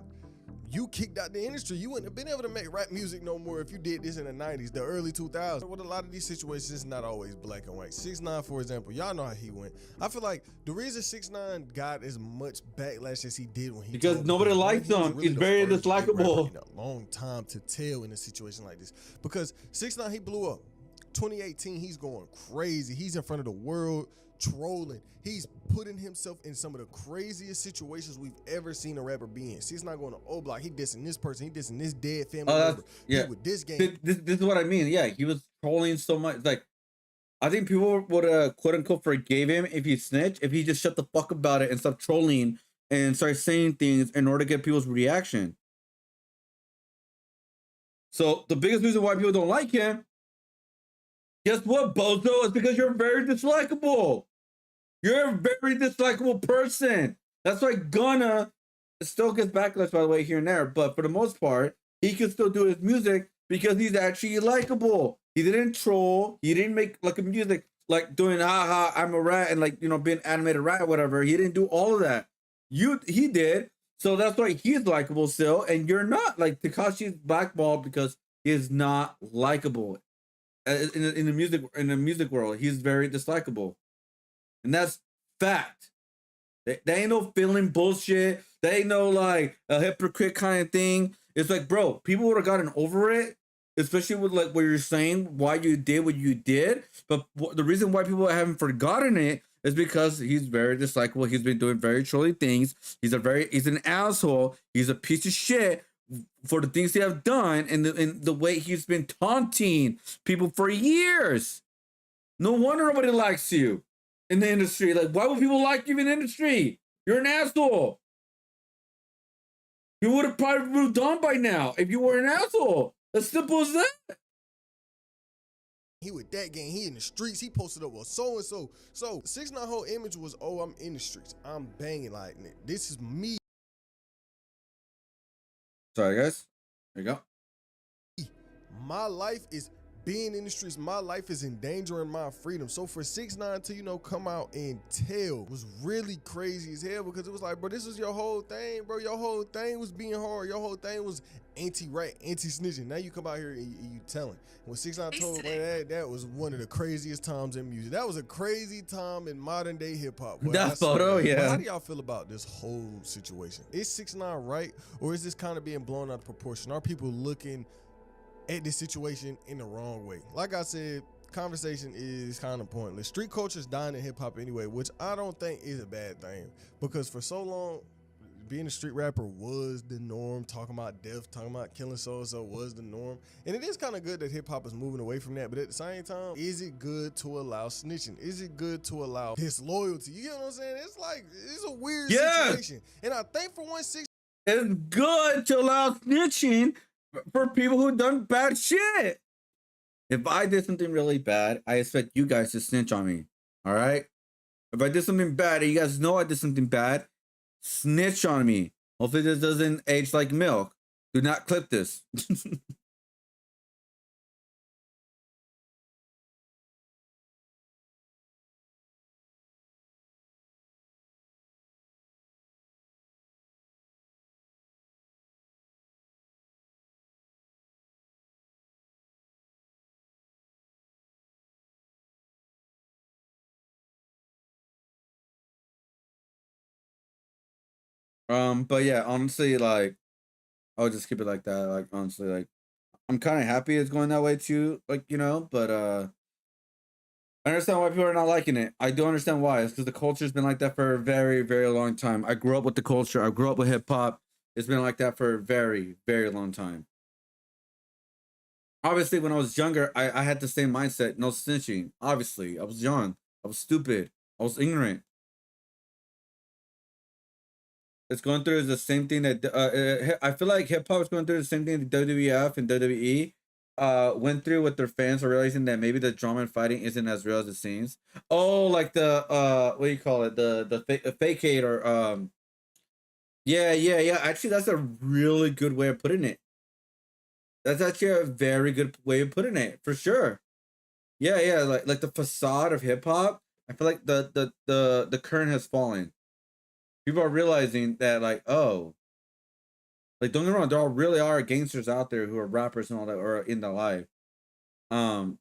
you kicked out the industry. You wouldn't have been able to make rap music no more if you did this in the 90s, the early 2000s. With a lot of these situations, it's not always black and white. 6ix9ine, for example, y'all know how he went. I feel like the reason 6ix9ine got as much backlash as he did when he because nobody likes him. Really He's very dislikable. In a long time to tell in a situation like this. Because 6ix9ine, he blew up. 2018, he's going crazy. He's in front of the world trolling. He's putting himself in some of the craziest situations we've ever seen a rapper be in. He's not going to O Block. He dissing this person. He dissing this dead family member. Yeah. With this game. This is what I mean. Yeah, he was trolling so much. Like, I think people would quote unquote forgave him if he snitched, if he just shut the fuck about it and stopped trolling and started saying things in order to get people's reaction. So the biggest reason why people don't like him, guess what, Bozo? It's because you're very dislikable. You're a very dislikable person. That's why Gunna still gets backlash, by the way, here and there. But for the most part, he can still do his music because he's actually likable. He didn't troll. He didn't make like a music like doing haha, I'm a rat, and like, you know, being animated rat or whatever. He didn't do all of that. He did. So that's why he's likable still. And you're not. Like, Tekashi's blackballed because he is not likable. In the music world, he's very dislikable. And that's fact. They ain't no feeling bullshit. They ain't no like a hypocrite kind of thing. It's like, bro, people would have gotten over it, especially with like what you're saying, why you did what you did. But the reason why people haven't forgotten it is because he's very dislikable. He's been doing very trolly things. He's an asshole. He's a piece of shit for the things he have done and the way he's been taunting people for years. No wonder nobody likes you in the industry. Like, why would people like you in the industry? You're an asshole. You would have probably moved on by now if you were an asshole. As simple as that. He with that gang. He in the streets. He posted up with so and so. So 6ix9ine whole image was, oh, I'm in the streets. I'm banging like this is me. Sorry, guys. There you go. My life is being in the streets. My life is endangering my freedom. So for 6ix9ine to, you know, come out and tell was really crazy as hell, because it was like, bro, this was your whole thing, bro. Your whole thing was being hard. Your whole thing was anti-rat, anti-snitching. Now you come out here and you telling. When 6ix9ine told me that was one of the craziest times in music. That was a crazy time in modern day hip hop. That photo, yeah. But how do y'all feel about this whole situation? Is 6ix9ine right, or is this kind of being blown out of proportion? Are people looking at this situation in the wrong way? Like I said, conversation is kind of pointless. Street culture is dying in hip hop anyway, which I don't think is a bad thing, because for so long, being a street rapper was the norm. Talking about death, talking about killing so-and-so was the norm. And it is kind of good that hip hop is moving away from that. But at the same time, is it good to allow snitching? Is it good to allow disloyalty? You know what I'm saying? It's like, it's a weird situation. And I think for 160, it's good to allow snitching for people who done bad shit. If I did something really bad, I expect you guys to snitch on me. All right? If I did something bad and you guys know I did something bad, snitch on me. Hopefully this doesn't age like milk. Do not clip this. But yeah, honestly, like, I'll just keep it like that. Like, honestly, like, I'm kind of happy it's going that way too, like, you know, but I understand why people are not liking it. I do understand why. It's because the culture's been like that for a very, very long time. I grew up with the culture. I grew up with hip hop. It's been like that for a very, very long time. obviously when I was younger, I had the same mindset, no snitching. Obviously, I was young, I was stupid, I was ignorant. It's going through the same thing that I feel like hip hop is going through the same thing that WWF and WWE went through with their fans, are realizing that maybe the drama and fighting isn't as real as it seems. Oh, like the what do you call it? The fakeate or yeah. Actually, that's a really good way of putting it. That's actually a very good way of putting it, for sure. Yeah, like the facade of hip hop. I feel like the current has fallen. People are realizing that, like, oh, like, don't get me wrong, there really are gangsters out there who are rappers and all that, or in the life. Um,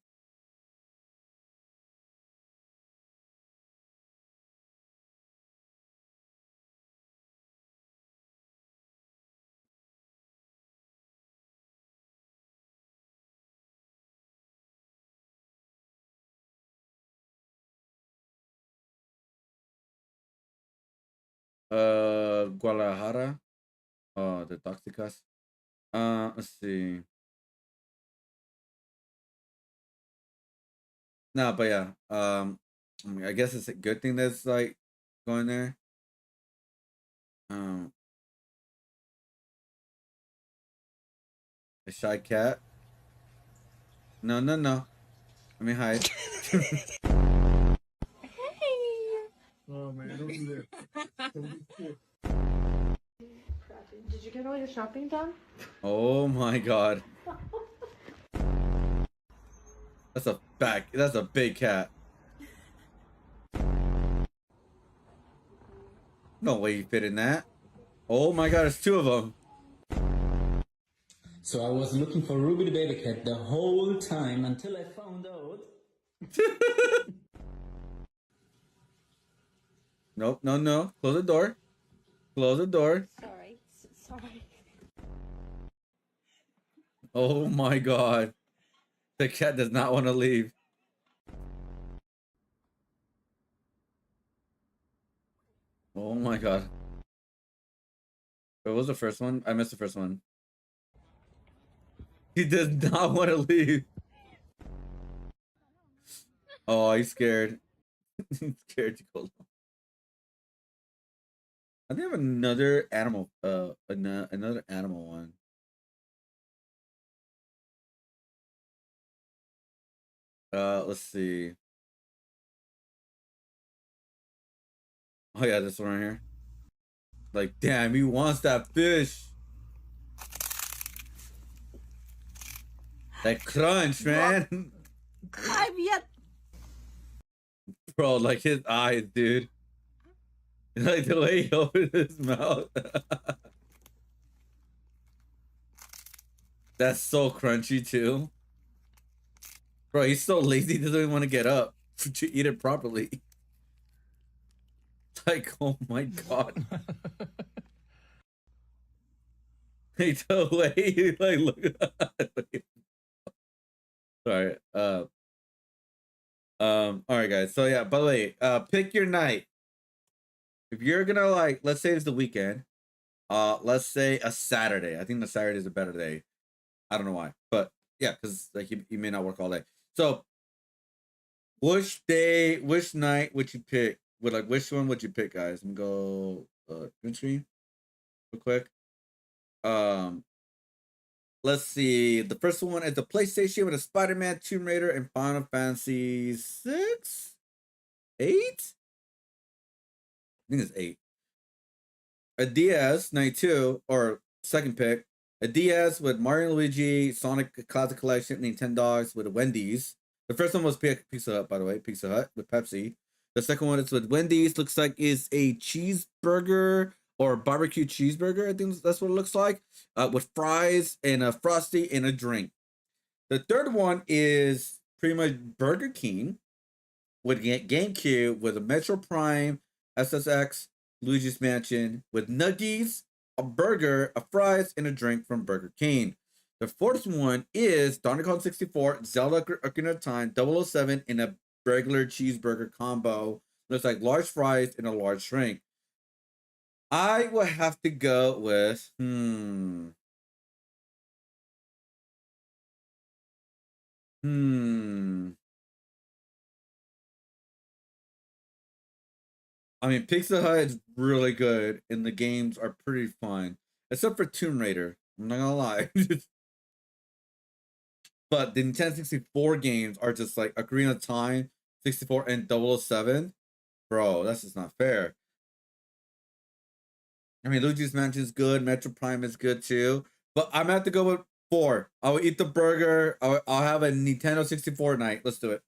Guadalajara, the Toxicas. Let's see. No, but yeah, I mean, I guess it's a good thing that's like going there. Um, a shy cat. No. Let me hide. Oh man, don't do that. Did you get all your shopping done? Oh my god. That's a big cat. No way you fit in that. Oh my god, it's two of them. So I was looking for Ruby the baby cat the whole time until I found out. Nope, no. Close the door. Close the door. Sorry. Oh my god. The cat does not want to leave. Oh my god. What was the first one? I missed the first one. He does not want to leave. Oh, he's scared. He's scared to go along. I think I have another animal, another animal one. Let's see. Oh yeah, this one right here. Like, damn, he wants that fish. That crunch, man. I've yet. Bro, like his eyes, dude. Like the way he opened his mouth. That's so crunchy too. Bro, he's so lazy, he doesn't even want to get up to eat it properly. Like, oh my god. Hey, the way he, like, look. Sorry. All right, guys. So yeah, by the way, pick your night. If you're gonna, like, let's say it's the weekend, let's say a Saturday. I think the Saturday is a better day. I don't know why, but yeah, because like you may not work all day. So, which day, which night would you pick? Which one would you pick, guys? Let me go green screen real quick. Let's see. The first one is the PlayStation with a Spider-Man, Tomb Raider, and Final Fantasy 6, 8. I think it's 8. A DS 92, or second pick. A DS with Mario and Luigi, Sonic Classic Collection, Nintendogs with a Wendy's. The first one was Pizza Hut, by the way, Pizza Hut with Pepsi. The second one is with Wendy's. Looks like is a cheeseburger or barbecue cheeseburger. I think that's what it looks like, with fries and a Frosty and a drink. The third one is pretty much Burger King with GameCube with a Metro Prime, SSX, Luigi's Mansion with nuggies, a burger, a fries, and a drink from Burger King. The fourth one is Donkey Kong 64, Zelda Ocarina of Time, 007, in a regular cheeseburger combo. Looks like large fries and a large drink. I will have to go with Hmm. I mean, Pizza Hut is really good, and the games are pretty fun, except for Tomb Raider. I'm not gonna lie. But the Nintendo 64 games are just like Ocarina of Time, 64, and 007. Bro, that's just not fair. I mean, Luigi's Mansion is good. Metro Prime is good too. But I'm gonna have to go with 4. I will eat the burger. I'll have a Nintendo 64 night. Let's do it.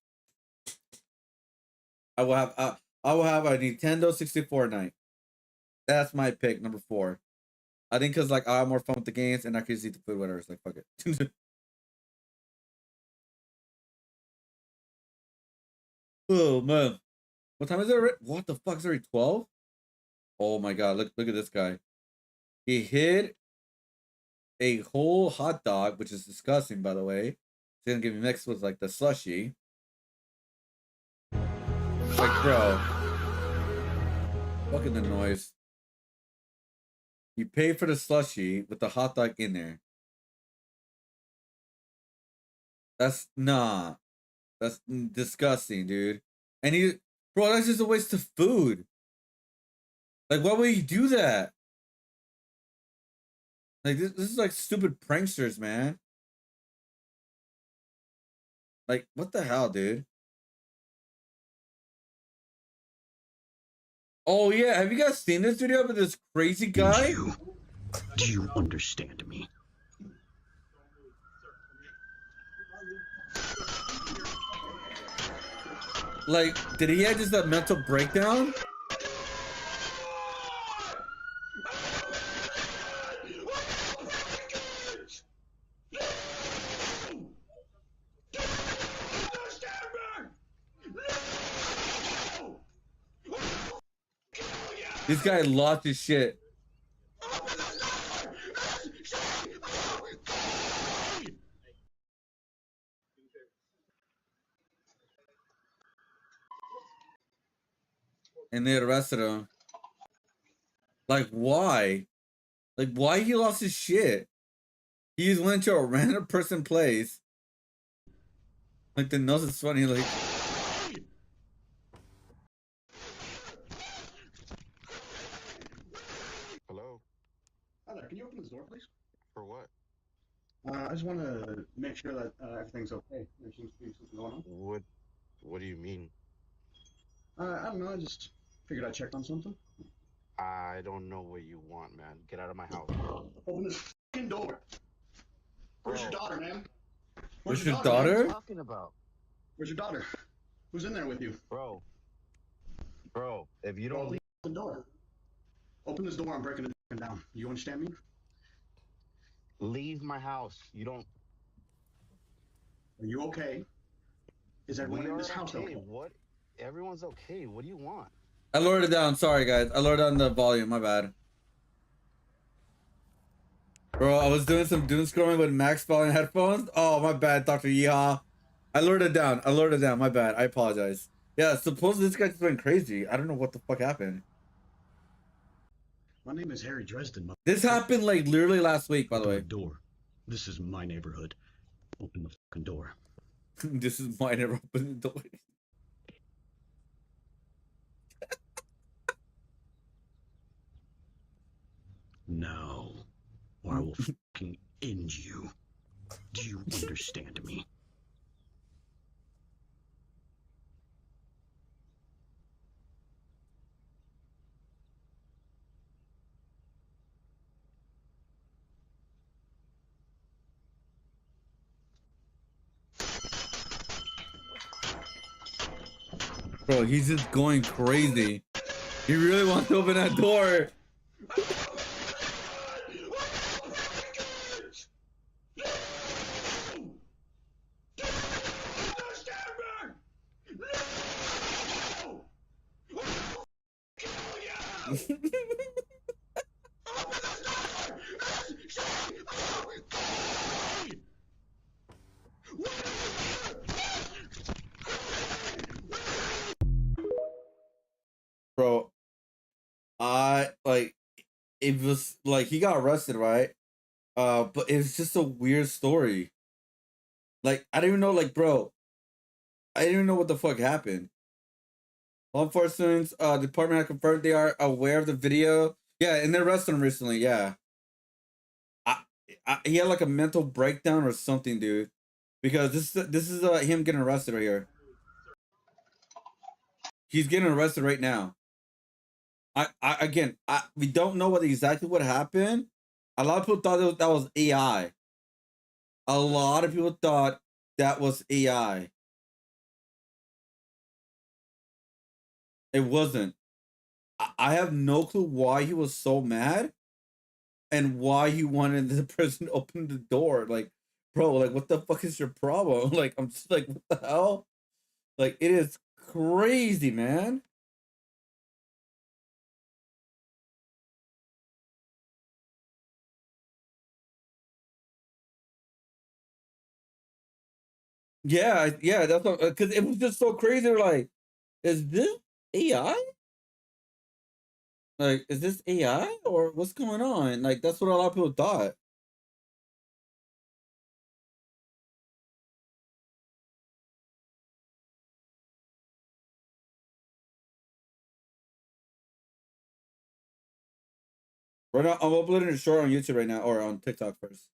I will have a Nintendo 64 night. That's my pick, number 4. I think because like I have more fun with the games and I can just eat the food, whatever. It's like fuck it. Oh man, what time is it? What the fuck is it already 12? Oh my god, look at this guy. He hid a whole hot dog, which is disgusting, by the way. It's gonna get me mixed with like the slushy. Like, bro, fucking the noise. You pay for the slushy with the hot dog in there. That's nah. That's disgusting, dude. And bro, that's just a waste of food. Like, why would you do that? Like, this is like stupid pranksters, man. Like, what the hell, dude? Oh yeah, have you guys seen this video of this crazy guy? Do you understand me? Like, did he have just a mental breakdown? This guy lost his shit. And they arrested him. Like, why? Like, why he lost his shit? He just went to a random person place. Like, the nose is funny, like... Hello? Hi there, can you open this door, please? For what? I just want to make sure that everything's okay. There seems to be something going on. What do you mean? I don't know, I just figured I'd check on something. I don't know what you want, man. Get out of my house. Open this fucking door. Where's your daughter, man? Where's your daughter? What are you talking about? Where's your daughter? Who's in there with you? Bro, if you don't leave the door. Open this door, I'm breaking it down. You understand me? leave my house. You don't... Are you okay? Is everyone in this house okay? What? Everyone's okay. What do you want? I lowered it down. Sorry, guys. I lowered down the volume. My bad. Bro, I was doing some doom scrolling with max volume headphones. Oh, my bad, Dr. Yeehaw. I lowered it down. My bad. I apologize. Yeah, supposedly this guy's been crazy. I don't know what the fuck happened. My name is Harry Dresden. This happened like literally last week, by the way. Door. This is my neighborhood. Open the fucking door. This is my neighborhood. Open the door. No, or I will fucking end you. Do you understand me? Bro, he's just going crazy. He really wants to open that door. Bro, it was like he got arrested, right? But it's just a weird story. Like, I don't even know, like, bro, I didn't even know what the fuck happened. Law enforcement department had confirmed they are aware of the video. Yeah, and they arrested him recently. Yeah, he had like a mental breakdown or something, dude. Because this is him getting arrested right here. He's getting arrested right now. We don't know exactly what happened. A lot of people thought that was AI. A lot of people thought that was AI. It wasn't. I have no clue why he was so mad and why he wanted the person to open the door. Like, bro, like, what the fuck is your problem? Like, I'm just like, what the hell? Like, it is crazy, man. Yeah, yeah, that's what, because it was just so crazy. Like, is this AI? Like, is this AI or what's going on? Like, that's what a lot of people thought. Right now, I'm uploading a short on YouTube right now, or on TikTok first.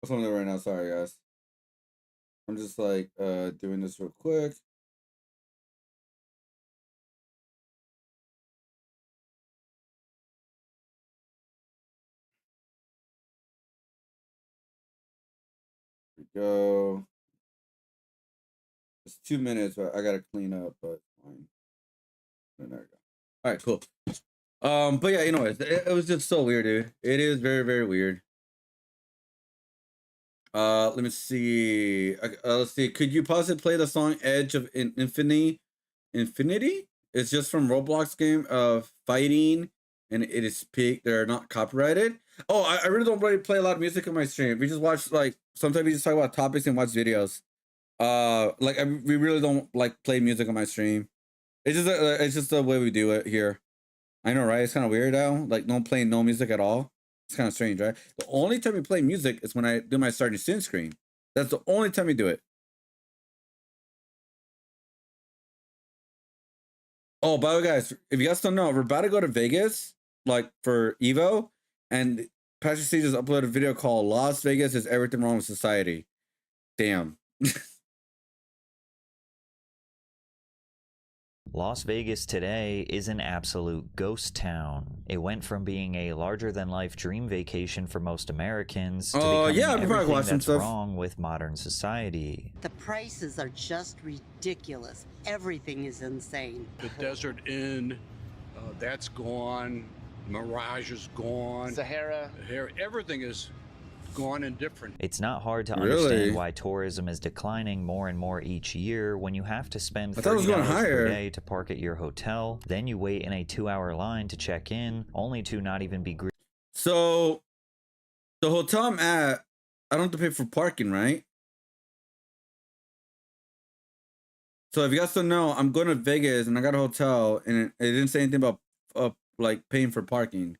What's on there right now? Sorry, guys. I'm just like doing this real quick. Here we go. It's 2 minutes, but I gotta clean up, but fine. There we go. All right, cool. But yeah, it was just so weird, dude. It is very, very weird. Let me see. Let's see. Could you possibly play the song "Edge of Infinity"? It's just from Roblox game of fighting, and it is peak. They're not copyrighted. Oh, I really don't really play a lot of music on my stream. We just watch, like, sometimes we just talk about topics and watch videos. We really don't like play music on my stream. It's just the way we do it here. I know, right? It's kind of weird though. Like, no playing no music at all. It's kind of strange, right? The only time we play music is when I do my starting sin screen. That's the only time we do it. Oh, by the way, guys, if you guys don't know, we're about to go to Vegas, like, for Evo, and Pastor C just uploaded a video called "Las Vegas is Everything Wrong with Society." Damn. Las Vegas today is an absolute ghost town. It went from being a larger-than-life dream vacation for most Americans to becoming everything that's wrong with modern society. The prices are just ridiculous. Everything is insane. The Desert Inn, that's gone. Mirage is gone. Sahara. Everything is gone and different. It's not hard to understand why tourism is declining more and more each year when you have to spend $30 per day to park at your hotel, then you wait in a 2-hour line to check in, only to not even be greeted. So, the hotel I'm at, I don't have to pay for parking, right? So if you guys don't know, I'm going to Vegas and I got a hotel, and it didn't say anything about like paying for parking.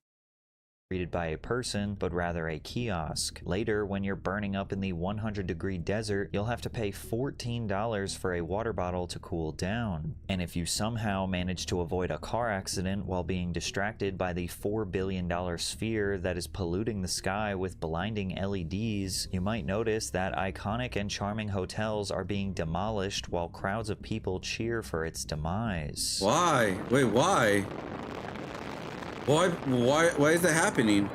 Greeted by a person, but rather a kiosk. Later, when you're burning up in the 100-degree desert, you'll have to pay $14 for a water bottle to cool down. And if you somehow manage to avoid a car accident while being distracted by the $4 billion sphere that is polluting the sky with blinding LEDs, you might notice that iconic and charming hotels are being demolished while crowds of people cheer for its demise. Why? Wait, why? Why is that happening?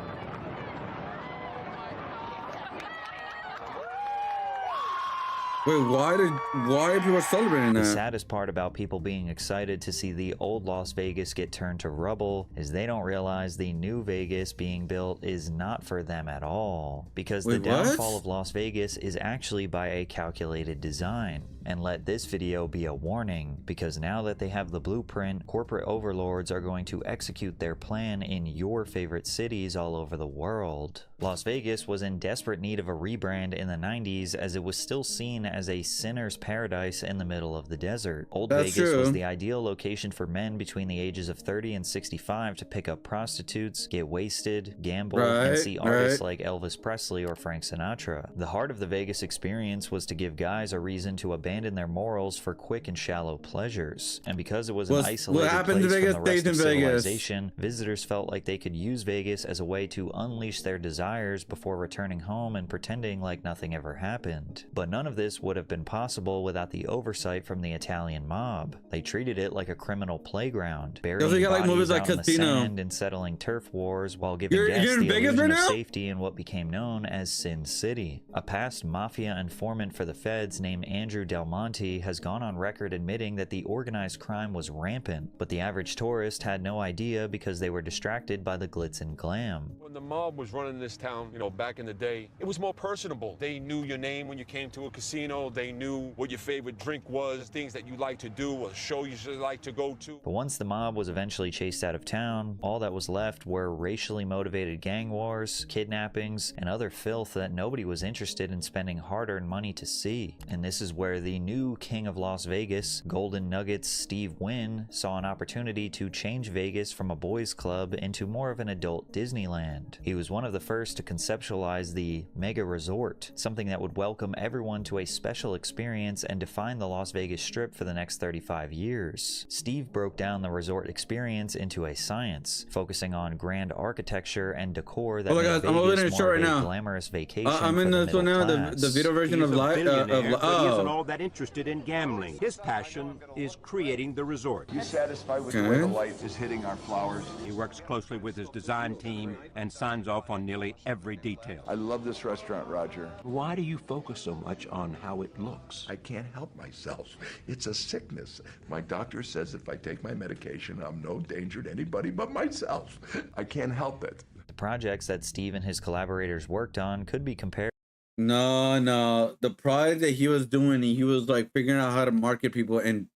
Wait, why are people celebrating that? The saddest part about people being excited to see the old Las Vegas get turned to rubble is they don't realize the new Vegas being built is not for them at all. Because the downfall of Las Vegas is actually by a calculated design. And let this video be a warning, because now that they have the blueprint, corporate overlords are going to execute their plan in your favorite cities all over the world. Las Vegas was in desperate need of a rebrand in the 90s as it was still seen as a sinner's paradise in the middle of the desert. Old Vegas was the ideal location for men between the ages of 30 and 65 to pick up prostitutes, get wasted, gamble, and see artists like Elvis Presley or Frank Sinatra. The heart of the Vegas experience was to give guys a reason to abandon their morals for quick and shallow pleasures. And because it was an isolated place from the rest of civilization, visitors felt like they could use Vegas as a way to unleash their desires before returning home and pretending like nothing ever happened. But none of this would have been possible without the oversight from the Italian mob. They treated it like a criminal playground, burying bodies out in the sand and settling turf wars while giving guests the illusion of safety in what became known as Sin City. A past mafia informant for the feds named Andrew Del Monte has gone on record admitting that the organized crime was rampant, but the average tourist had no idea because they were distracted by the glitz and glam. When the mob was running this town, you know, back in the day, it was more personable. They knew your name when you came to a casino. They knew what your favorite drink was, things that you like to do, a show you should like to go to. But once the mob was eventually chased out of town, all that was left were racially motivated gang wars, kidnappings, and other filth that nobody was interested in spending hard-earned money to see. And this is where the new king of Las Vegas, Golden Nuggets Steve Wynn, saw an opportunity to change Vegas from a boys' club into more of an adult Disneyland. He was one of the first to conceptualize the mega resort, something that would welcome everyone to a special experience and define the Las Vegas Strip for the next 35 years. Steve broke down the resort experience into a science, focusing on grand architecture and decor that made Vegas more of a glamorous vacation I'm in this one now, the video version of live. He isn't all that interested in gambling. His passion is creating the resort. You satisfied with the way the light is hitting our flowers? He works closely with his design team and signs off on nearly every detail. I love this restaurant, Roger. Why do you focus so much on how it looks? I can't help myself. It's a sickness. My doctor says if I take my medication, I'm no danger to anybody but myself. I can't help it. The projects that Steve and his collaborators worked on could be compared. No, the project that he was doing, he was like figuring out how to market people and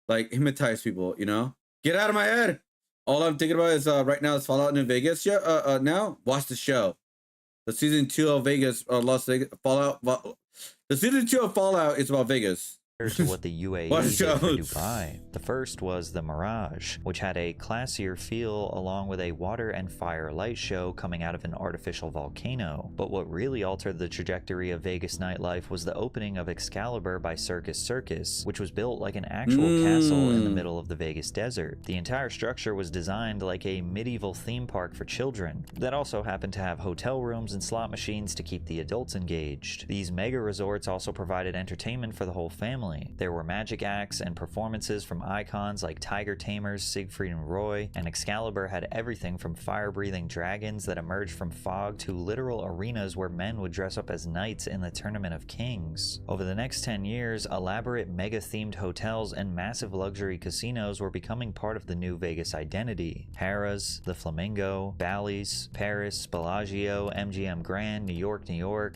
like hypnotize people, you know? Get out of my head. All I'm thinking about is right now is Fallout New Vegas. Now watch the show. The season 2 of Vegas, Las Vegas, Fallout. The season 2 of Fallout is about Vegas. To what the UAE did for Dubai. The first was the Mirage, which had a classier feel along with a water and fire light show coming out of an artificial volcano. But what really altered the trajectory of Vegas nightlife was the opening of Excalibur by Circus Circus, which was built like an actual castle in the middle of the Vegas desert. The entire structure was designed like a medieval theme park for children that also happened to have hotel rooms and slot machines to keep the adults engaged. These mega resorts also provided entertainment for the whole family. There were magic acts and performances from icons like Tiger Tamers, Siegfried and Roy, and Excalibur had everything from fire-breathing dragons that emerged from fog to literal arenas where men would dress up as knights in the Tournament of Kings. Over the next 10 years, elaborate mega-themed hotels and massive luxury casinos were becoming part of the new Vegas identity. Harrah's, the Flamingo, Bally's, Paris, Bellagio, MGM Grand, New York,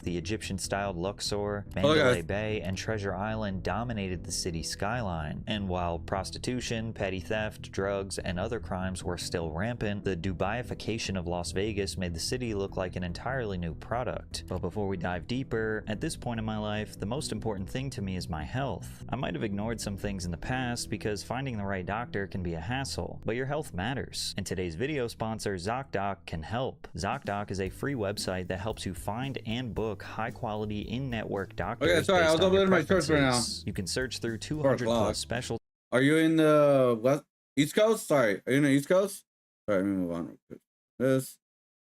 the Egyptian-styled Luxor, Mandalay Bay, and Treasure Island dominated the city skyline. And while prostitution, petty theft, drugs, and other crimes were still rampant, the Dubaiification of Las Vegas made the city look like an entirely new product. But before we dive deeper, at this point in my life, the most important thing to me is my health. I might have ignored some things in the past because finding the right doctor can be a hassle, but your health matters. And today's video sponsor, ZocDoc, can help. ZocDoc is a free website that helps you find and book high-quality in-network doctors. Okay, sorry, I was uploading my search right now. You can search through 200 plus special. Are you in the West East Coast? Sorry, are you in the East Coast? All right, let me move on real quick. There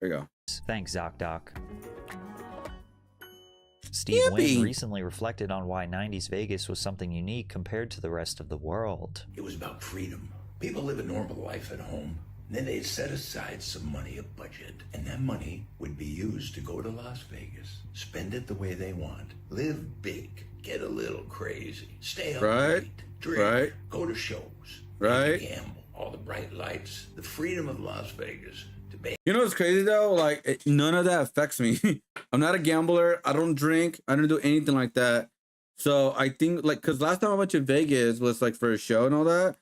you go. Thanks, ZocDoc. Steve Wynn recently reflected on why 90s Vegas was something unique compared to the rest of the world. It was about freedom. People live a normal life at home. Then they'd set aside some money, a budget, and that money would be used to go to Las Vegas, spend it the way they want, live big, get a little crazy, stay up late, drink, go to shows, gamble, all the bright lights, the freedom of Las Vegas. You know what's crazy though? Like none of that affects me. I'm not a gambler. I don't drink. I don't do anything like that. So I think like, cause last time I went to Vegas was like for a show and all that,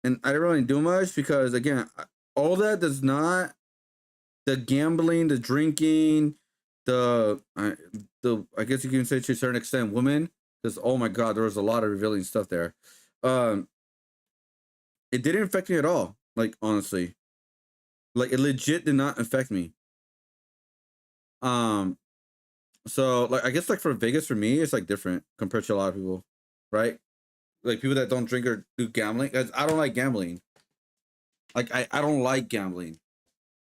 and I didn't really do much because again, all that does not, the gambling, the drinking, I guess you can say to a certain extent women, because oh my god, there was a lot of revealing stuff there. It didn't affect me at all. Like honestly, like it legit did not affect me. So like I guess like for Vegas for me it's like different compared to a lot of people, right? Like people that don't drink or do gambling. 'Cause I don't like gambling. Like I don't like gambling.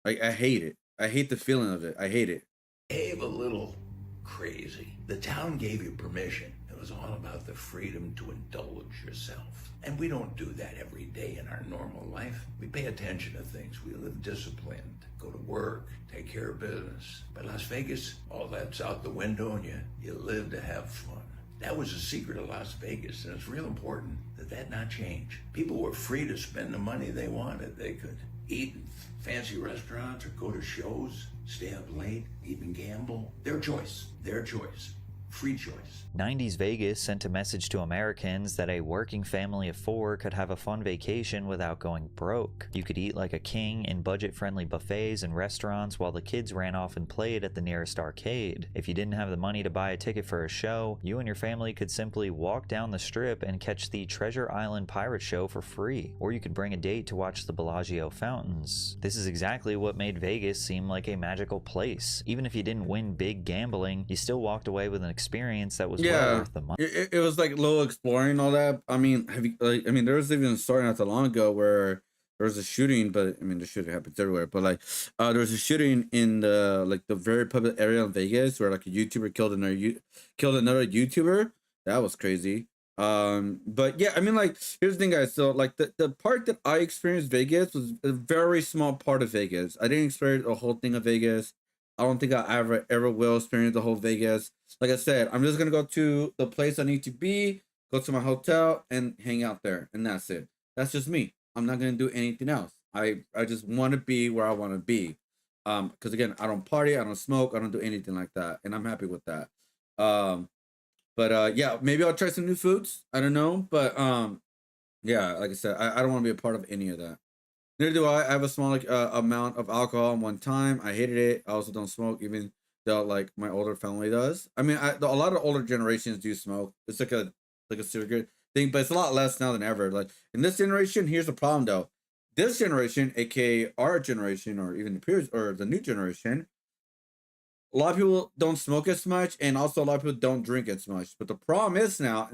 I hate it. I hate the feeling of it. I hate it. Behave a little crazy. The town gave you permission. It was all about the freedom to indulge yourself. And we don't do that every day in our normal life. We pay attention to things. We live disciplined, go to work, take care of business. But Las Vegas, all that's out the window and you live to have fun. That was the secret of Las Vegas, and it's real important that not change. People were free to spend the money they wanted. They could eat in fancy restaurants or go to shows, stay up late, even gamble. Their choice. Their choice. Free choice. 90s Vegas sent a message to Americans that a working family of 4 could have a fun vacation without going broke. You could eat like a king in budget-friendly buffets and restaurants while the kids ran off and played at the nearest arcade. If you didn't have the money to buy a ticket for a show, you and your family could simply walk down the strip and catch the Treasure Island Pirate Show for free, or you could bring a date to watch the Bellagio fountains. This is exactly what made Vegas seem like a magical place. Even if you didn't win big gambling, you still walked away with an experience that was well worth the money. It was like a little exploring all that. I mean, there was even a story not that long ago where there was a shooting, but I mean, the shooting happens everywhere. But like, there was a shooting in the very public area in Vegas where like a YouTuber killed another YouTuber. That was crazy. But yeah, I mean, like, here's the thing, guys. So like the part that I experienced Vegas was a very small part of Vegas. I didn't experience the whole thing of Vegas. I don't think I ever will experience the whole Vegas. Like I said, I'm just gonna go to the place I need to be, go to my hotel, and hang out there, and that's it. That's just me. I'm not gonna do anything else. I just want to be where I want to be. Because again, I don't party, I don't smoke, I don't do anything like that, and I'm happy with that. But yeah, maybe I'll try some new foods. I don't know, but yeah, like I said, I don't want to be a part of any of that. Neither do I. I have a small amount of alcohol one time. I hated it. I also don't smoke, even though like my older family does. I mean, a lot of older generations do smoke. It's like a cigarette thing, but it's a lot less now than ever. Like in this generation, here's the problem though. This generation, aka our generation, or even the previous or the new generation, a lot of people don't smoke as much, and also a lot of people don't drink as much. But the problem is now,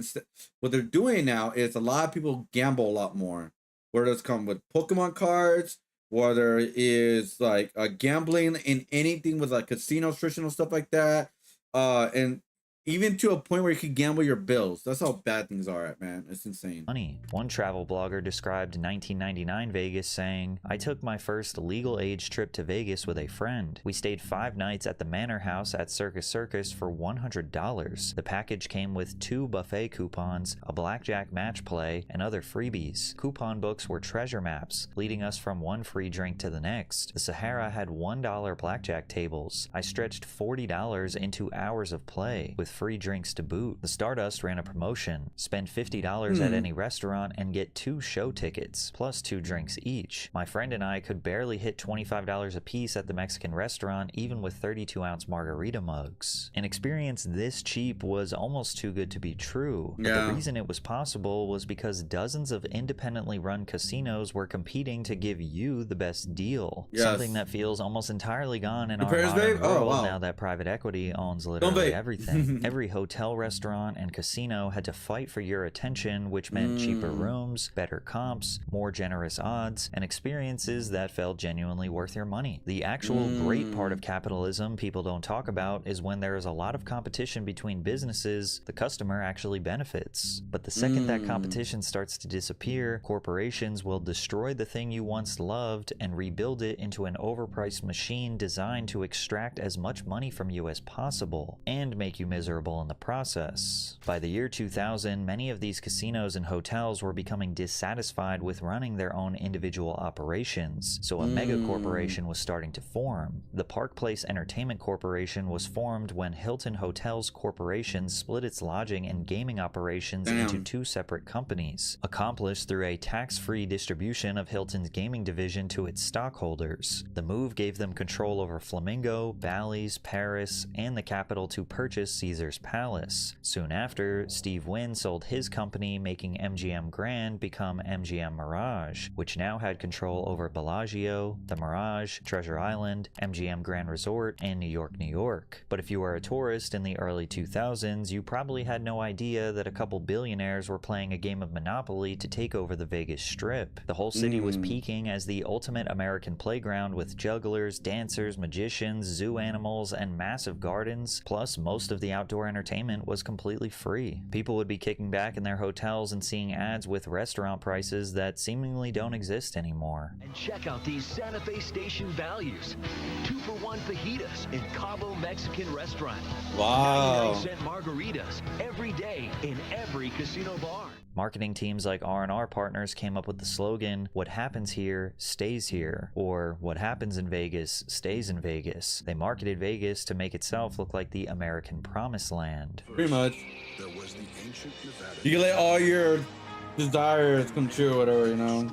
what they're doing now is a lot of people gamble a lot more. Whether it's come with Pokemon cards, whether it is like gambling in anything with like casino, traditional stuff like that, and even to a point where you could gamble your bills. That's how bad things are at, man. It's insane. Money. One travel blogger described 1999 Vegas saying, "I took my first legal age trip to Vegas with a friend. We stayed 5 nights at the Manor House at Circus Circus for $100. The package came with 2 buffet coupons, a blackjack match play, and other freebies. Coupon books were treasure maps, leading us from one free drink to the next. The Sahara had $1 blackjack tables. I stretched $40 into hours of play, with free drinks to boot. The Stardust ran a promotion. Spend $50 at any restaurant and get 2 show tickets, plus 2 drinks each. My friend and I could barely hit $25 a piece at the Mexican restaurant, even with 32-ounce margarita mugs. An experience this cheap was almost too good to be true. But the reason it was possible was because dozens of independently run casinos were competing to give you the best deal. Something that feels almost entirely gone in our modern world now that private equity owns literally everything. Every hotel, restaurant, and casino had to fight for your attention, which meant cheaper rooms, better comps, more generous odds, and experiences that felt genuinely worth your money. The actual great part of capitalism people don't talk about is when there is a lot of competition between businesses, the customer actually benefits. But the second that competition starts to disappear, corporations will destroy the thing you once loved and rebuild it into an overpriced machine designed to extract as much money from you as possible and make you miserable miserable in the process. By the year 2000, many of these casinos and hotels were becoming dissatisfied with running their own individual operations, so a mega corporation was starting to form. The Park Place Entertainment Corporation was formed when Hilton Hotels Corporation split its lodging and gaming operations into two separate companies, accomplished through a tax-free distribution of Hilton's gaming division to its stockholders. The move gave them control over Flamingo, Bally's, Paris, and the capital to purchase Caesar's Palace. Soon after, Steve Wynn sold his company, making MGM Grand become MGM Mirage, which now had control over Bellagio, the Mirage, Treasure Island, MGM Grand Resort, and New York, New York. But if you were a tourist in the early 2000s, you probably had no idea that a couple billionaires were playing a game of Monopoly to take over the Vegas Strip. The whole city was peaking as the ultimate American playground with jugglers, dancers, magicians, zoo animals, and massive gardens. Plus, most of the outdoor entertainment was completely free. People would be kicking back in their hotels and seeing ads with restaurant prices that seemingly don't exist anymore. And check out these Santa Fe Station values. 2-for-1 fajitas in Cabo Mexican restaurant. Wow. 99-cent margaritas every day in every casino bar. Marketing teams like R&R Partners came up with the slogan, "What happens here stays here," or "What happens in Vegas stays in Vegas." They marketed Vegas to make itself look like the American promised land. Pretty much. You can let all your desires come true or whatever, you know.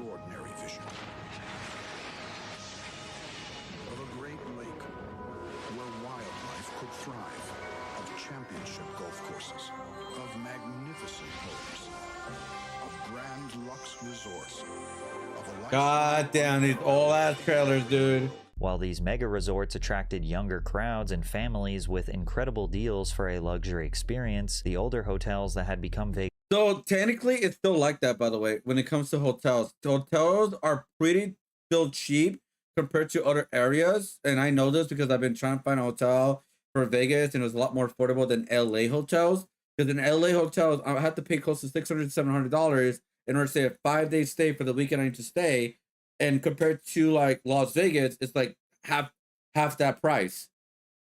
God damn, these old ass trailers, dude. While these mega resorts attracted younger crowds and families with incredible deals for a luxury experience, the older hotels that had become Vegas. So technically, it's still like that, by the way, when it comes to hotels. Hotels are pretty still cheap compared to other areas. And I know this because I've been trying to find a hotel for Vegas, and it was a lot more affordable than LA hotels. Because in LA hotels, I had to pay close to $600 to $700 in order to stay a 5-day stay for the weekend I need to stay. And compared to like Las Vegas, it's like half that price.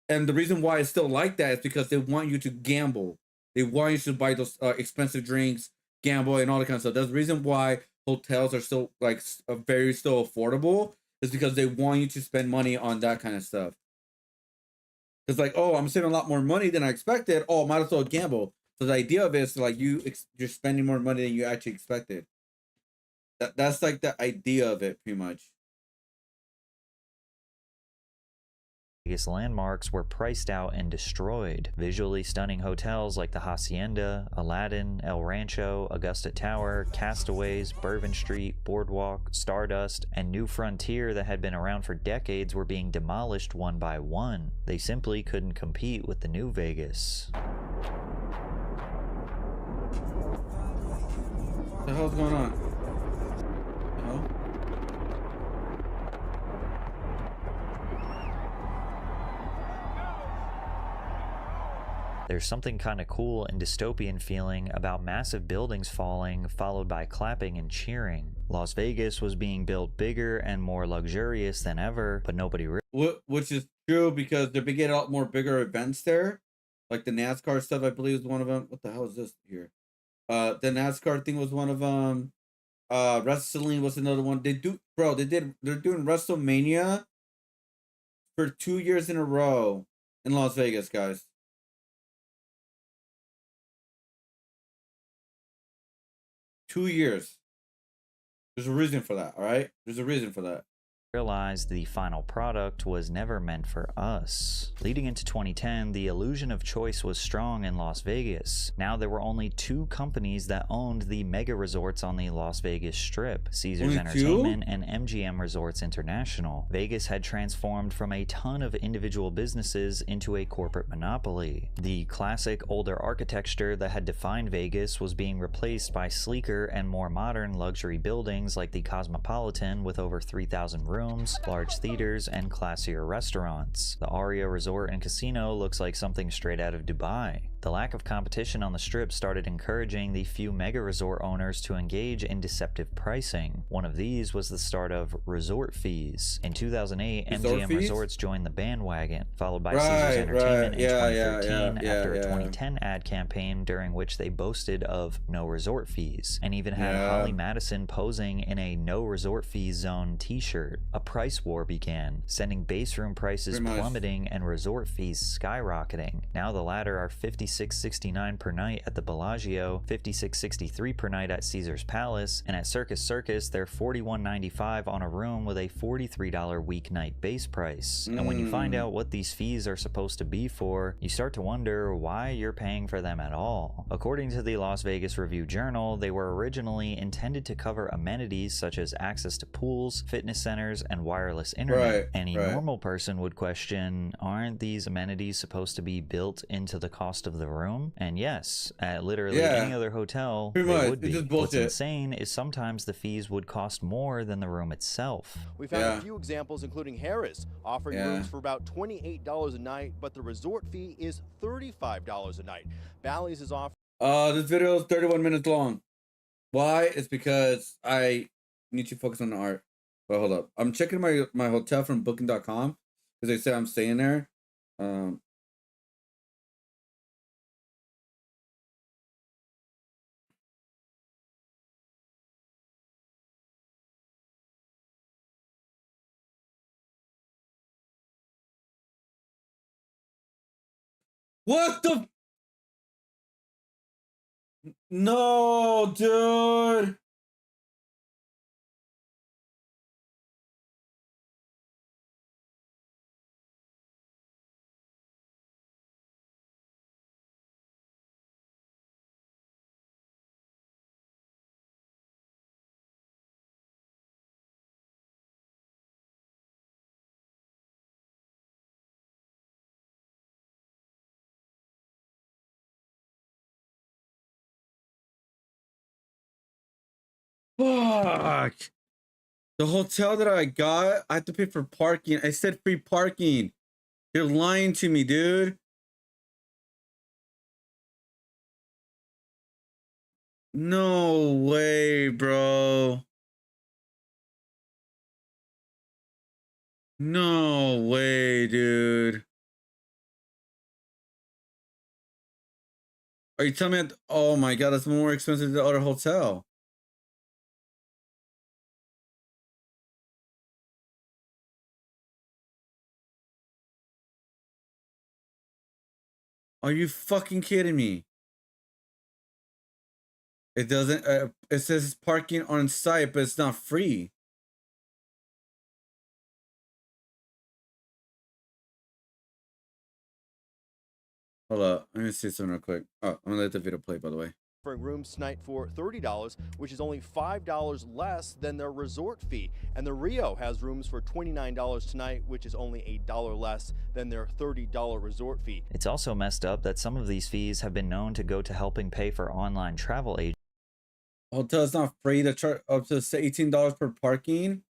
And the reason why it's still like that is because they want you to gamble. They want you to buy those expensive drinks, gamble, and all that kind of stuff. That's the reason why hotels are still like very still affordable, is because they want you to spend money on that kind of stuff. It's like, oh, I'm saving a lot more money than I expected. Oh, might as well gamble. So the idea of it is like you're spending more money than you actually expected. That's like the idea of it, pretty much. Vegas landmarks were priced out and destroyed. Visually stunning hotels like the Hacienda, Aladdin, El Rancho, Augusta Tower, Castaways, Bourbon Street, Boardwalk, Stardust, and New Frontier that had been around for decades were being demolished one by one. They simply couldn't compete with the new Vegas. What the hell's going on? There's something kind of cool and dystopian feeling about massive buildings falling, followed by clapping and cheering. Las Vegas was being built bigger and more luxurious than ever, but nobody really. Which is true, because they're getting a lot more bigger events there. Like the NASCAR stuff, I believe, is one of them. What the hell is this here? The NASCAR thing was one of them. Wrestling was another one. They're doing WrestleMania for 2 years in a row in Las Vegas, guys. Two years. There's a reason for that, all right? There's a reason for that. Realized the final product was never meant for us. Leading into 2010, the illusion of choice was strong in Las Vegas. Now there were only 2 companies that owned the mega resorts on the Las Vegas Strip, Caesars Entertainment and MGM Resorts International. Vegas had transformed from a ton of individual businesses into a corporate monopoly. The classic older architecture that had defined Vegas was being replaced by sleeker and more modern luxury buildings like the Cosmopolitan with over 3,000 rooms, large theaters, and classier restaurants. The Aria Resort and Casino looks like something straight out of Dubai. The lack of competition on the Strip started encouraging the few mega resort owners to engage in deceptive pricing. One of these was the start of resort fees. In 2008, MGM Resorts joined the bandwagon, followed by Caesars Entertainment in 2013 after a 2010 ad campaign during which they boasted of no resort fees, and even had Holly Madison posing in a no resort fees zone t-shirt. A price war began, sending base room prices plummeting and resort fees skyrocketing. Now the latter are $56.69 per night at the Bellagio, $56.63 per night at Caesars Palace, and at Circus Circus they're $41.95 on a room with a $43 weeknight base price. And when you find out what these fees are supposed to be for, you start to wonder why you're paying for them at all. According to the Las Vegas Review-Journal, they were originally intended to cover amenities such as access to pools, fitness centers, and wireless internet. Any normal person would question, aren't these amenities supposed to be built into the cost of the room? And yes, at literally any other hotel, they would be. What's insane is sometimes the fees would cost more than the room itself. We found a few examples, including Harris, offering rooms for about $28 a night, but the resort fee is $35 a night. Bally's is offering... This video is 31 minutes long. Why? It's because I need to focus on the art. But hold up. I'm checking my hotel from booking.com because they say I'm staying there. What the? No, dude. Fuck. The hotel that I got, I have to pay for parking. I said free parking. You're lying to me, dude. No way, bro. No way, dude. Are you telling me oh my god, that's more expensive than the other hotel? Are you fucking kidding me? It doesn't, it says it's parking on site, but it's not free. Hold up, let me see something real quick. Oh, I'm gonna let the video play, by the way. Rooms tonight for $30, which is only $5 less than their resort fee. And the Rio has rooms for $29 tonight, which is only $1 less than their $30 resort fee. It's also messed up that some of these fees have been known to go to helping pay for online travel agents. Hotel's not free to charge up to $18 per parking.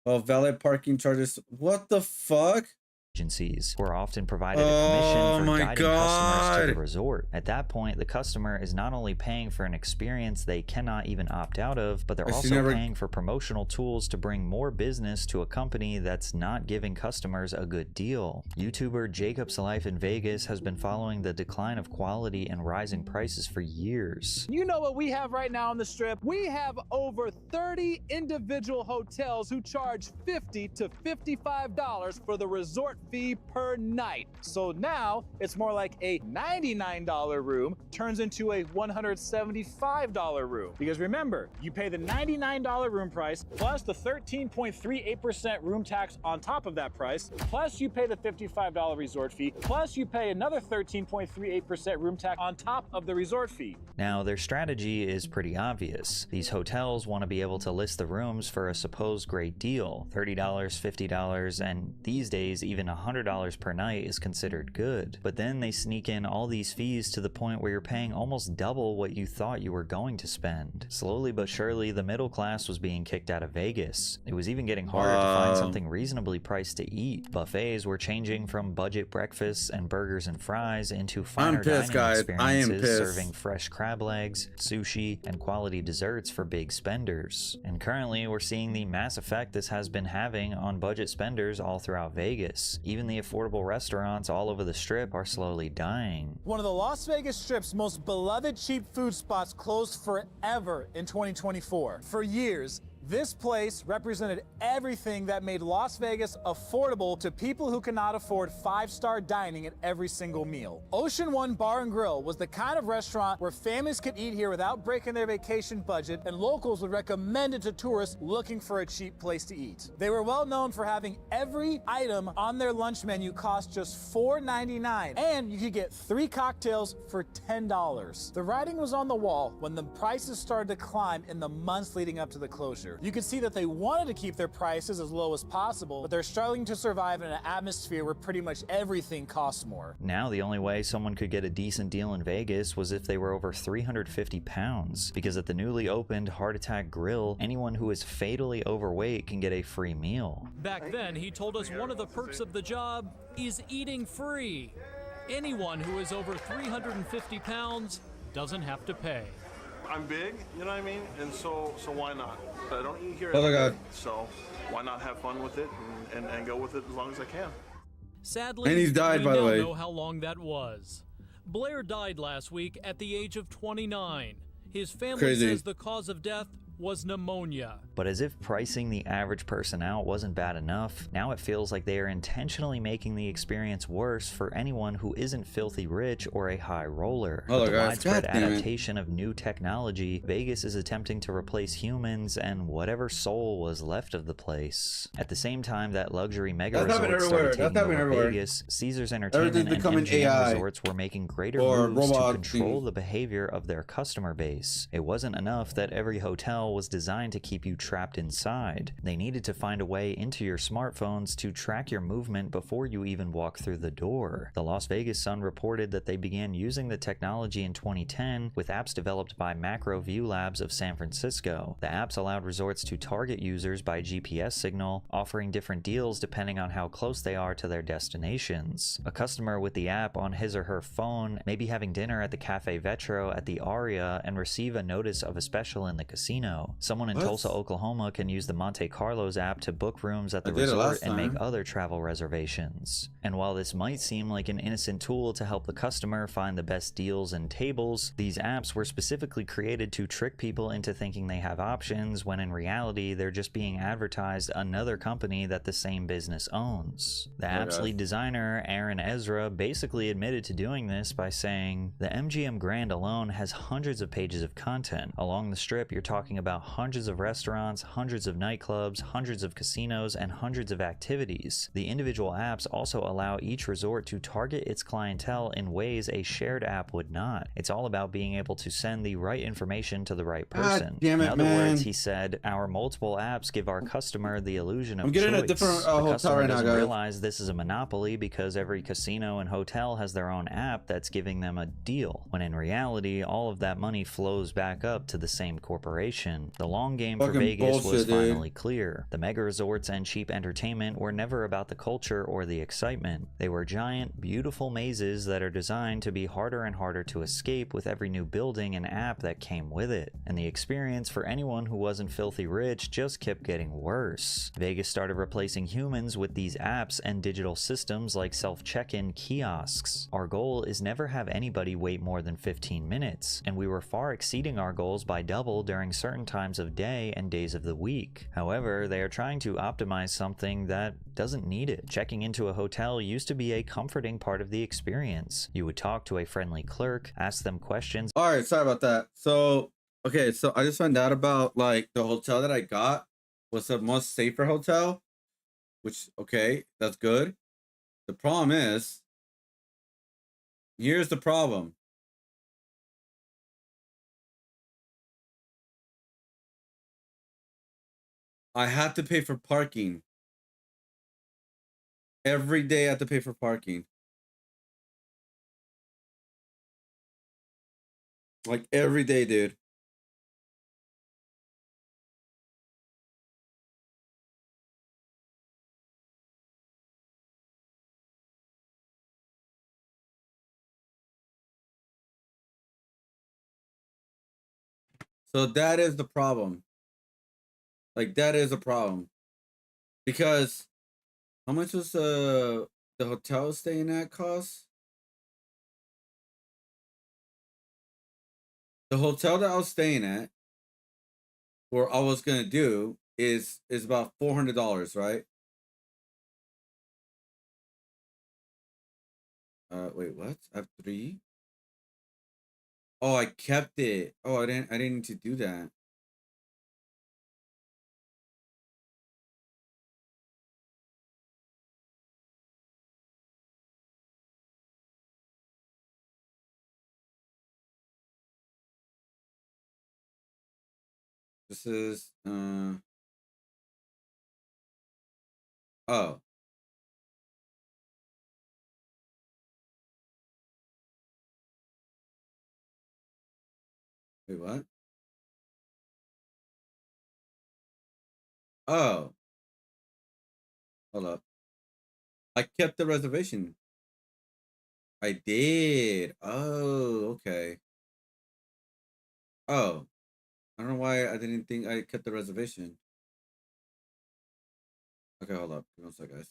Well, valet parking charges. What the fuck? Agencies who are often provided a commission for guiding customers to the resort. At that point, the customer is not only paying for an experience they cannot even opt out of, but they're also paying for promotional tools to bring more business to a company that's not giving customers a good deal. YouTuber Jacob's Life in Vegas has been following the decline of quality and rising prices for years. You know what we have right now on the Strip? We have over 30 individual hotels who charge $50 to $55 for the resort fee per night. So now it's more like a $99 room turns into a $175 room. Because remember, you pay the $99 room price plus the 13.38% room tax on top of that price, plus you pay the $55 resort fee, plus you pay another 13.38% room tax on top of the resort fee. Now, their strategy is pretty obvious. These hotels want to be able to list the rooms for a supposed great deal, $30, $50, and these days even $100 per night is considered good. But then they sneak in all these fees to the point where you're paying almost double what you thought you were going to spend. Slowly but surely, the middle class was being kicked out of Vegas. It was even getting harder to find something reasonably priced to eat. Buffets were changing from budget breakfasts and burgers and fries into finer dining experiences, serving fresh crab legs, sushi, and quality desserts for big spenders. And currently, we're seeing the mass effect this has been having on budget spenders all throughout Vegas. Even the affordable restaurants all over the Strip are slowly dying. One of the Las Vegas Strip's most beloved cheap food spots closed forever in 2024. For years, this place represented everything that made Las Vegas affordable to people who cannot afford five-star dining at every single meal. Ocean One Bar and Grill was the kind of restaurant where families could eat here without breaking their vacation budget, and locals would recommend it to tourists looking for a cheap place to eat. They were well known for having every item on their lunch menu cost just $4.99, and you could get 3 cocktails for $10. The writing was on the wall when the prices started to climb in the months leading up to the closure. You could see that they wanted to keep their prices as low as possible, but they're struggling to survive in an atmosphere where pretty much everything costs more. Now the only way someone could get a decent deal in Vegas was if they were over 350 pounds, because at the newly opened Heart Attack Grill, anyone who is fatally overweight can get a free meal. Back then, he told us one of the perks of the job is eating free. Anyone who is over 350 pounds doesn't have to pay. I'm big, you know what I mean? And so why not? But I don't eat here Oh my every God. day, so why not have fun with it and go with it as long as I can? Sadly, And he's died, we by the now way. know how long that was. Blair died last week at the age of 29. His family Crazy. says the cause of death was pneumonia. But as if pricing the average person out wasn't bad enough, now it feels like they are intentionally making the experience worse for anyone who isn't filthy rich or a high roller. Oh, With the guys, widespread God damn it. adaptation of new technology, Vegas is attempting to replace humans and whatever soul was left of the place. At the same time that luxury mega That's happening resorts everywhere. started That's taking happening over everywhere. Vegas, Caesars Entertainment Everything's and becoming MGM AI resorts were making greater or moves to robot control thingy. the behavior of their customer base. It wasn't enough that every hotel was designed to keep you trapped inside. They needed to find a way into your smartphones to track your movement before you even walk through the door. The Las Vegas Sun reported that they began using the technology in 2010 with apps developed by Macro View Labs of San Francisco. The apps allowed resorts to target users by GPS signal, offering different deals depending on how close they are to their destinations. A customer with the app on his or her phone may be having dinner at the Cafe Vetro at the Aria and receive a notice of a special in the casino. Someone in Tulsa, Oklahoma can use the Monte Carlos app to book rooms at the resort and make other travel reservations. And while this might seem like an innocent tool to help the customer find the best deals and tables, these apps were specifically created to trick people into thinking they have options when in reality they're just being advertised another company that the same business owns. The app's lead designer, Aaron Ezra, basically admitted to doing this by saying, "The MGM Grand alone has hundreds of pages of content. Along the Strip, you're talking about hundreds of restaurants, hundreds of nightclubs, hundreds of casinos, and hundreds of activities. The individual apps also allow each resort to target its clientele in ways a shared app would not. It's all about being able to send the right information to the right person." Damn it, in other man. words, he said, "Our multiple apps give our customer the illusion of I'm getting choice. a different The hotel customer right now, doesn't guys. realize this is a monopoly because every casino and hotel has their own app that's giving them a deal, when in reality, all of that money flows back up to the same corporation. The long game for Fucking Vegas was bullshit, dude. finally clear. The mega resorts and cheap entertainment were never about the culture or the excitement. They were giant, beautiful mazes that are designed to be harder and harder to escape with every new building and app that came with it. And the experience for anyone who wasn't filthy rich just kept getting worse. Vegas started replacing humans with these apps and digital systems like self-check-in kiosks. Our goal is never have anybody wait more than 15 minutes, and we were far exceeding our goals by double during certain times of day and days of the week. However, they are trying to optimize something that doesn't need it. Checking into a hotel used to be a comforting part of the experience. You would talk to a friendly clerk, ask them questions. All right, sorry about that. So, okay, so I just found out about like the hotel that I got was a much safer hotel, which, okay, that's good. The problem is, here's the problem. I have to pay for parking. Every day I have to pay for parking. Like every day, dude. So that is the problem. Like that is a problem. Because how much was the hotel staying at cost? The hotel that I was staying at, where I was gonna do, is about $400, right? Wait, what? I have 3. Oh, I kept it. Oh, I didn't need to do that. This is oh. Wait, what? Oh. Hold up. I kept the reservation. I did. Oh, okay. Oh. I don't know why I didn't think I kept the reservation. Okay, hold up. Give me one sec, guys.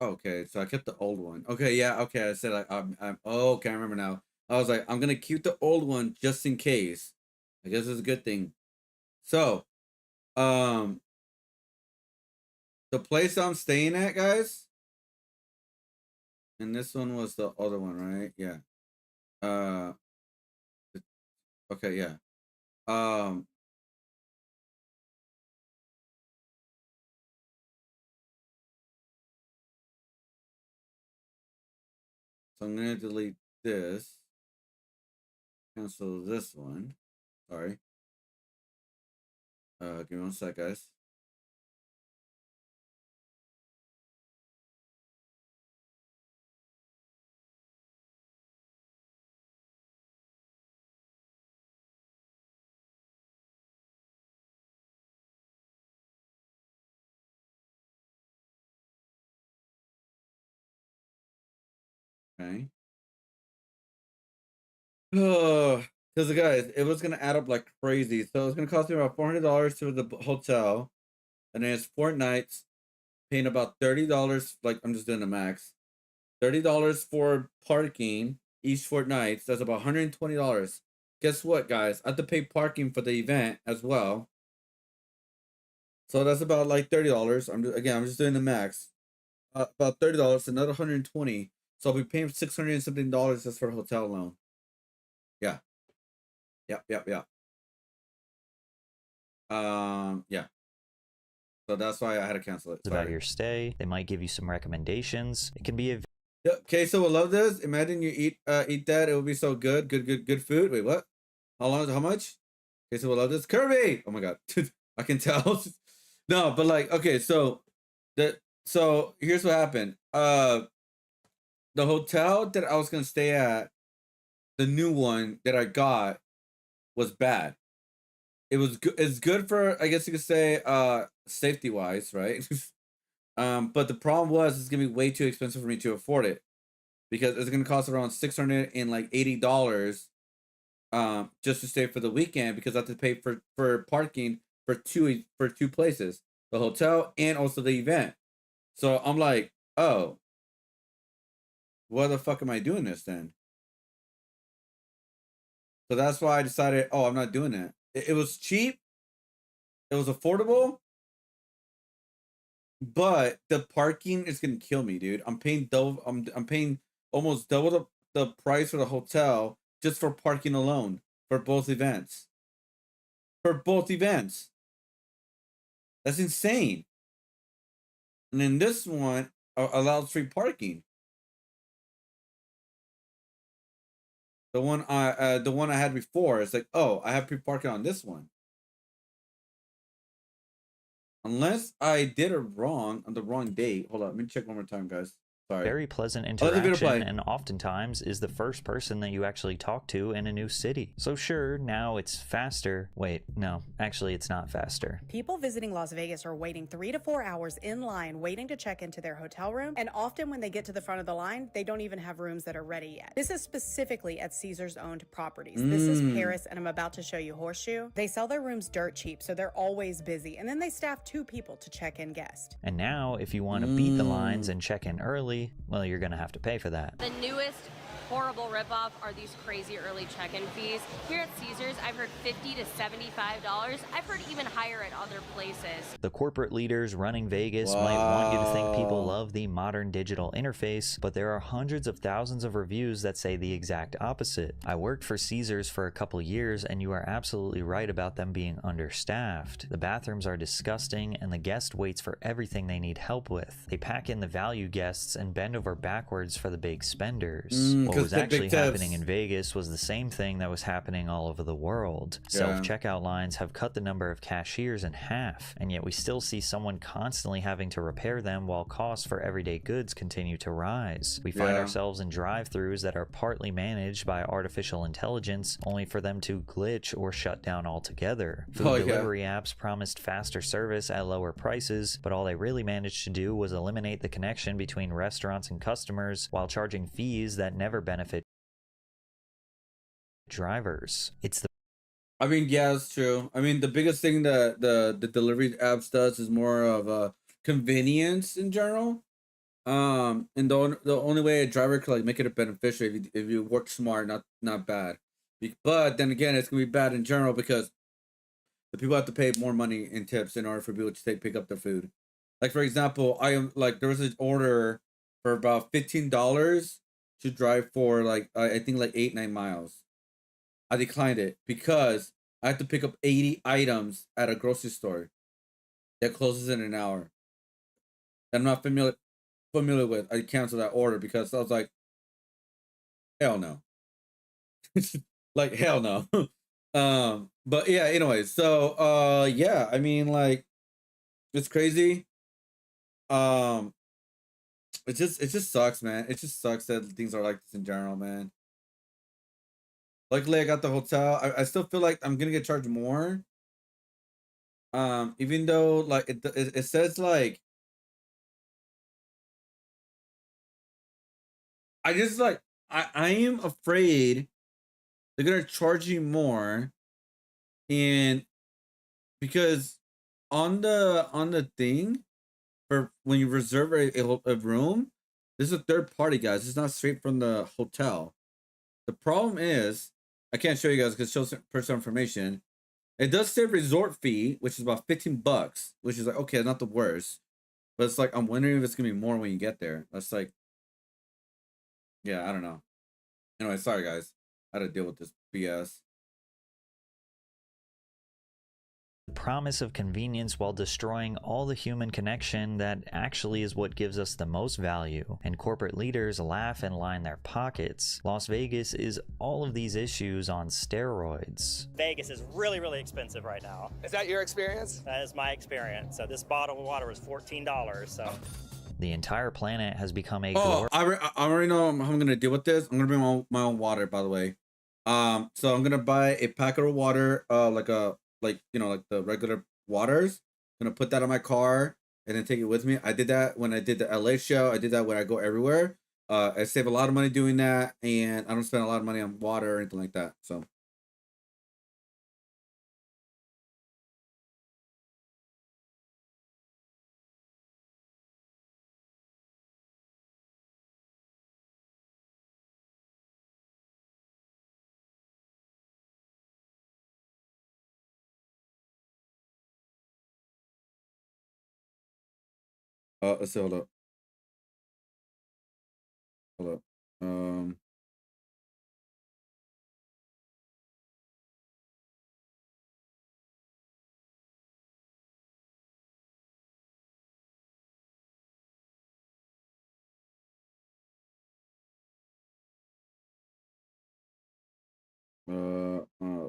Okay, so I kept the old one. Okay, yeah, okay. I said I'm oh, okay, I remember now. I was like, I'm gonna keep the old one just in case. I guess it's a good thing. So, um, the place I'm staying at, guys, and this one was the other one, right? Yeah. Uh, okay, yeah. Um, so I'm gonna delete this. Cancel this one. Sorry. Give me one sec, guys. Okay. Oh, because guys, it was gonna add up like crazy. So it's gonna cost me about $400 to the hotel, and then it's 4 nights, paying about $30. Like I'm just doing the max. $30 for parking each 4 nights. That's about $120. Guess what, guys? I have to pay parking for the event as well. So that's about like $30. I'm just doing the max. About $30, another 120. So I'll be paying $600 and something just for the hotel alone. Yeah. Yep. Yeah. So that's why I had to cancel it. About your stay. They might give you some recommendations. It can be a Queso will love this. Imagine you eat that. It will be so good. Good food. Wait, what? How much? Queso will love this. Kirby! Oh my god. I can tell. No, but like, okay, so here's what happened. The hotel that I was gonna stay at, the new one that I got, was bad. It's good for, I guess you could say, safety wise, right? But the problem was it's gonna be way too expensive for me to afford it, because it's gonna cost around $680, just to stay for the weekend, because I have to pay for parking for two places, the hotel and also the event. So I'm like, oh, why the fuck am I doing this then? So that's why I decided, oh, I'm not doing that. It was cheap, it was affordable, but the parking is gonna kill me, dude. I'm paying double. I'm paying almost double the price for the hotel just for parking alone for both events. For both events, that's insane. And then this one allows free parking. The one I had before, it's like, oh, I have free parking on this one. Unless I did it wrong on the wrong date. Hold on, let me check one more time, guys. Sorry. Very pleasant I'll let the video interaction, play. and oftentimes is the first person that you actually talk to in a new city. So sure, now it's faster. Wait, no, actually it's not faster. People visiting Las Vegas are waiting 3 to 4 hours in line waiting to check into their hotel room, and often when they get to the front of the line, they don't even have rooms that are ready yet. This is specifically at Caesars owned properties. This is Paris, and I'm about to show you Horseshoe. They sell their rooms dirt cheap, so they're always busy, and then they staff 2 people to check in guests. And now, if you want to beat the lines and check in early, well, you're gonna have to pay for that. The newest horrible ripoff are these crazy early check-in fees. Here at Caesars, I've heard $50 to $75. I've heard even higher at other places. The corporate leaders running Vegas might want you to think people love the modern digital interface, but there are hundreds of thousands of reviews that say the exact opposite. I worked for Caesars for a couple years, and you are absolutely right about them being understaffed. The bathrooms are disgusting, and the guest waits for everything they need help with. They pack in the value guests and bend over backwards for the big spenders. What was actually happening in Vegas was the same thing that was happening all over the world. Self-checkout lines have cut the number of cashiers in half, and yet we still see someone constantly having to repair them while costs for everyday goods continue to rise. We find ourselves in drive-thrus that are partly managed by artificial intelligence, only for them to glitch or shut down altogether. Food delivery apps promised faster service at lower prices, but all they really managed to do was eliminate the connection between restaurants and customers while charging fees that never benefit drivers. It's the I mean, yeah, it's true. I mean, the biggest thing that the delivery apps does is more of a convenience in general. And the only way a driver could like make it a beneficial if you work smart, not bad. But then again, it's gonna be bad in general because the people have to pay more money in tips in order for people to pick up their food. Like for example, I am like there was an order for about $15 to drive for like I think like 8-9 miles. I declined it because I have to pick up 80 items at a grocery store that closes in an hour. That I'm not familiar with. I canceled that order because I was like, hell no. Like hell no. But yeah, anyway, so yeah, I mean like it's crazy. It just sucks, man. It just sucks that things are like this in general, man. Luckily, I got the hotel. I still feel like I'm gonna get charged more. Even though like it says like I just like I am afraid they're gonna charge you more, and because on the thing for when you reserve a room, this is a third party, guys. It's not straight from the hotel. The problem is I can't show you guys because it shows personal information. It does say resort fee, which is about $15, which is like okay, not the worst. But it's like I'm wondering if it's gonna be more when you get there. That's like, yeah, I don't know. Anyway, sorry guys, I had to deal with this BS. promise of convenience while destroying all the human connection that actually is what gives us the most value, and corporate leaders laugh and line their pockets. Las Vegas is all of these issues on steroids. Vegas is really, really expensive right now. Is that your experience? That is my experience. So this bottle of water was $14, so... The entire planet has become a I already know how I'm gonna deal with this. I'm gonna bring my own water, by the way. So I'm gonna buy a packet of water, like the regular waters. I'm gonna put that in my car and then take it with me. I did that when I did the LA show. I did that when I go everywhere. I save a lot of money doing that, and I don't spend a lot of money on water or anything like that. So. Let's see, hold up. Hold up.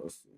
Let's see.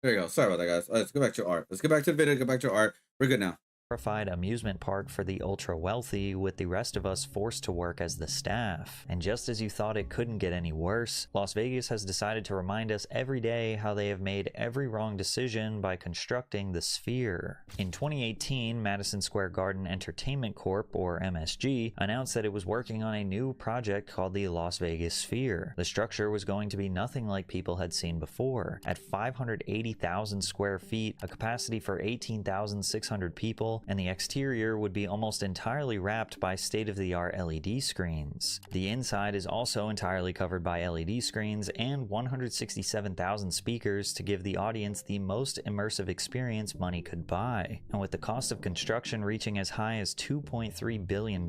There you go. Sorry about that, guys. Let's go back to art. Let's get back to the video. Go back to art. We're good now. Amusement park for the ultra wealthy, with the rest of us forced to work as the staff. And just as you thought it couldn't get any worse, Las Vegas has decided to remind us every day how they have made every wrong decision by constructing the Sphere. In 2018, Madison Square Garden Entertainment Corp, or MSG, announced that it was working on a new project called the Las Vegas Sphere. The structure was going to be nothing like people had seen before. At 580,000 square feet, a capacity for 18,600 people, and the exterior would be almost entirely wrapped by state-of-the-art LED screens. The inside is also entirely covered by LED screens and 167,000 speakers to give the audience the most immersive experience money could buy. And with the cost of construction reaching as high as $2.3 billion,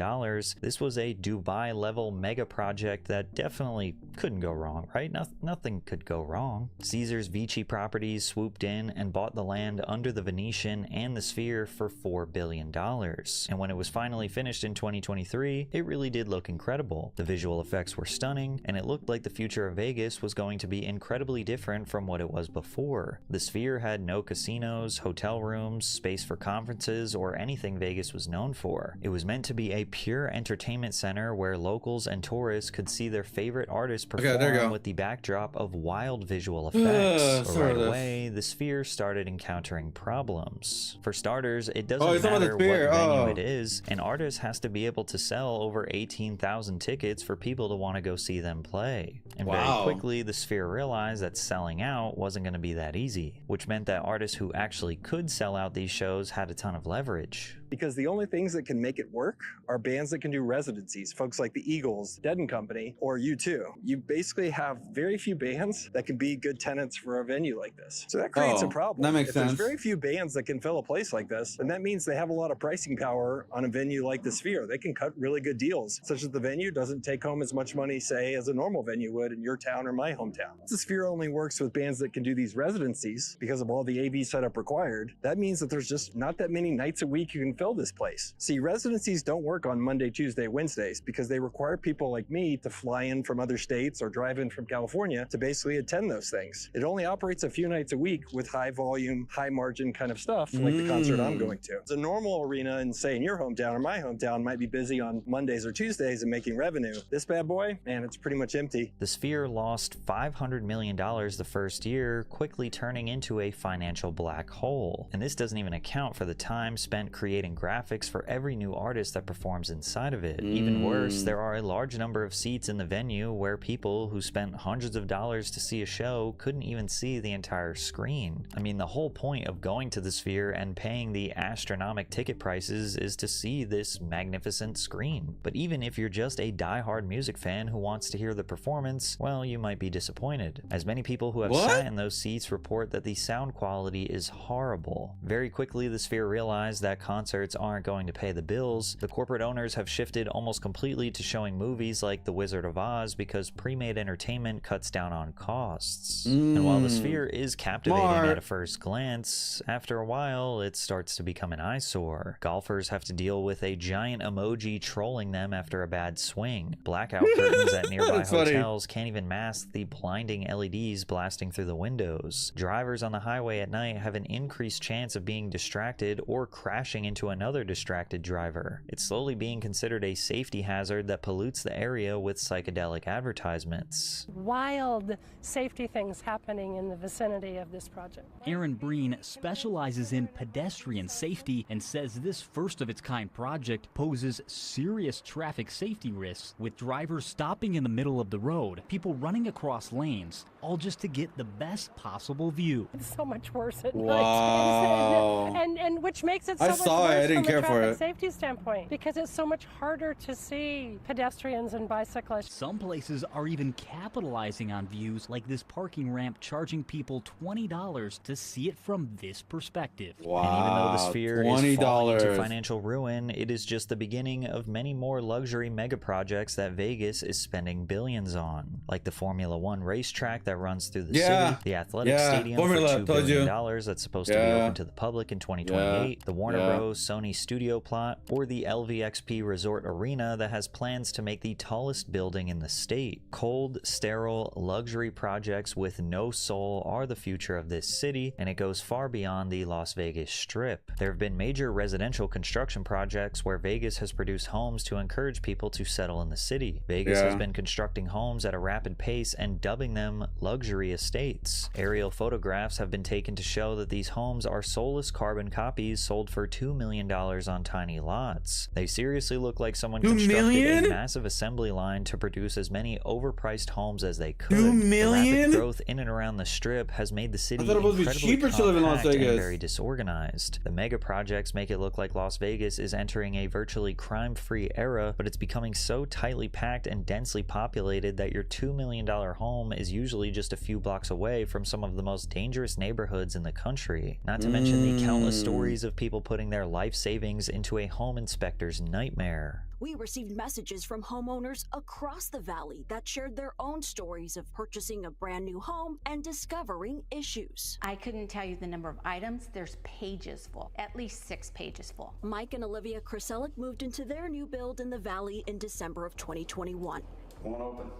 this was a Dubai-level mega project that definitely couldn't go wrong, right? Nothing could go wrong. Caesars Vici Properties swooped in and bought the land under the Venetian and the Sphere for $4 billion. And when it was finally finished in 2023, it really did look incredible. The visual effects were stunning, and it looked like the future of Vegas was going to be incredibly different from what it was before. The Sphere had no casinos, hotel rooms, space for conferences, or anything Vegas was known for. It was meant to be a pure entertainment center where locals and tourists could see their favorite artists perform with the backdrop of wild visual effects. But right away, the Sphere started encountering problems. For starters, it doesn't matter what venue it is, an artist has to be able to sell over 18,000 tickets for people to want to go see them play. And very quickly, the Sphere realized that selling out wasn't going to be that easy, which meant that artists who actually could sell out these shows had a ton of leverage. Because the only things that can make it work are bands that can do residencies, folks like the Eagles, Dead & Company, or U2. You basically have very few bands that can be good tenants for a venue like this. So that creates a problem. That makes sense. There's very few bands that can fill a place like this, and that means they have a lot of pricing power on a venue like the Sphere. They can cut really good deals, such as the venue doesn't take home as much money, say, as a normal venue would in your town or my hometown. The Sphere only works with bands that can do these residencies because of all the AV setup required. That means that there's just not that many nights a week you can fill this place. See, residencies don't work on Monday, Tuesday, Wednesdays because they require people like me to fly in from other states or drive in from California to basically attend those things. It only operates a few nights a week with high volume, high margin kind of stuff like the concert I'm going to. The normal arena in, say, in your hometown or my hometown might be busy on Mondays or Tuesdays and making revenue. This bad boy, man, it's pretty much empty. The Sphere lost $500 million the first year, quickly turning into a financial black hole. And this doesn't even account for the time spent creating graphics for every new artist that performs inside of it. Even worse, there are a large number of seats in the venue where people who spent hundreds of dollars to see a show couldn't even see the entire screen. I mean, the whole point of going to the Sphere and paying the astronomical ticket prices is to see this magnificent screen. But even if you're just a die-hard music fan who wants to hear the performance, well, you might be disappointed, as many people who have sat in those seats report that the sound quality is horrible. Very quickly, the Sphere realized that concerts aren't going to pay the bills. The corporate owners have shifted almost completely to showing movies like The Wizard of Oz because pre-made entertainment cuts down on costs. And while the Sphere is captivating at a first glance, after a while it starts to become an eyesore. Golfers have to deal with a giant emoji trolling them after a bad swing. Blackout curtains at nearby hotels can't even mask the blinding LEDs blasting through the windows. Drivers on the highway at night have an increased chance of being distracted or crashing into another distracted driver. It's slowly being considered a safety hazard that pollutes the area with psychedelic advertisements. Wild safety things happening in the vicinity of this project. Aaron Breen specializes in pedestrian safety and says this first-of-its-kind project poses serious traffic safety risks, with drivers stopping in the middle of the road, people running across lanes, all just to get the best possible view. It's so much worse at night. And which makes it so much worse from a traffic safety standpoint, because it's so much harder to see pedestrians and bicyclists. Some places are even capitalizing on views like this parking ramp, charging people $20 to see it from this perspective. And even though the Sphere is falling into financial ruin, it is just the beginning of many more luxury mega projects that Vegas is spending billions on, like the Formula One racetrack that runs through the city, the athletic stadium for $2 billion that's supposed to be open to the public in 2028, the Warner Bros. Sony studio plot, or the LVXP Resort Arena that has plans to make the tallest building in the state. Cold, sterile, luxury projects with no soul are the future of this city, and it goes far beyond the Las Vegas Strip. There have been major residential construction projects where Vegas has produced homes to encourage people to settle in the city. Vegas has been constructing homes at a rapid pace and dubbing them luxury estates. Aerial photographs have been taken to show that these homes are soulless carbon copies sold for $2 million on tiny lots. They seriously look like someone constructed a massive assembly line to produce as many overpriced homes as they could. The rapid growth in and around the Strip has made the city incredibly compact and very disorganized. The mega projects make it look like Las Vegas is entering a virtually crime-free era, but it's becoming so tightly packed and densely populated that your $2 million home is usually just a few blocks away from some of the most dangerous neighborhoods in the country. Not to mention the countless stories of people putting their life savings into a home inspector's nightmare. We received messages from homeowners across the valley that shared their own stories of purchasing a brand new home and discovering issues. I couldn't tell you the number of items. There's pages full, at least 6 pages full. Mike and Olivia Kraselic moved into their new build in the valley in December of 2021. Won't open.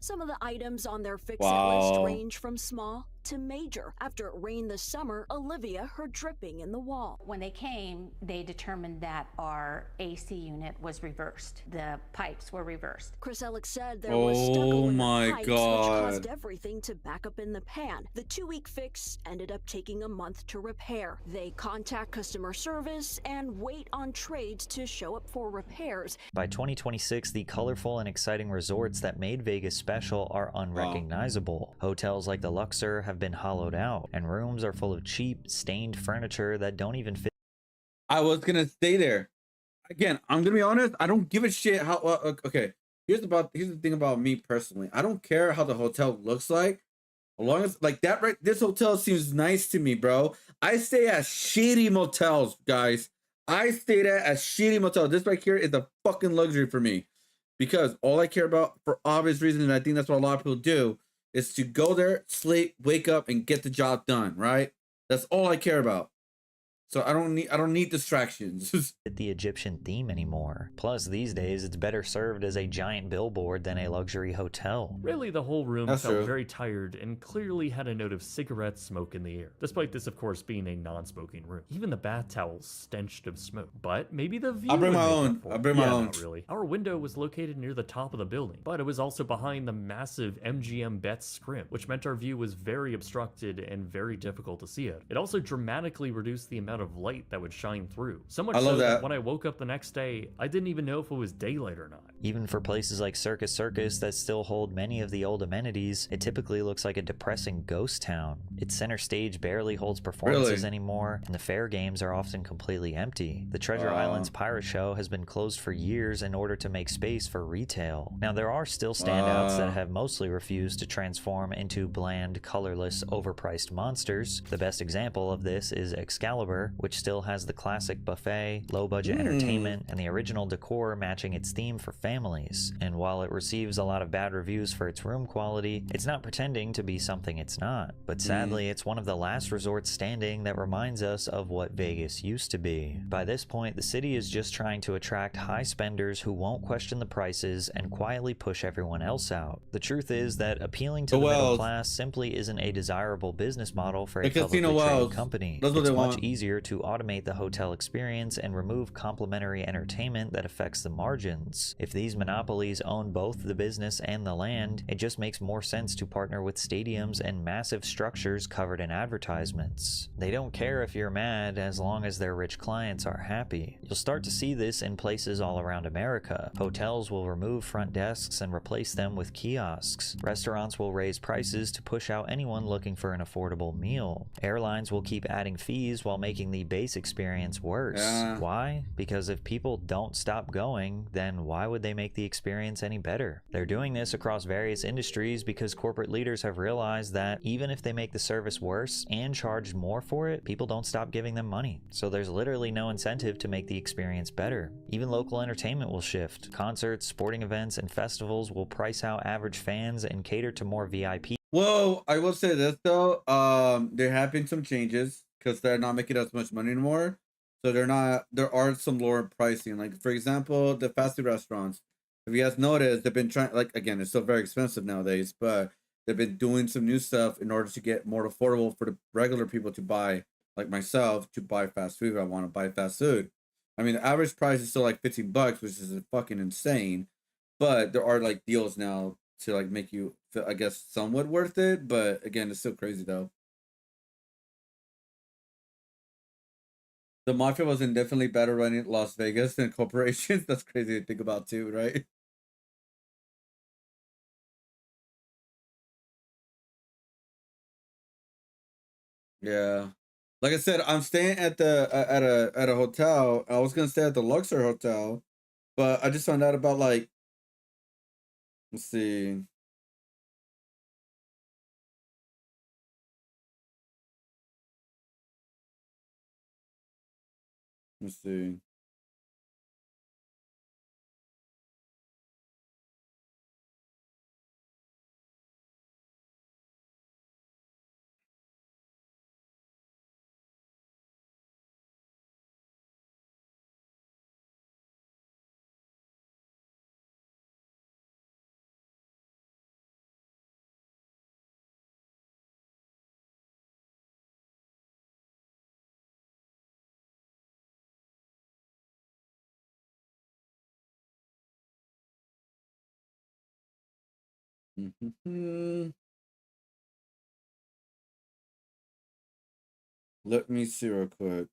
Some of the items on their fix-it list range from small to major. After it rained this summer, Olivia heard dripping in the wall. When they came, they determined that our AC unit was reversed. The pipes were reversed. Kraselic said there was stucco in the pipes, which caused everything to back up in the pan. The 2-week fix ended up taking a month to repair. They contact customer service and wait on trades to show up for repairs. By 2026, the colorful and exciting resorts that made Vegas special are unrecognizable. Hotels like the Luxor have been hollowed out, and rooms are full of cheap, stained furniture that don't even fit. I was gonna stay there. Again, I'm gonna be honest. I don't give a shit how. Okay, here's the thing about me personally. I don't care how the hotel looks like, as long as like that. Right, this hotel seems nice to me, bro. I stay at shitty motels, guys. I stayed at a shitty motel. This right here is a fucking luxury for me, because all I care about, for obvious reasons, and I think that's what a lot of people do, is to go there, sleep, wake up, and get the job done, right? That's all I care about. So I don't need distractions. The Egyptian theme anymore. Plus, these days, it's better served as a giant billboard than a luxury hotel. Really, the whole room felt very tired and clearly had a note of cigarette smoke in the air. Despite this, of course, being a non-smoking room. Even the bath towels stenched of smoke. But maybe the view. I'll bring my own. Not really. Our window was located near the top of the building, but it was also behind the massive MGM Betts scrim, which meant our view was very obstructed and very difficult to see it. It also dramatically reduced the amount of light that would shine through. So much so that when I woke up the next day, I didn't even know if it was daylight or not. Even for places like Circus Circus that still hold many of the old amenities, it typically looks like a depressing ghost town. Its center stage barely holds performances anymore, and the fair games are often completely empty. The Treasure Island's Pirate Show has been closed for years in order to make space for retail. Now, there are still standouts that have mostly refused to transform into bland, colorless, overpriced monsters. The best example of this is Excalibur, which still has the classic buffet, low-budget entertainment, and the original decor matching its theme for families. And while it receives a lot of bad reviews for its room quality, it's not pretending to be something it's not. But sadly, it's one of the last resorts standing that reminds us of what Vegas used to be. By this point, the city is just trying to attract high spenders who won't question the prices and quietly push everyone else out. The truth is that appealing to the middle class simply isn't a desirable business model for a publicly traded company. It's much easier to automate the hotel experience and remove complimentary entertainment that affects the margins. If these monopolies own both the business and the land, it just makes more sense to partner with stadiums and massive structures covered in advertisements. They don't care if you're mad as long as their rich clients are happy. You'll start to see this in places all around America. Hotels will remove front desks and replace them with kiosks. Restaurants will raise prices to push out anyone looking for an affordable meal. Airlines will keep adding fees while making the base experience worse. Why? Because if people don't stop going, then why would they make the experience any better? They're doing this across various industries because corporate leaders have realized that even if they make the service worse and charge more for it, people don't stop giving them money. So there's literally no incentive to make the experience better. Even local entertainment will shift. Concerts, sporting events, and festivals will price out average fans and cater to more VIP. Whoa, I will say this though, there have been some changes. because they're not making as much money anymore. So they're not. There are some lower pricing. Like for example, the fast food restaurants. If you guys noticed, they've been trying. Like again, it's still very expensive nowadays, but they've been doing some new stuff in order to get more affordable for the regular people to buy, like myself, to buy fast food. If I want to buy fast food. I mean, the average price is still like $15, which is fucking insane. But there are like deals now to like make you feel, I guess, somewhat worth it. But again, it's still crazy though. The mafia was indefinitely better running Las Vegas than corporations. That's crazy to think about too, right? Yeah. Like I said, I'm staying at the at a hotel. I was gonna stay at the Luxor Hotel, but I just found out about like, let's see. Let's see. Let me see real quick.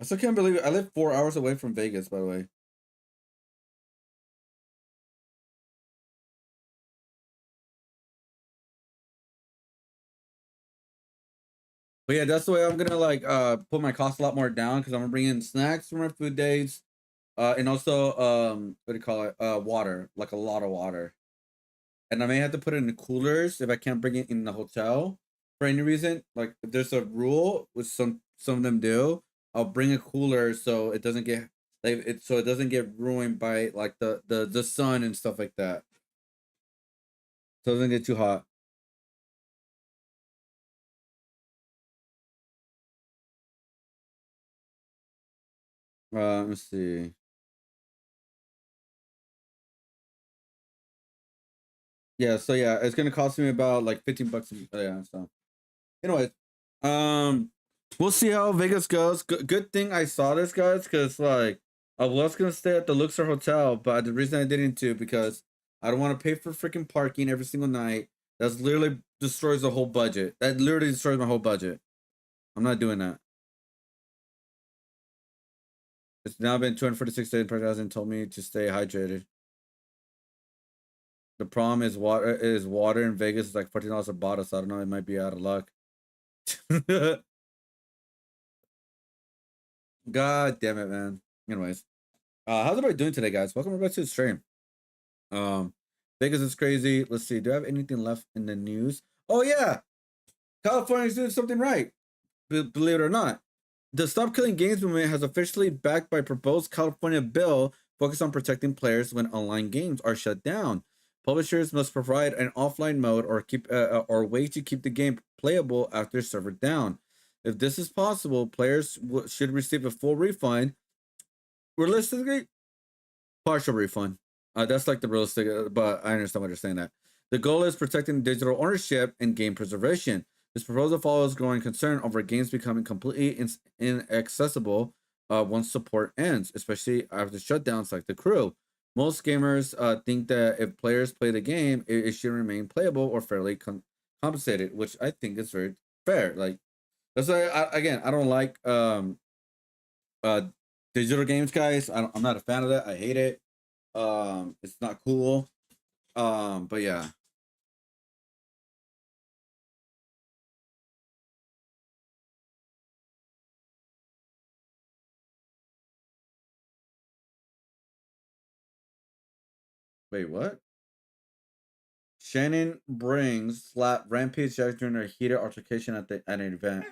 I still can't believe it. I live 4 hours away from Vegas, by the way. But yeah, that's the way I'm gonna like put my cost a lot more down because I'm gonna bring in snacks for my food days, and also what do you call it? Water, like a lot of water. And I may have to put it in the coolers if I can't bring it in the hotel for any reason. Like if there's a rule, which some of them do, I'll bring a cooler so it doesn't get like it so it doesn't get ruined by like the sun and stuff like that. So it doesn't get too hot. Let me see. Yeah, so yeah, it's gonna cost me about like $15. Yeah, so anyway, um, we'll see how Vegas goes. Good thing I saw this, guys, because like I was gonna stay at the Luxor Hotel, but the reason I didn't too because I don't want to pay for freaking parking every single night. That's literally destroys the whole budget. That literally destroys my whole budget. I'm not doing that. It's now been 246 days. Project hasn't told me to stay hydrated. The problem is water in Vegas is like $14 a bottle, so I don't know, it might be out of luck. God damn it, man. Anyways, how's everybody doing today, guys? Welcome back to the stream. Vegas is crazy. Let's see. Do I have anything left in the news? Oh yeah, California's doing something right. Believe it or not, the Stop Killing Games movement has officially backed by proposed California bill focused on protecting players when online games are shut down. Publishers must provide an offline mode or keep or way to keep the game playable after server down. If this is possible, players should receive a full refund. Realistically, partial refund. That's like the realistic, but I understand what you're saying. That the goal is protecting digital ownership and game preservation. This proposal follows growing concern over games becoming completely inaccessible once support ends, especially after shutdowns like The Crew. Most gamers think that if players play the game, it should remain playable or fairly compensated, which I think is very fair. Like that's why again, I don't like uh digital games, guys. I'm not a fan of that. I hate it. It's not cool. But yeah. Wait, what? Shannon brings slap Rampage Jack during a heated altercation at an event.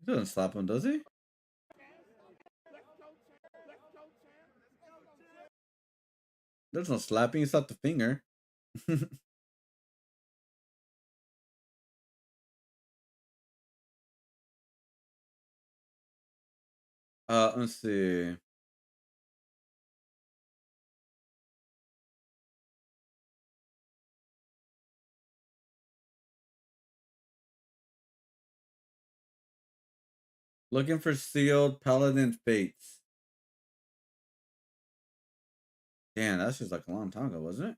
Doesn't slap him, does he? There's no slapping. It's not the finger. Let's see. Looking for sealed paladin fates. Damn, that's just like a long time ago, wasn't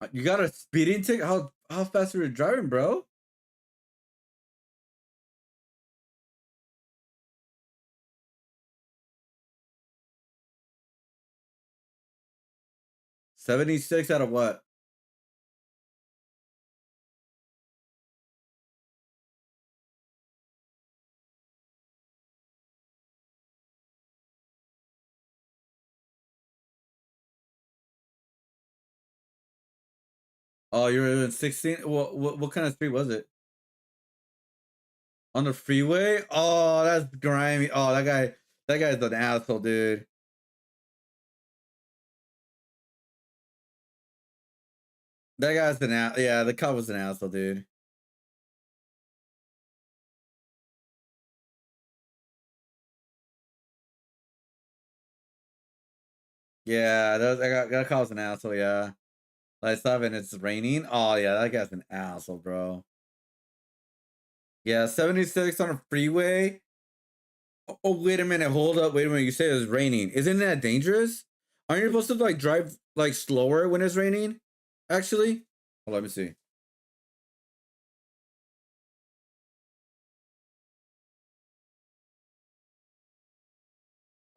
it? You got a speeding ticket? How fast are you driving, bro? $76 out of what? Oh, you were in 16. What kind of street was it? On the freeway? Oh, that's grimy. Oh, that guy's an asshole, dude. That guy's an ass. Yeah, the cop was an asshole, dude. Yeah, that cop was an asshole. Yeah, like 7. It's raining. Oh yeah, that guy's an asshole, bro. Yeah, 76 on a freeway. Oh, wait a minute. Hold up. Wait a minute. You say it's raining. Isn't that dangerous? Aren't you supposed to like drive like slower when it's raining? Actually, well, let me see.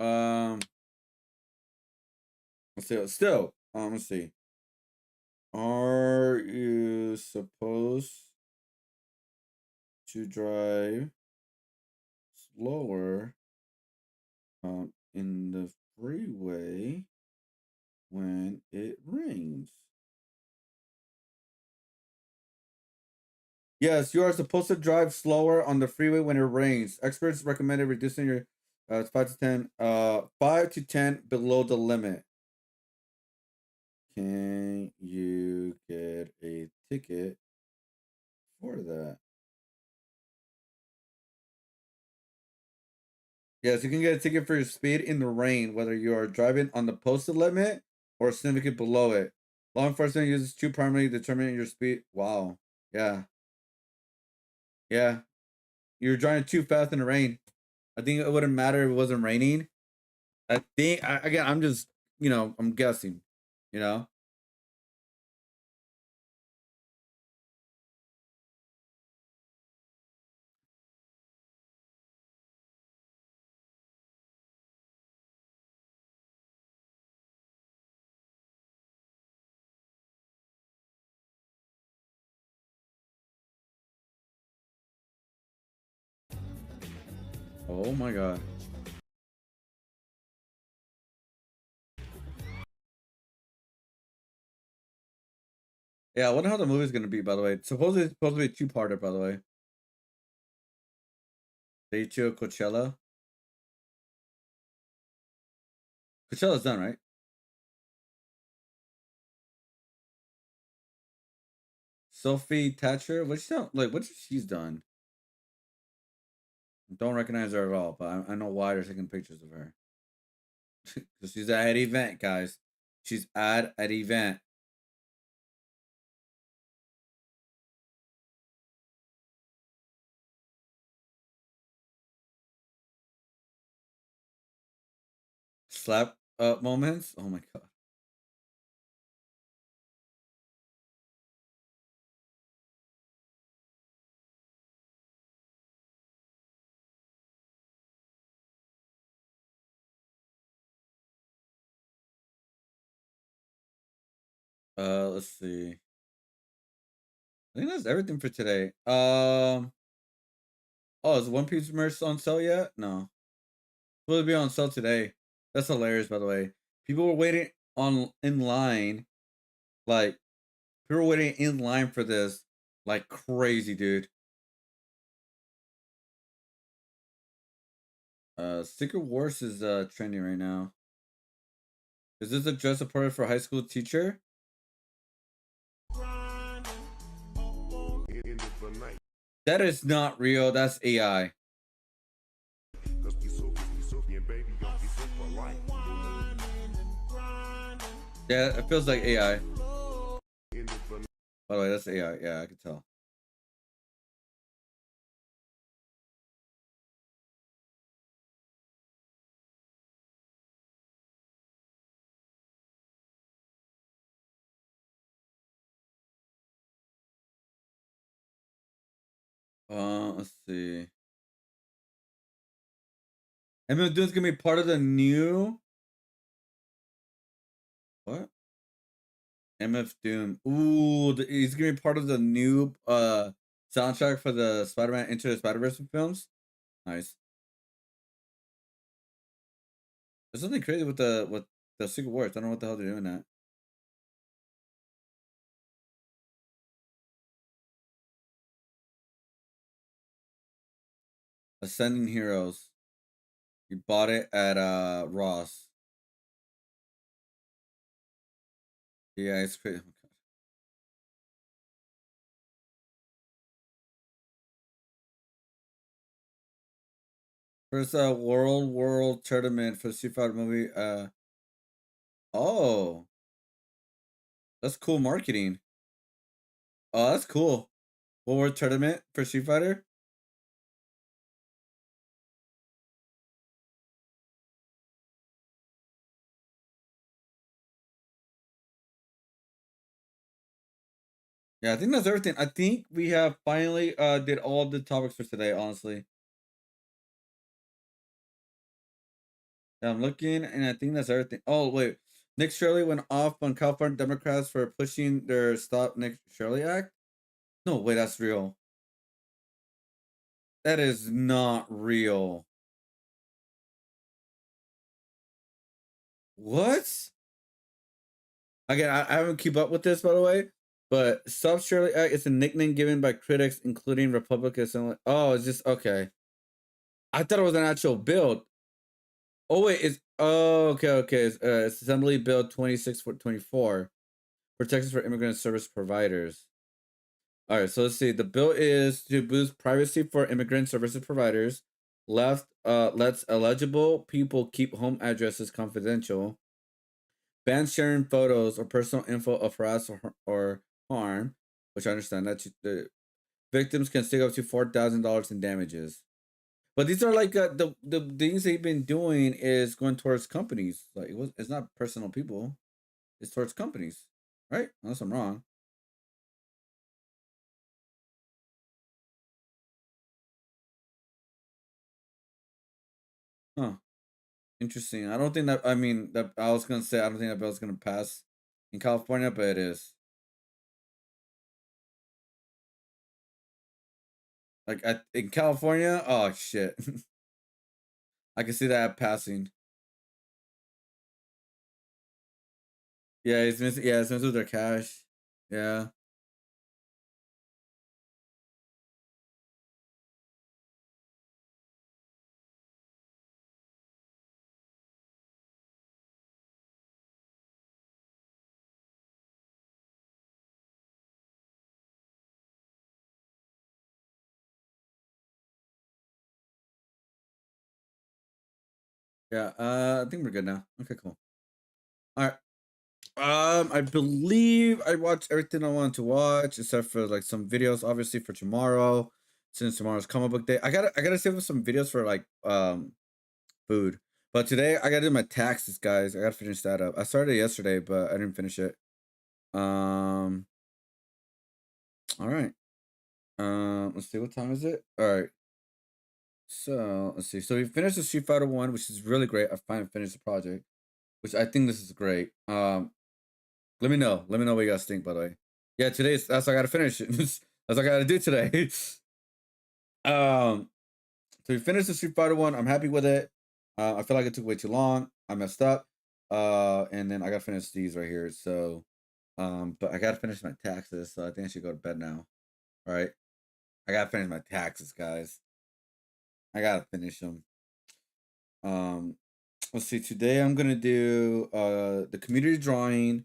Um, let's see. Still, let's see. Are you supposed to drive slower in the freeway when it rains? Yes, you are supposed to drive slower on the freeway when it rains. Experts recommended reducing your 5 to 10 below the limit. Can you get a ticket for that? Yes, you can get a ticket for your speed in the rain, whether you are driving on the posted limit or significantly below it. Law enforcement uses two primarily determining your speed. Wow. Yeah. Yeah. You're driving too fast in the rain. I think it wouldn't matter if it wasn't raining. I think, again, I'm just, I'm guessing, you know? Oh my God. Yeah, I wonder how the movie's gonna be, by the way. Supposedly it's supposed to be a two-parter, by the way. Day 2 of Coachella. Coachella's done, right? Sophie Thatcher. What's she done? Like, what's she's done? Don't recognize her at all, but I know why they're taking pictures of her. Because she's at an event, guys. She's at an event. Slap moments. Oh my God. Let's see. I think that's everything for today. Oh, is One Piece merch on sale yet? No. Will it be on sale today? That's hilarious, by the way. People were waiting in line, like People waiting in line for this like crazy, dude. Secret Wars is trending right now. Is this a dress appropriate for a high school teacher? That is not real. That's AI. Yeah, it feels like AI. By the way, that's AI. Yeah, I can tell. Let's see. MF Doom's gonna be part of the new what? MF Doom. Ooh, he's gonna be part of the new soundtrack for the Spider-Man Into the Spider-Verse films. Nice. There's something crazy with the Secret Wars. I don't know what the hell they're doing that. Ascending Heroes. You bought it at Ross. Yeah, it's crazy. First world tournament for the Street Fighter movie. Oh, that's cool marketing. Oh, that's cool. World tournament for Street Fighter. Yeah, I think that's everything. I think we have finally did all the topics for today, honestly. Yeah, I'm looking and I think that's everything. Oh wait. Nick Shirley went off on California Democrats for pushing their Stop Nick Shirley Act. No, wait, that's real. That is not real. What? Again, I haven't keep up with this, by the way. But Stop Shirley Act is a nickname given by critics, including Republicans. And oh, it's just okay. I thought it was an actual bill. Oh wait, it's okay. It's Assembly Bill 2624, protections for immigrant service providers. All right, so let's see. The bill is to boost privacy for immigrant services providers. Left lets eligible people keep home addresses confidential. Ban sharing photos or personal info of harass or harm, which I understand that the victims can stick up to $4,000 in damages. But these are like the things they've been doing is going towards companies. Like it's not personal people, it's towards companies, right? Unless I'm wrong. Huh. Interesting. I don't think that. I mean, that I was gonna say I don't think that bill's gonna pass in California, but it is. Like in California, oh shit. I can see that passing. Yeah, it's missing. Yeah, it's missing with their cash. Yeah. Yeah. I think we're good now. Okay, cool. All right. I believe I watched everything I wanted to watch, except for like some videos, obviously for tomorrow, since tomorrow's comic book day. I gotta save up some videos for like food. But today I gotta do my taxes, guys. I gotta finish that up. I started yesterday, but I didn't finish it. All right. Let's see, what time is it? All right. So let's see. So we finished the Street Fighter 1, which is really great. I finally finished the project, which I think this is great. Let me know. Let me know what you guys think, by the way. Yeah, that's what I gotta finish. That's what I gotta do today. So we finished the Street Fighter 1. I'm happy with it. I feel like it took way too long. I messed up. And then I gotta finish these right here. So But I gotta finish my taxes, so I think I should go to bed now. All right, I gotta finish my taxes, guys. I gotta finish them. Let's see. Today I'm gonna do the community drawing,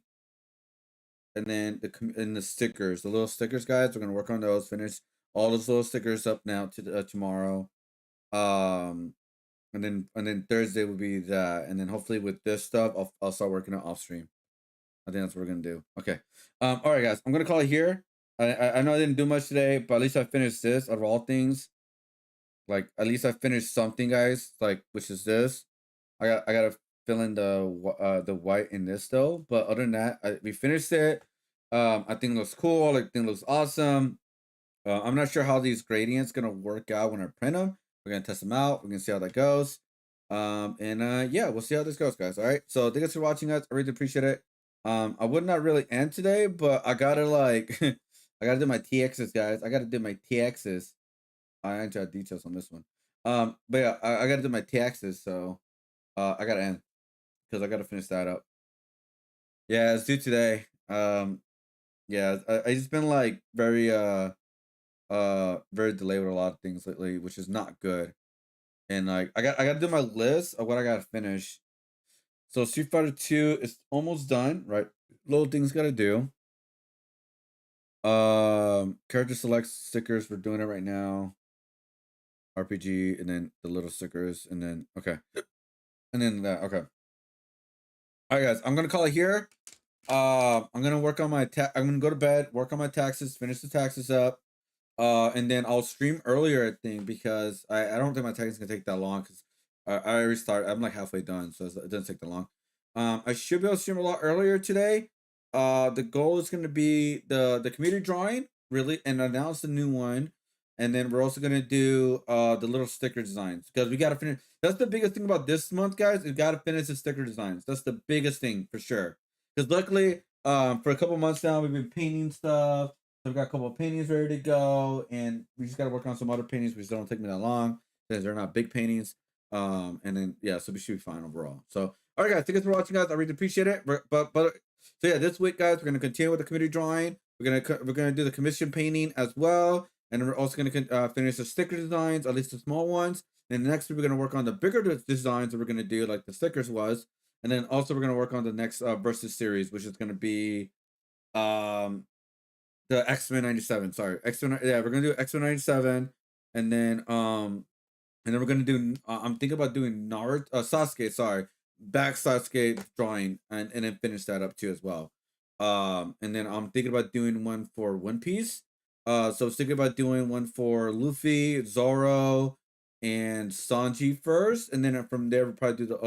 and then the stickers, the little stickers, guys. We're gonna work on those. Finish all those little stickers up now to tomorrow. Um, and then Thursday will be that, and then hopefully with this stuff, I'll start working on off stream. I think that's what we're gonna do. Okay. All right, guys. I'm gonna call it here. I know I didn't do much today, but at least I finished this. Out of all things, like at least I finished something, guys. Like which is this. I gotta fill in the white in this though. But other than that, we finished it. I think it looks cool. I think it looks awesome. I'm not sure how these gradients gonna work out when I print them. We're gonna test them out. We're gonna see how that goes. Yeah, we'll see how this goes, guys. All right. So thank you for watching, guys. I really appreciate it. I would not really end today, but I gotta like, I gotta do my TXs, guys. I gotta do my TXs. I need to have details on this one. But yeah, I gotta do my TXs, so I gotta end because I gotta finish that up. Yeah, it's due today. Yeah, I just been like very delayed with a lot of things lately, which is not good. And like I gotta do my list of what I gotta finish. So Street Fighter 2 is almost done, right? Little things gotta do. Character select stickers, we're doing it right now. RPG, and then the little stickers, and then okay. And then that, okay. All right, guys, I'm gonna call it here. I'm gonna work on my I'm gonna go to bed, work on my taxes, finish the taxes up. And then I'll stream earlier, I think, because I don't think my taxes gonna take that long because I already started. I'm like halfway done, so it doesn't take that long. I should be able to stream a lot earlier today. The goal is gonna be the community drawing, really, and announce the new one. And then we're also gonna do the little sticker designs because we gotta finish. That's the biggest thing about this month, guys. We gotta finish the sticker designs. That's the biggest thing for sure. Because luckily, for a couple months now, we've been painting stuff. So we've got a couple of paintings ready to go, and we just gotta work on some other paintings, which don't take me that long because they're not big paintings. And then yeah, so we should be fine overall. So all right, guys, thank you for watching, guys. I really appreciate it. But so yeah, this week, guys, we're gonna continue with the community drawing. We're gonna do the commission painting as well. And we're also going to finish the sticker designs, at least the small ones. And next week, we're going to work on the bigger designs that we're going to do, like the stickers was. And then also we're going to work on the next Versus series, which is going to be the X-Men 97. Sorry, X-Men. Yeah, we're going to do X-Men 97. And then we're going to do, I'm thinking about doing Naruto, Sasuke, sorry, back Sasuke drawing and then finish that up too as well. And then I'm thinking about doing one for One Piece. So I was thinking about doing one for Luffy, Zoro, and Sanji first, and then from there we'll probably do the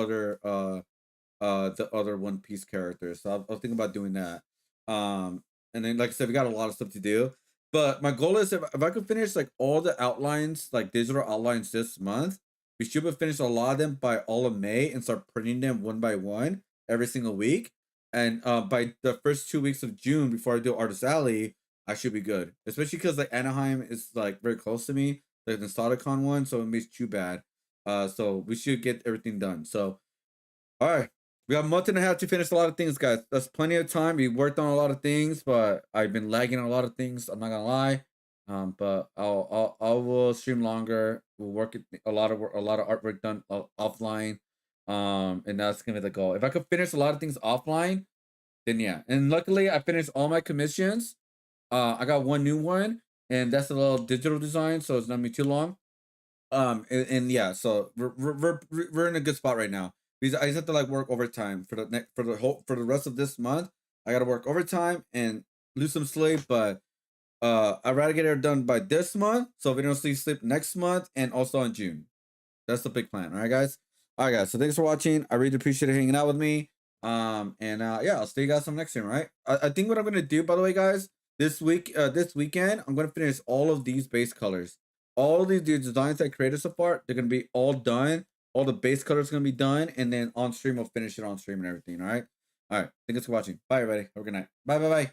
other One Piece characters. So I was thinking about doing that. And then like I said, we got a lot of stuff to do. But my goal is if I could finish like all the outlines, like digital outlines this month, we should have finished a lot of them by all of May and start printing them one by one every single week. And by the first 2 weeks of June, before I do Artist Alley, I should be good, especially because like Anaheim is like very close to me, like the StarCon one, so it makes too bad. So we should get everything done. So, all right, we got a month and a half to finish a lot of things, guys. That's plenty of time. We worked on a lot of things, but I've been lagging on a lot of things. I'm not gonna lie. But I will stream longer. We'll work a lot of artwork done offline. And that's gonna be the goal. If I could finish a lot of things offline, then yeah. And luckily, I finished all my commissions. I got one new one, and that's a little digital design, so it's not gonna be too long. And yeah, so we're in a good spot right now because I just have to like work overtime for the rest of this month. I gotta work overtime and lose some sleep, but I'd rather get it done by this month, so we don't sleep next month and also in June. That's the big plan. All right, guys. All right, guys. So thanks for watching. I really appreciate hanging out with me. Yeah, I'll see you guys on next time. Right. I think what I'm gonna do, by the way, guys. This weekend, I'm gonna finish all of these base colors. All of these designs I created so far, they're gonna be all done. All the base colors are gonna be done, and then on stream, we'll finish it on stream and everything. All right. Thanks for watching. Bye, everybody. Have a good night. Bye.